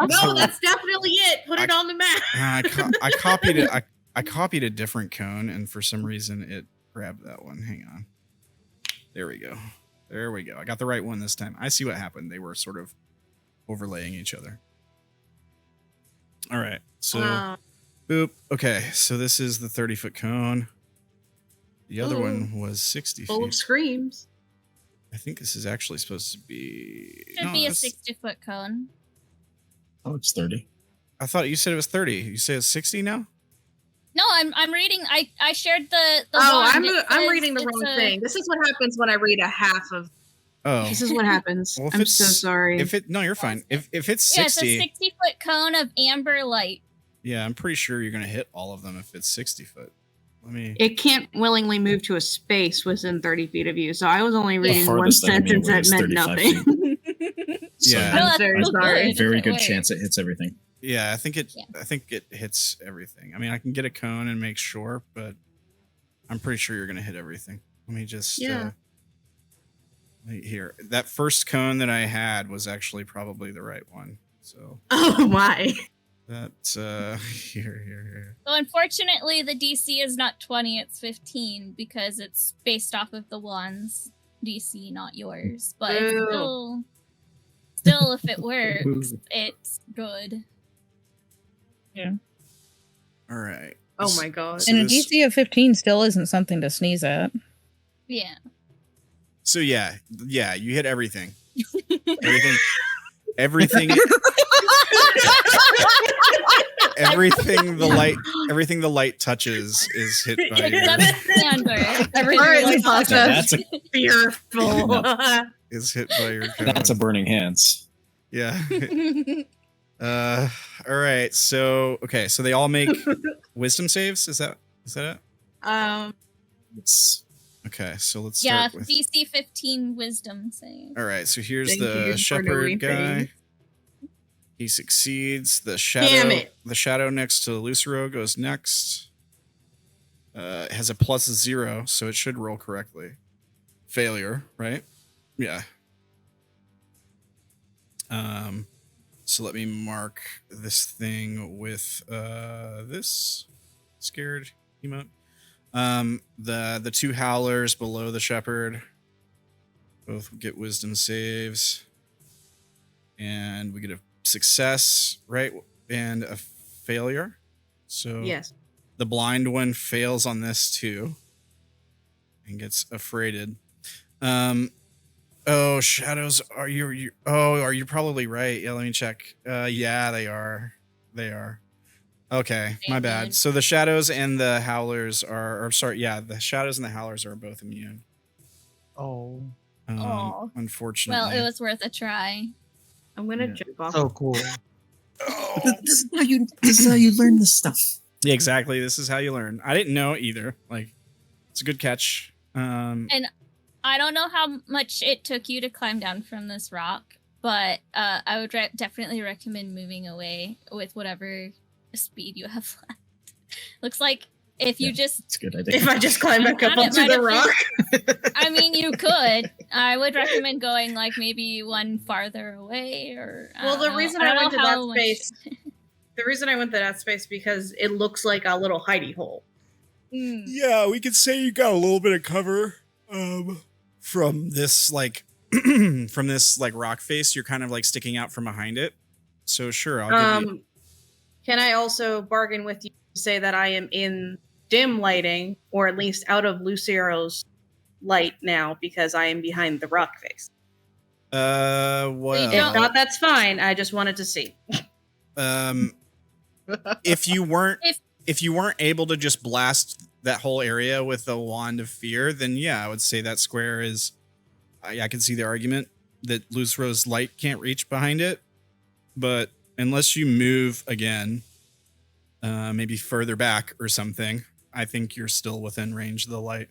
No, that's definitely it. Put it on the map. I copied it. I copied a different cone, and for some reason it grabbed that one. Hang on. There we go. I got the right one this time. I see what happened. They were sort of overlaying each other. All right. So, boop. Okay. So this is the 30-foot cone. The other one was 60 Full of feet. screams. I think this is actually supposed to be. Should be a it's- 60-foot cone. Oh, it's 30. I thought you said it was 30. You say it's 60 now? No, I'm reading. I shared the Oh, wand. I'm reading the wrong thing. This is what happens when I read a half of. Oh. This is what happens. Well, if I'm so sorry. No, you're fine. If it's Yeah, it's 60, a 60-foot cone of amber light. yeah, I'm pretty sure you're gonna hit all of them if it's 60 foot. Let me. It can't willingly move to a space within 30 feet of you, so I was only reading one farthest enemy sentence away that is meant 35 nothing. So Yeah. No, I'm that's very still sorry. good. very if it good works. chance it hits everything. Yeah, I think it hits everything. I mean, I can get a cone and make sure, but I'm pretty sure you're gonna hit everything. Let me just. Right here. That first cone that I had was actually probably the right one. So Oh my. that's here. So unfortunately, the DC is not 20; it's 15 because it's based off of the wand's DC, not yours. But it's Boo. still, if it works, it's good. All right. Oh my god. So And a this- DC of 15 still isn't something to sneeze at. Yeah. So yeah, you hit everything. Everything the light touches is hit by Except your, Candor. Everything That's a fearful. is hit by your cone. that's a burning hands. Yeah. All right. So they all make wisdom saves. Is that it? It's Okay, so let's Yeah, start with. DC 15 wisdom save. All right, so here's Thank you the for shepherd knowing guy. things. He succeeds. The Damn it. shadow next to Lucero goes next. It has a +0, so it should roll correctly. Failure, right? Yeah. So let me mark this thing with this scared emote. The two howlers below the shepherd both get wisdom saves, and we get a success, right, and a failure. So Yes. the blind one fails on this too and gets affraided. Oh, shadows, are you probably right. Yeah, let me check. Yeah, they are. Okay, my bad. So the shadows and the howlers are, or sorry, yeah, the shadows and the howlers are both immune. Oh. Unfortunately. Well, it was worth a try. I'm gonna jump off. So cool. This is how you learn this stuff. Yeah, exactly. This is how you learn. I didn't know either. Like, it's a good catch. And I don't know how much it took you to climb down from this rock, but I would definitely recommend moving away with whatever speed you have left. Looks like if you just... It's a good idea. If I just climb back up onto the rock. I mean, you could. I would recommend going like maybe one farther away or... Well, the reason I went to that space... The reason I went to that space because it looks like a little hidey hole. Yeah, we could say you got a little bit of cover from this like rock face. You're kind of like sticking out from behind it. So sure, I'll give you. Can I also bargain with you to say that I am in dim lighting, or at least out of Lucero's light now because I am behind the rock face? Well, if not, that's fine. I just wanted to see. If you weren't able to just blast that whole area with the wand of fear, then yeah, I would say that square is. I can see the argument that Lucero's light can't reach behind it, but unless you move again, maybe further back or something, I think you're still within range of the light.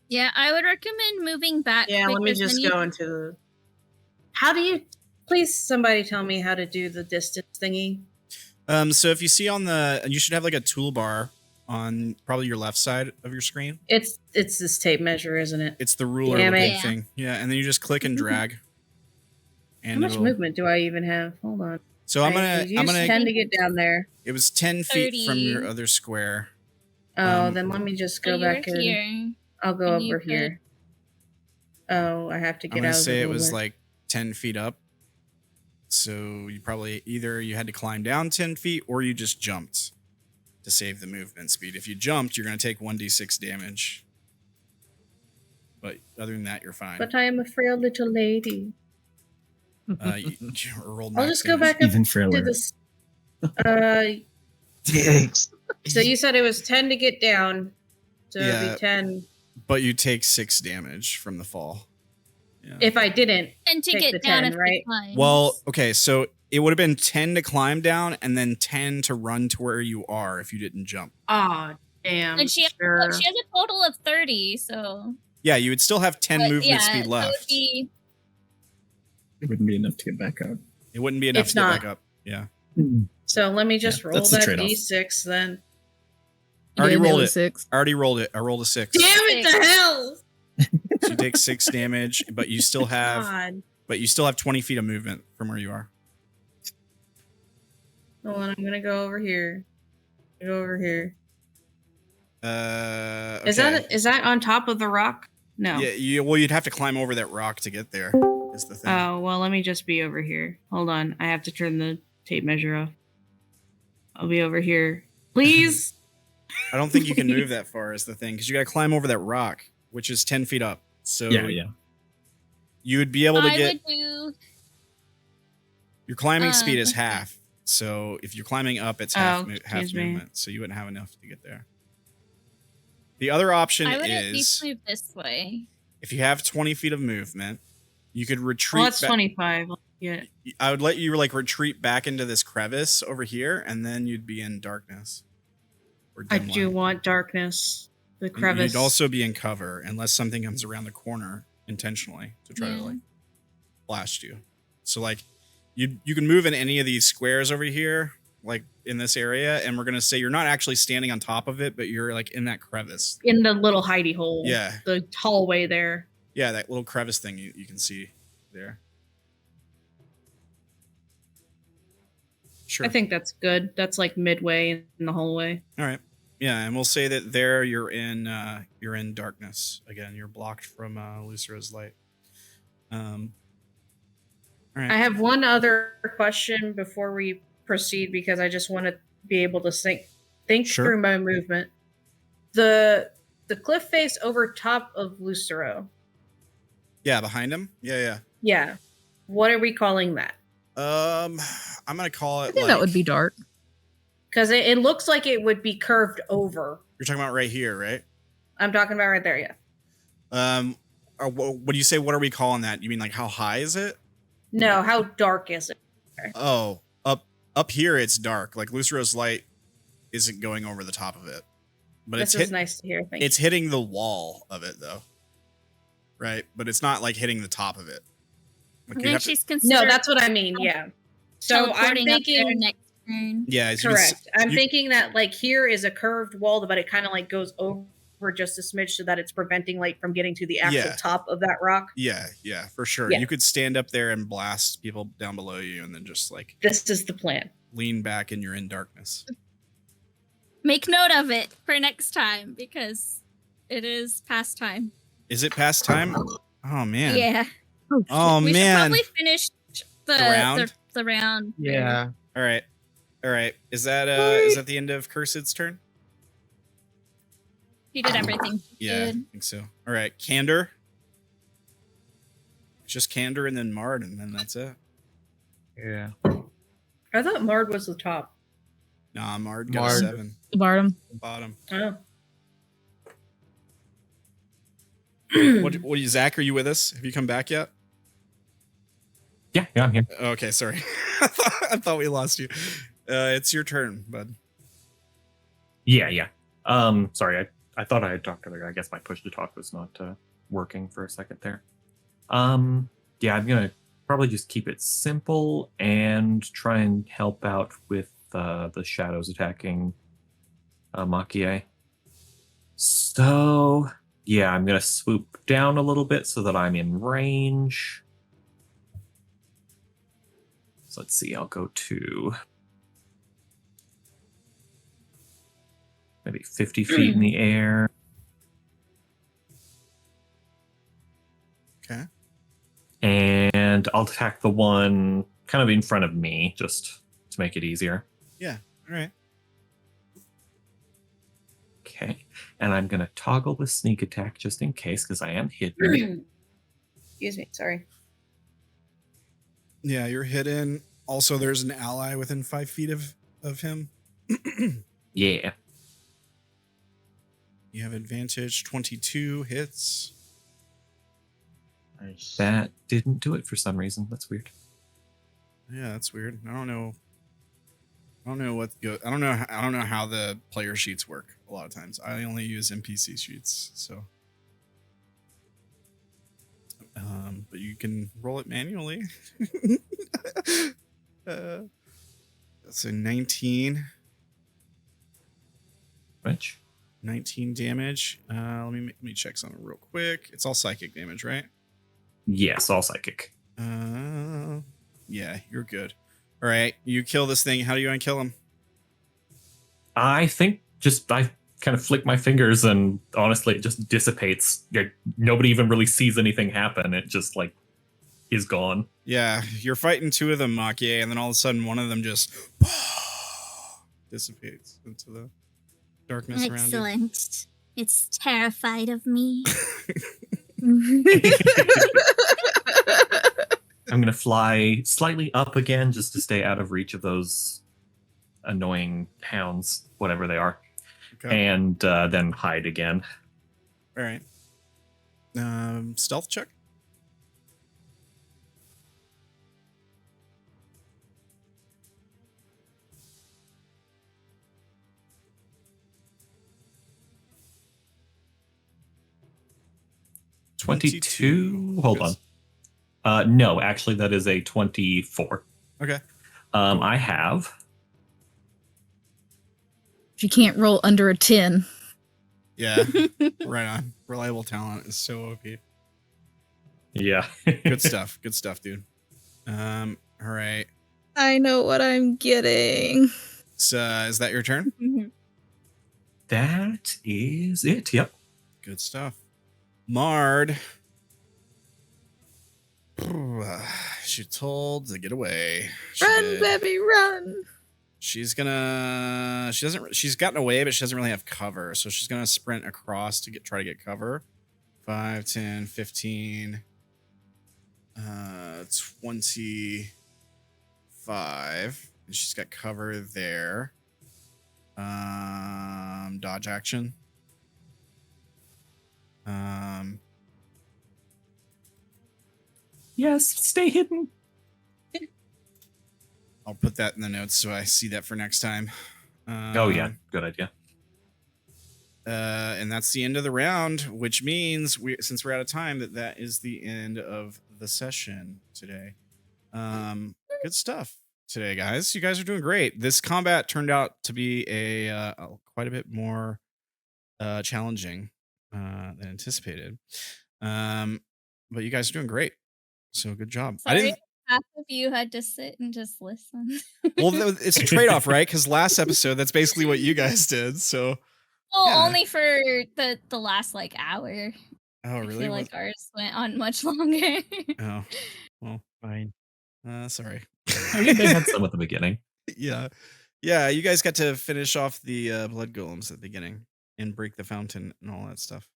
Yeah, I would recommend moving back. Yeah, let me just go into the... How do you... Please, somebody tell me how to do the distance thingy. So if you see on the... You should have like a toolbar on probably your left side of your screen. It's this tape measure, isn't it? It's the ruler looking thing. Yeah, and then you just click and drag. And how much movement do I even have? Hold on. So I'm gonna 10 to get down there. It was 10 feet 30. from your other square. Oh, then let me just go back in. Here. I'll go over here. Oh, I have to get out of the I'm gonna say it was ruler. like 10 feet up. So you probably either you had to climb down 10 feet or you just jumped to save the movement speed. If you jumped, you're gonna take 1d6 damage. But other than that, you're fine. But I am a frail little lady. You rolled I'll max just go damage. back up Even to frailer. this. Thanks. So you said it was 10 to get down. So it'd Yeah. be 10 But you take 6 damage from the fall. Yeah. if I didn't. And to Take get the down 10, if right? it climbs. Well, okay, so it would have been 10 to climb down and then 10 to run to where you are if you didn't jump. Oh, damn. And she has a total of 30, so... Yeah, you would still have 10 But movement speed so left. it'd be... It wouldn't be enough to get back up. It wouldn't be enough It's to get not. back up. Yeah. So let me just roll that's the that trade-off. d6 then. I already Yeah, that rolled was it. 6. I already rolled it. I rolled a 6. Damn it to hell! So you take 6 damage, but you still have God. 20 feet of movement from where you are. Hold on, I'm gonna go over here. Go over here. Okay. Is that on top of the rock? No. Yeah, you'd have to climb over that rock to get there. Is the thing. Oh, well, let me just be over here. Hold on. I have to turn the tape measure off. I'll be over here. Please? I don't think you can move that far is the thing, because you got to climb over that rock, which is 10 feet up. So Yeah. you would be able to I get would do... your climbing speed is okay. half. So if you're climbing up, it's Oh, half excuse me. movement. So you wouldn't have enough to get there. The other option I would at least is move this way. if you have 20 feet of movement, you could retreat. Well, that's back. 25. Yeah. I would let you like retreat back into this crevice over here, and then you'd be in darkness. Or I dim do light. want darkness. The And crevice. You'd also be in cover unless something comes around the corner intentionally to try to Yeah. like blast you. So like you can move in any of these squares over here, like in this area, and we're gonna say you're not actually standing on top of it, but you're like in that crevice. In the little hidey hole. Yeah. The hallway there. Yeah, that little crevice thing you can see there. Sure. I think that's good. That's like midway in the hallway. All right. Yeah, and we'll say that there you're in darkness again. You're blocked from Lucero's light. All right. I have one other question before we proceed because I just want to be able to think Sure. through my movement. The cliff face over top of Lucero. Yeah, behind him. Yeah. Yeah. What are we calling that? I'm gonna call I it think like that would be dark. Because it looks like it would be curved over. You're talking about right here, right? I'm talking about right there, yeah. What do you say? What are we calling that? You mean like how high is it? No, how dark is it? Oh, up here it's dark. Like Lucero's light isn't going over the top of it, but This is nice to hear. Thank it's hitting the wall of it though, right? But it's not like hitting the top of it. Like And she's no, that's what I mean. Yeah. So I'm teleporting up there thinking. next turn. Yeah, Correct. I'm thinking that like here is a curved wall, but it kind of like goes over just a smidge so that it's preventing light from getting to the actual top of that rock. Yeah, for sure. Yeah. You could stand up there and blast people down below you, and then just like this is the plan. Lean back and you're in darkness. Make note of it for next time because it is past time. Is it past time? Oh man. Yeah. Oh we man. should probably finish the round. The round. Yeah. All right. Is that the end of Cursed's turn? He did everything. Yeah, I think so. All right, Candor. It's just Candor and then Mard, and then that's it. Yeah. I thought Mard was the top. Nah, Mard got a 7. Bottom. Oh. What are you, Zach? Are you with us? Have you come back yet? Yeah, I'm here. Okay, sorry. I thought we lost you. It's your turn, bud. Yeah. Sorry, I thought I had talked earlier. I guess my push to talk was not working for a second there. Yeah, I'm gonna probably just keep it simple and try and help out with the shadows attacking Maki-e. So yeah, I'm gonna swoop down a little bit so that I'm in range. So let's see, I'll go to maybe 50 feet in the air. Okay. And I'll attack the one kind of in front of me, just to make it easier. Yeah, all right. Okay. And I'm going to toggle the sneak attack just in case, because I am hidden. Excuse me, sorry. Yeah, you're hidden. Also, there's an ally within 5 feet of him. Yeah. You have advantage. 22 hits. Nice. That didn't do it for some reason. That's weird. Yeah, that's weird. I don't know how the player sheets work a lot of times. I only use NPC sheets, so but you can roll it manually. So 19. Which? 19 damage. Let me check something real quick. It's all psychic damage, right? Yes, all psychic. Yeah, you're good. All right, you kill this thing. How do you want to kill him? I think I kind of flick my fingers and honestly it just dissipates. Nobody even really sees anything happen. It just like is gone. Yeah, you're fighting two of them, Maki-e, and then all of a sudden one of them just dissipates into the darkness around you. Excellent. It's terrified of me. I'm going to fly slightly up again just to stay out of reach of those annoying hounds, whatever they are. Okay. And then hide again. All right. Stealth check. $22. Hold on. No, actually, that is a 24. Okay. I have. You can't roll under a 10. Yeah. Right on. Reliable talent is so OP. Yeah. Good stuff. Good stuff, dude. All right. I know what I'm getting. So, is that your turn? That is it. Yep. Good stuff. Mard. She told to get away. Run, baby, run. She's gotten away, but she doesn't really have cover. So she's gonna sprint across to try to get cover. 5, 10, 15, 25. And she's got cover there. Dodge action. Yes, stay hidden. I'll put that in the notes so I see that for next time. Oh yeah, good idea. And that's the end of the round, which means since we're out of time, that is the end of the session today. Good stuff today, guys. You guys are doing great. This combat turned out to be a quite a bit more challenging than anticipated. But you guys are doing great. So good job. Sorry, half of you had to sit and just listen. Well, it's a trade-off, right? Because last episode, that's basically what you guys did. So. Well, Yeah. only for the last like hour. Oh, really? I feel like ours went on much longer. Oh, well, fine. Sorry. I mean, they had some at the beginning. Yeah. You guys got to finish off the blood golems at the beginning and break the fountain and all that stuff.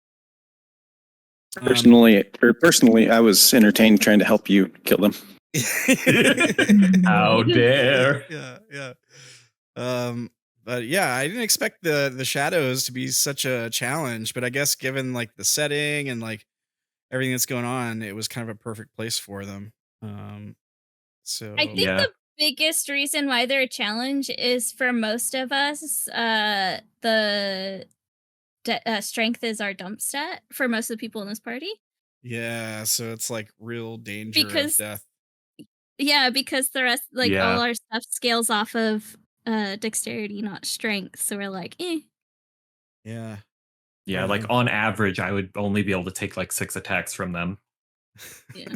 Personally, I was entertained trying to help you kill them. How dare! Yeah. But yeah, I didn't expect the shadows to be such a challenge, but I guess given like the setting and like everything that's going on, it was kind of a perfect place for them. So I think the biggest reason why they're a challenge is for most of us, the strength is our dump stat for most of the people in this party. Yeah, so it's like real danger of death. Yeah, because the rest, all our stuff scales off of dexterity, not strength. So we're like, eh. Yeah. Yeah, like on average, I would only be able to take like 6 attacks from them. Yeah.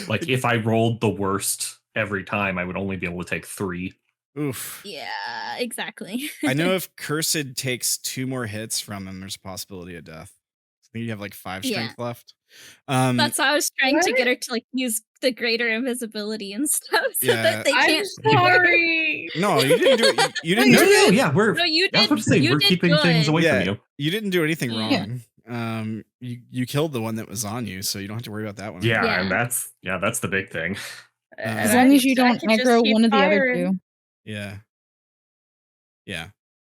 Like if I rolled the worst every time, I would only be able to take 3. Oof. Yeah, exactly. I know if Cursed takes 2 more hits from them, there's a possibility of death. I think you have like 5 strength left. That's why I was trying to get her to like use the greater invisibility and stuff so that they can't. I'm sorry. No, you didn't do it. You didn't do it. Yeah, No, you did. We're keeping things away from you. You didn't do anything wrong. You killed the one that was on you, so you don't have to worry about that one. Yeah, and that's the big thing. As long as you don't aggro one of the other two. Yeah.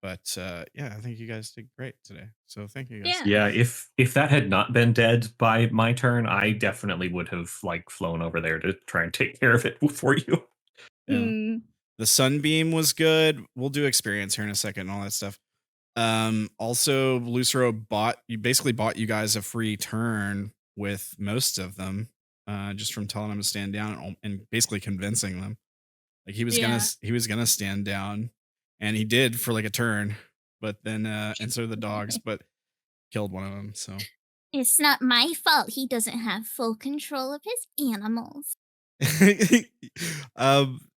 But I think you guys did great today. So thank you guys. Yeah, if that had not been dead by my turn, I definitely would have like flown over there to try and take care of it for you. Yeah. The sunbeam was good. We'll do experience here in a second and all that stuff. Also, Lucero basically bought you guys a free turn with most of them, just from telling them to stand down and basically convincing them. Like he was gonna stand down, and he did for like a turn, but then and so the dogs, but killed one of them. So it's not my fault he doesn't have full control of his animals.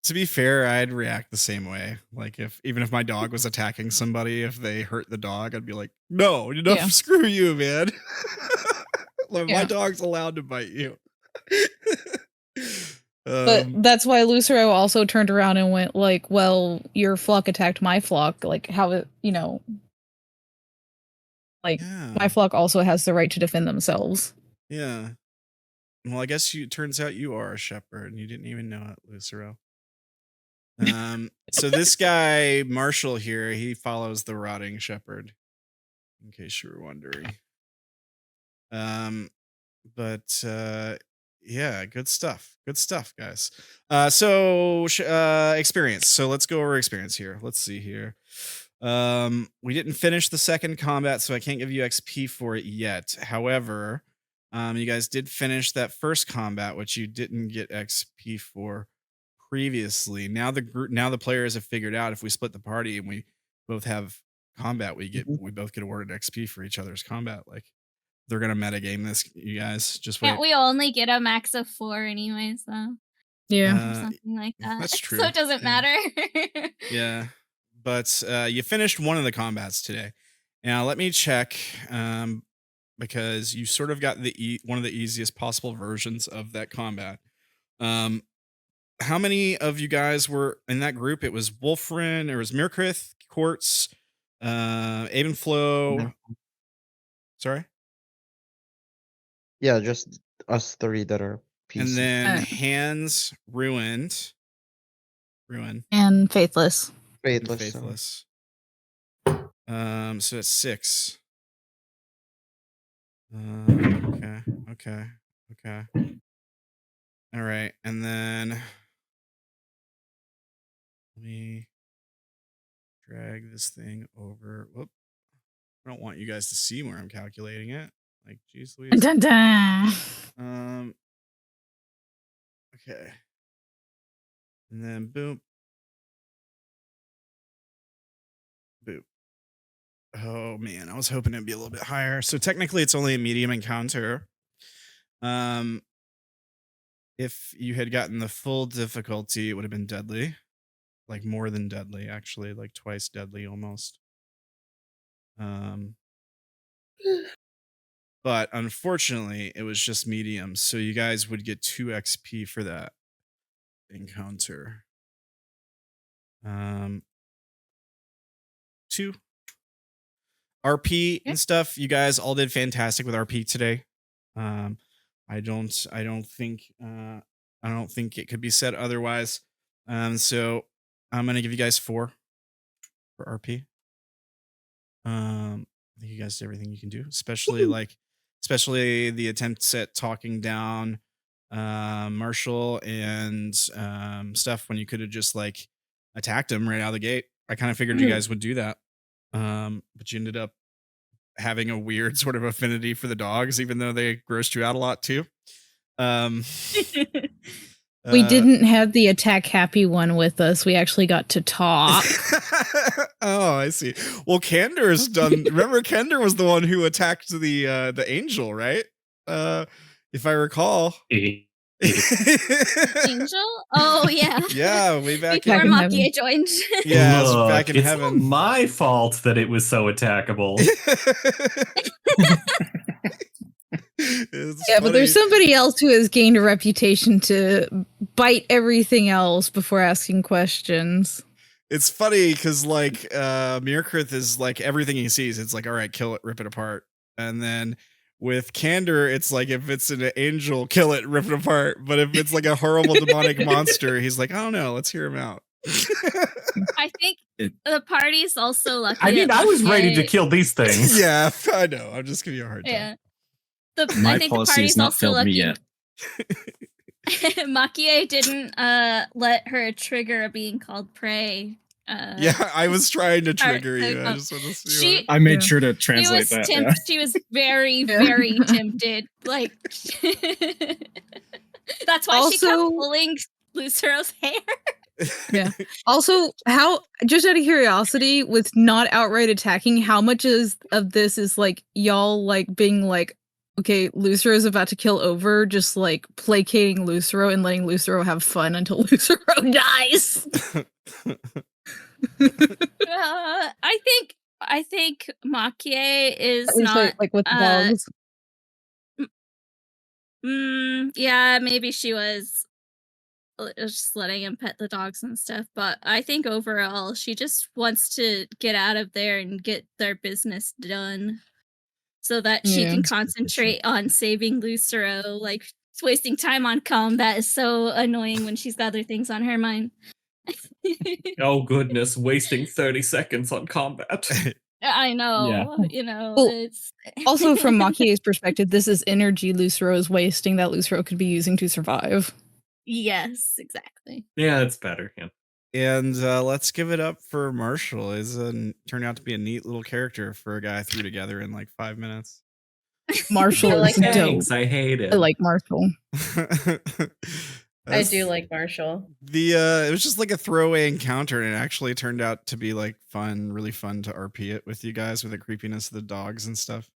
To be fair, I'd react the same way. Like even if my dog was attacking somebody, if they hurt the dog, I'd be like, no, screw you, man. My dog's allowed to bite you. But that's why Lucero also turned around and went like, well, your flock attacked my flock. Like how my flock also has the right to defend themselves. Yeah. Well, I guess turns out you are a shepherd and you didn't even know it, Lucero. So this guy, Marshall here, he follows the rotting shepherd, in case you were wondering. Yeah, good stuff. Good stuff, guys. So experience. So let's go over experience here. Let's see here. We didn't finish the second combat, so I can't give you XP for it yet. However, you guys did finish that first combat, which you didn't get XP for previously. Now the players have figured out if we split the party and we both have combat, we both get awarded XP for each other's combat. Like they're gonna metagame this, you guys. Just wait. Can't we only get a max of 4 anyways, though? Yeah, or something like that. That's true. So it doesn't matter. Yeah, but you finished one of the combats today. Now let me check, because you sort of got one of the easiest possible versions of that combat. How many of you guys were in that group? It was Wolfrin, it was Myrkrið, Quartz, Abe Flo. No. Sorry? Yeah, just us 3 that are PC. And then Hands, Ruin, and Faithless. Faithless. So it's 6. Okay. All right, and then let me drag this thing over. Whoop. I don't want you guys to see where I'm calculating it. Like, geez Louise. Dun, dun. Okay. And then boom. Boop. Oh man, I was hoping it'd be a little bit higher. So technically it's only a medium encounter. If you had gotten the full difficulty, it would have been deadly. Like more than deadly, actually, like twice deadly almost. But unfortunately, it was just medium, so you guys would get 2 XP for that encounter. 2 RP and stuff. You guys all did fantastic with RP today. I don't think it could be said otherwise. So I'm gonna give you guys 4 for RP. I think you guys did everything you can do, especially the attempts at talking down Marshall and stuff when you could have just like attacked him right out of the gate. I kind of figured you guys would do that. But you ended up having a weird sort of affinity for the dogs, even though they grossed you out a lot too. We didn't have the attack happy one with us. We actually got to talk. Oh, I see. Well, Candor is done. Remember, Candor was the one who attacked the angel, right? If I recall. Angel? Oh yeah. Yeah, way back before in Maki-e joined. Yeah, it was Look, back in it's heaven. not my fault that it was so attackable. It's Yeah, but there's funny. somebody else who has gained a reputation to bite everything else before asking questions. It's funny because like Myrkrið is like everything he sees, it's like, all right, kill it, rip it apart. And then with Candor, it's like if it's an angel, kill it, rip it apart. But if it's like a horrible demonic monster, he's like, I don't know, let's hear him out. I think the party's also lucky. I mean, that I was ready to Maki-e kill these things. Yeah, I know. I'm just giving you a hard time. Yeah. My I think the policy party's has not also failed lucky. me yet. Maki-e didn't let her trigger being called prey. Yeah, I was trying to trigger you. I just want to see. I made sure to translate that. Yeah. She was very, very tempted. Like that's why she kept pulling Lucero's hair. Yeah. Also, how, just out of curiosity, with not outright attacking, how much of this is like y'all like being like, okay, Lucero is about to kill over, just like placating Lucero and letting Lucero have fun until Lucero dies? I think Maki-e is At least, not like with the dogs. Yeah, maybe she was just letting him pet the dogs and stuff, but I think overall she just wants to get out of there and get their business done so that she can concentrate on saving Lucero. Like, wasting time on combat is so annoying when she's got other things on her mind. Oh goodness, wasting 30 seconds on combat. I know, Yeah. you know. Well, it's also, from Maki-e's perspective, this is energy Lucero is wasting that Lucero could be using to survive. Yes, exactly. Yeah, it's better. Yeah. And let's give it up for Marshall. Is turned out to be a neat little character for a guy I threw together in like 5 minutes. Marshall is dope. Thanks, I hate it. I like Marshall. I do like Marshall. It was just like a throwaway encounter, and it actually turned out to be like fun, really fun to RP it with you guys with the creepiness of the dogs and stuff.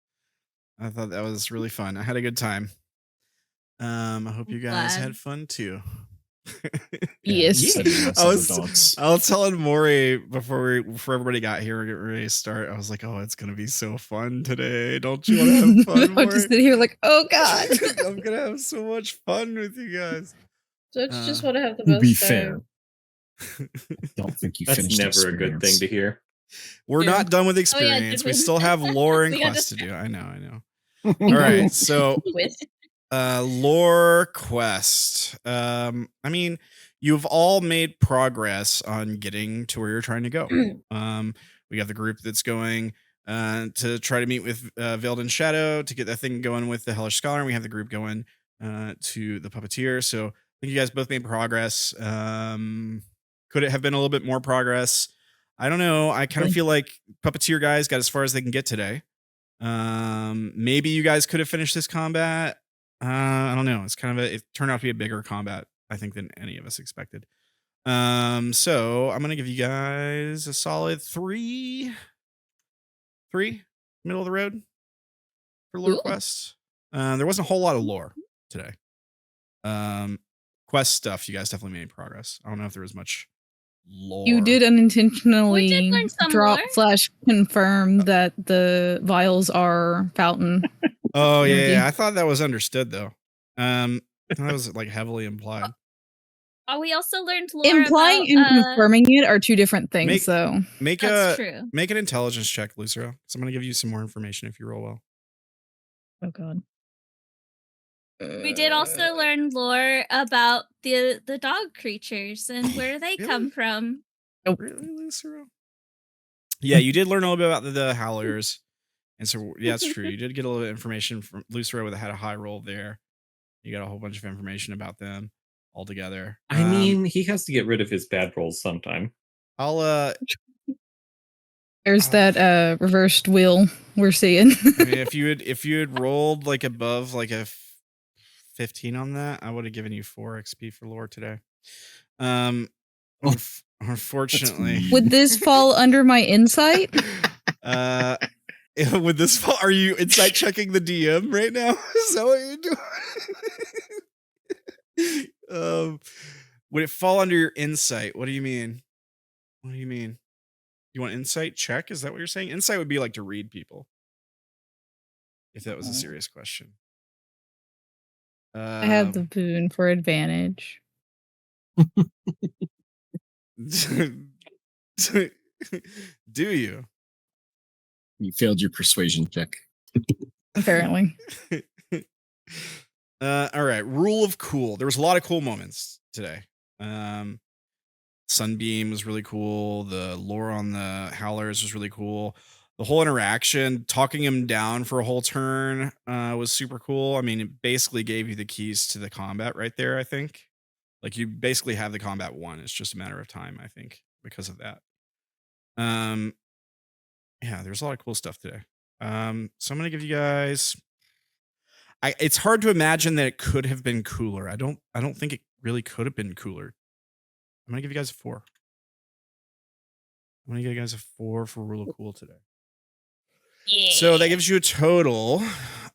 I thought that was really fun. I had a good time. I hope you guys had fun too. Yes. I was telling Mori before everybody got here, we're getting ready to start. I was like, "Oh, it's gonna be so fun today! Don't you want to have fun?" I'm just sitting here like, "Oh God, I'm gonna have so much fun with you guys." Don't you just want to have the To most be fun? fair, I don't think you That's finished. never a good thing to hear. We're Yeah. not done with Oh, yeah, experience. did We we- still have lore and We gotta quests to do. I know. All right, so With lore quest. I mean, you've all made progress on getting to where you're trying to go. We have the group that's going to try to meet with Veiled in Shadow to get that thing going with the Hellish Scholar. And we have the group going to the Puppeteer. So I think you guys both made progress. Could it have been a little bit more progress? I don't know. I kind of feel like Puppeteer guys got as far as they can get today. Maybe you guys could have finished this combat. I don't know. It's kind of it turned out to be a bigger combat, I think, than any of us expected. So I'm gonna give you guys a solid 3, middle of the road for lore quests. There wasn't a whole lot of lore today. Quest stuff, you guys definitely made progress. I don't know if there was much lore. You did unintentionally learn some drop lore. / confirm that the vials are fountain. Oh energy. yeah, I thought that was understood though. That was like heavily implied. We also learned lore Implying about, and confirming it are two different things, though. That's true. Make an intelligence check, Lucero. So I'm gonna give you some more information if you roll well. Oh god. We did also learn lore about the dog creatures and where they come from. Really, Lucero? Yeah, you did learn a little bit about the howlers. And so, yeah, it's true. You did get a little bit of information from Lucero that had a high roll there. You got a whole bunch of information about them all together. I mean, he has to get rid of his bad rolls sometime. There's that reversed wheel we're seeing. I mean, if you had rolled like above like a 15 on that, I would have given you 4 XP for lore today. Unfortunately, would this fall under my insight? Would this fall? Are you insight checking the DM right now? Is that what you're doing? Would it fall under your insight? What do you mean? What do you mean? You want insight check? Is that what you're saying? Insight would be like to read people. If that was a serious question. I have the boon for advantage. Do you? You failed your persuasion check. Apparently. All right. Rule of cool. There was a lot of cool moments today. Sunbeam was really cool. The lore on the howlers was really cool. The whole interaction, talking him down for a whole turn, was super cool. I mean, it basically gave you the keys to the combat right there, I think. Like, you basically have the combat won. It's just a matter of time, I think, because of that. Yeah, there's a lot of cool stuff today. So I'm gonna give you guys. It's hard to imagine that it could have been cooler. I don't think it really could have been cooler. I'm gonna give you guys a 4. I'm gonna give you guys a 4 for rule of cool today. Yeah. So that gives you a total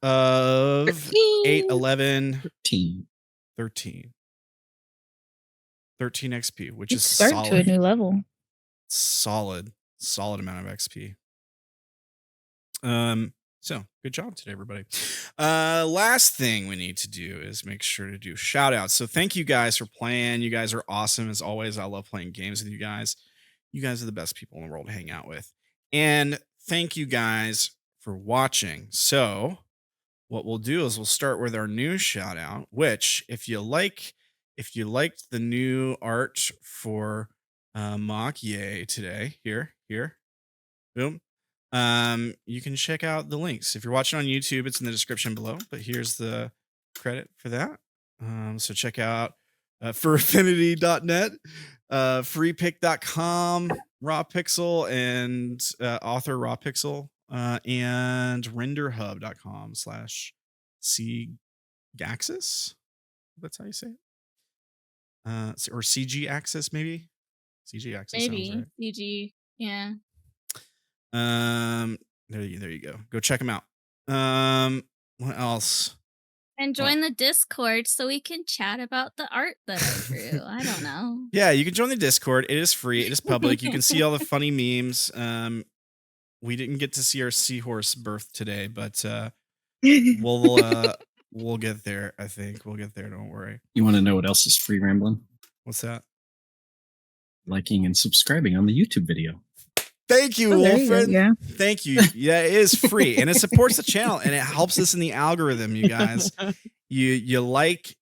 of 8, 11, 13 XP, which is start to a new level. Solid amount of XP. So good job today, everybody. Last thing we need to do is make sure to do shout outs. So thank you guys for playing. You guys are awesome as always. I love playing games with you guys. You guys are the best people in the world to hang out with. And thank you guys for watching. So what we'll do is we'll start with our new shout out, which if you liked the new art for Maki-e today, here, boom. You can check out the links. If you're watching on YouTube, it's in the description below, but here's the credit for that. So check out foraffinity.net, freepick.com, raw pixel, and author raw pixel, and renderhub.com/cgaxis. That's how you say it. Or CG Axis, maybe. CG Axis. Maybe sounds right. CG. Yeah. There you go. Go check them out. What else? And join the Discord so we can chat about the art that I drew. I don't know. Yeah, you can join the Discord. It is free. It is public. You can see all the funny memes. We didn't get to see our seahorse birth today, but we'll get there. I think we'll get there. Don't worry. You want to know what else is free, Ramblin'? What's that? Liking and subscribing on the YouTube video. Thank you, Wolfrin. Yeah. Thank you. Yeah, it is free and it supports the channel and it helps us in the algorithm, you guys. You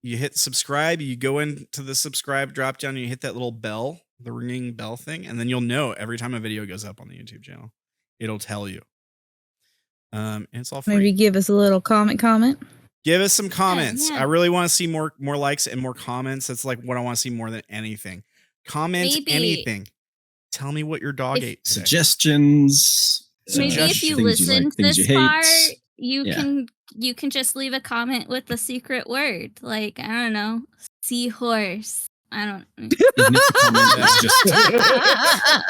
hit subscribe, you go into the subscribe drop down and you hit that little bell the ringing bell thing, and then you'll know every time a video goes up on the YouTube channel. It'll tell you. And it's all free. Maybe give us a little comment. Give us some comments. Yeah. I really want to see more likes and more comments. That's like what I want to see more than anything. Comment Maybe. anything. Tell me what your dog ate today. Suggestions. Maybe if you Things listened like, things this you hate. far, you Yeah. can just leave a comment with the secret word, like I don't know, seahorse. I don't. Even if the comment is just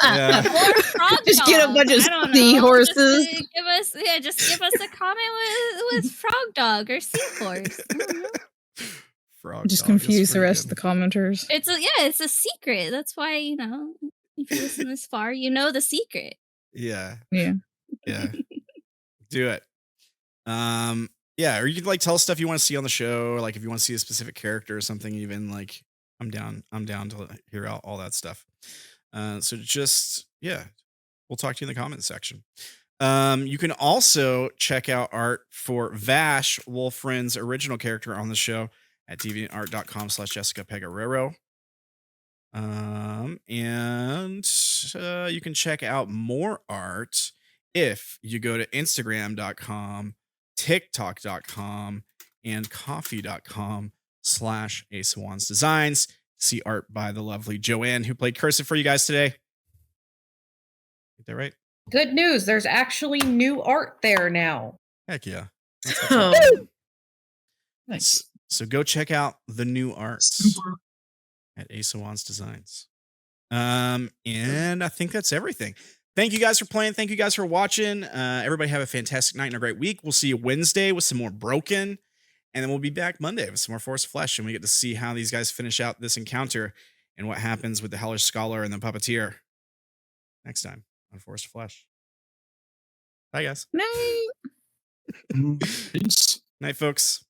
Yeah. Or frog Just get a dog. bunch of I don't know. seahorses. Just give us a comment with frog dog or seahorse. I don't know. Frog Just dog is confuse the pretty rest good. of the commenters. It's a secret. That's why if you listen this far, you know the secret. Yeah. Yeah. Yeah. Do it. Yeah, or you could like tell us stuff you want to see on the show, or like if you want to see a specific character or something, even like I'm down to hear all that stuff. So just we'll talk to you in the comments section. You can also check out art for Vash, Wolfrin's original character on the show at deviantart.com/JessicaPegarero. And you can check out more art if you go to Instagram.com, TikTok.com, and Coffee.com/Ace Designs. See art by the lovely Joeann, who played Cursive for you guys today. Get that right? Good news. There's actually new art there now. Heck yeah. Oh. Nice. So go check out the new arts at Ace Designs. And I think that's everything. Thank you guys for playing. Thank you guys for watching. Everybody have a fantastic night and a great week. We'll see you Wednesday with some more Broken. And then we'll be back Monday with some more Force of Flesh. And we get to see how these guys finish out this encounter and what happens with the Hellish Scholar and the Puppeteer next time on Force of Flesh. Bye, guys. Night. Peace. Night, folks.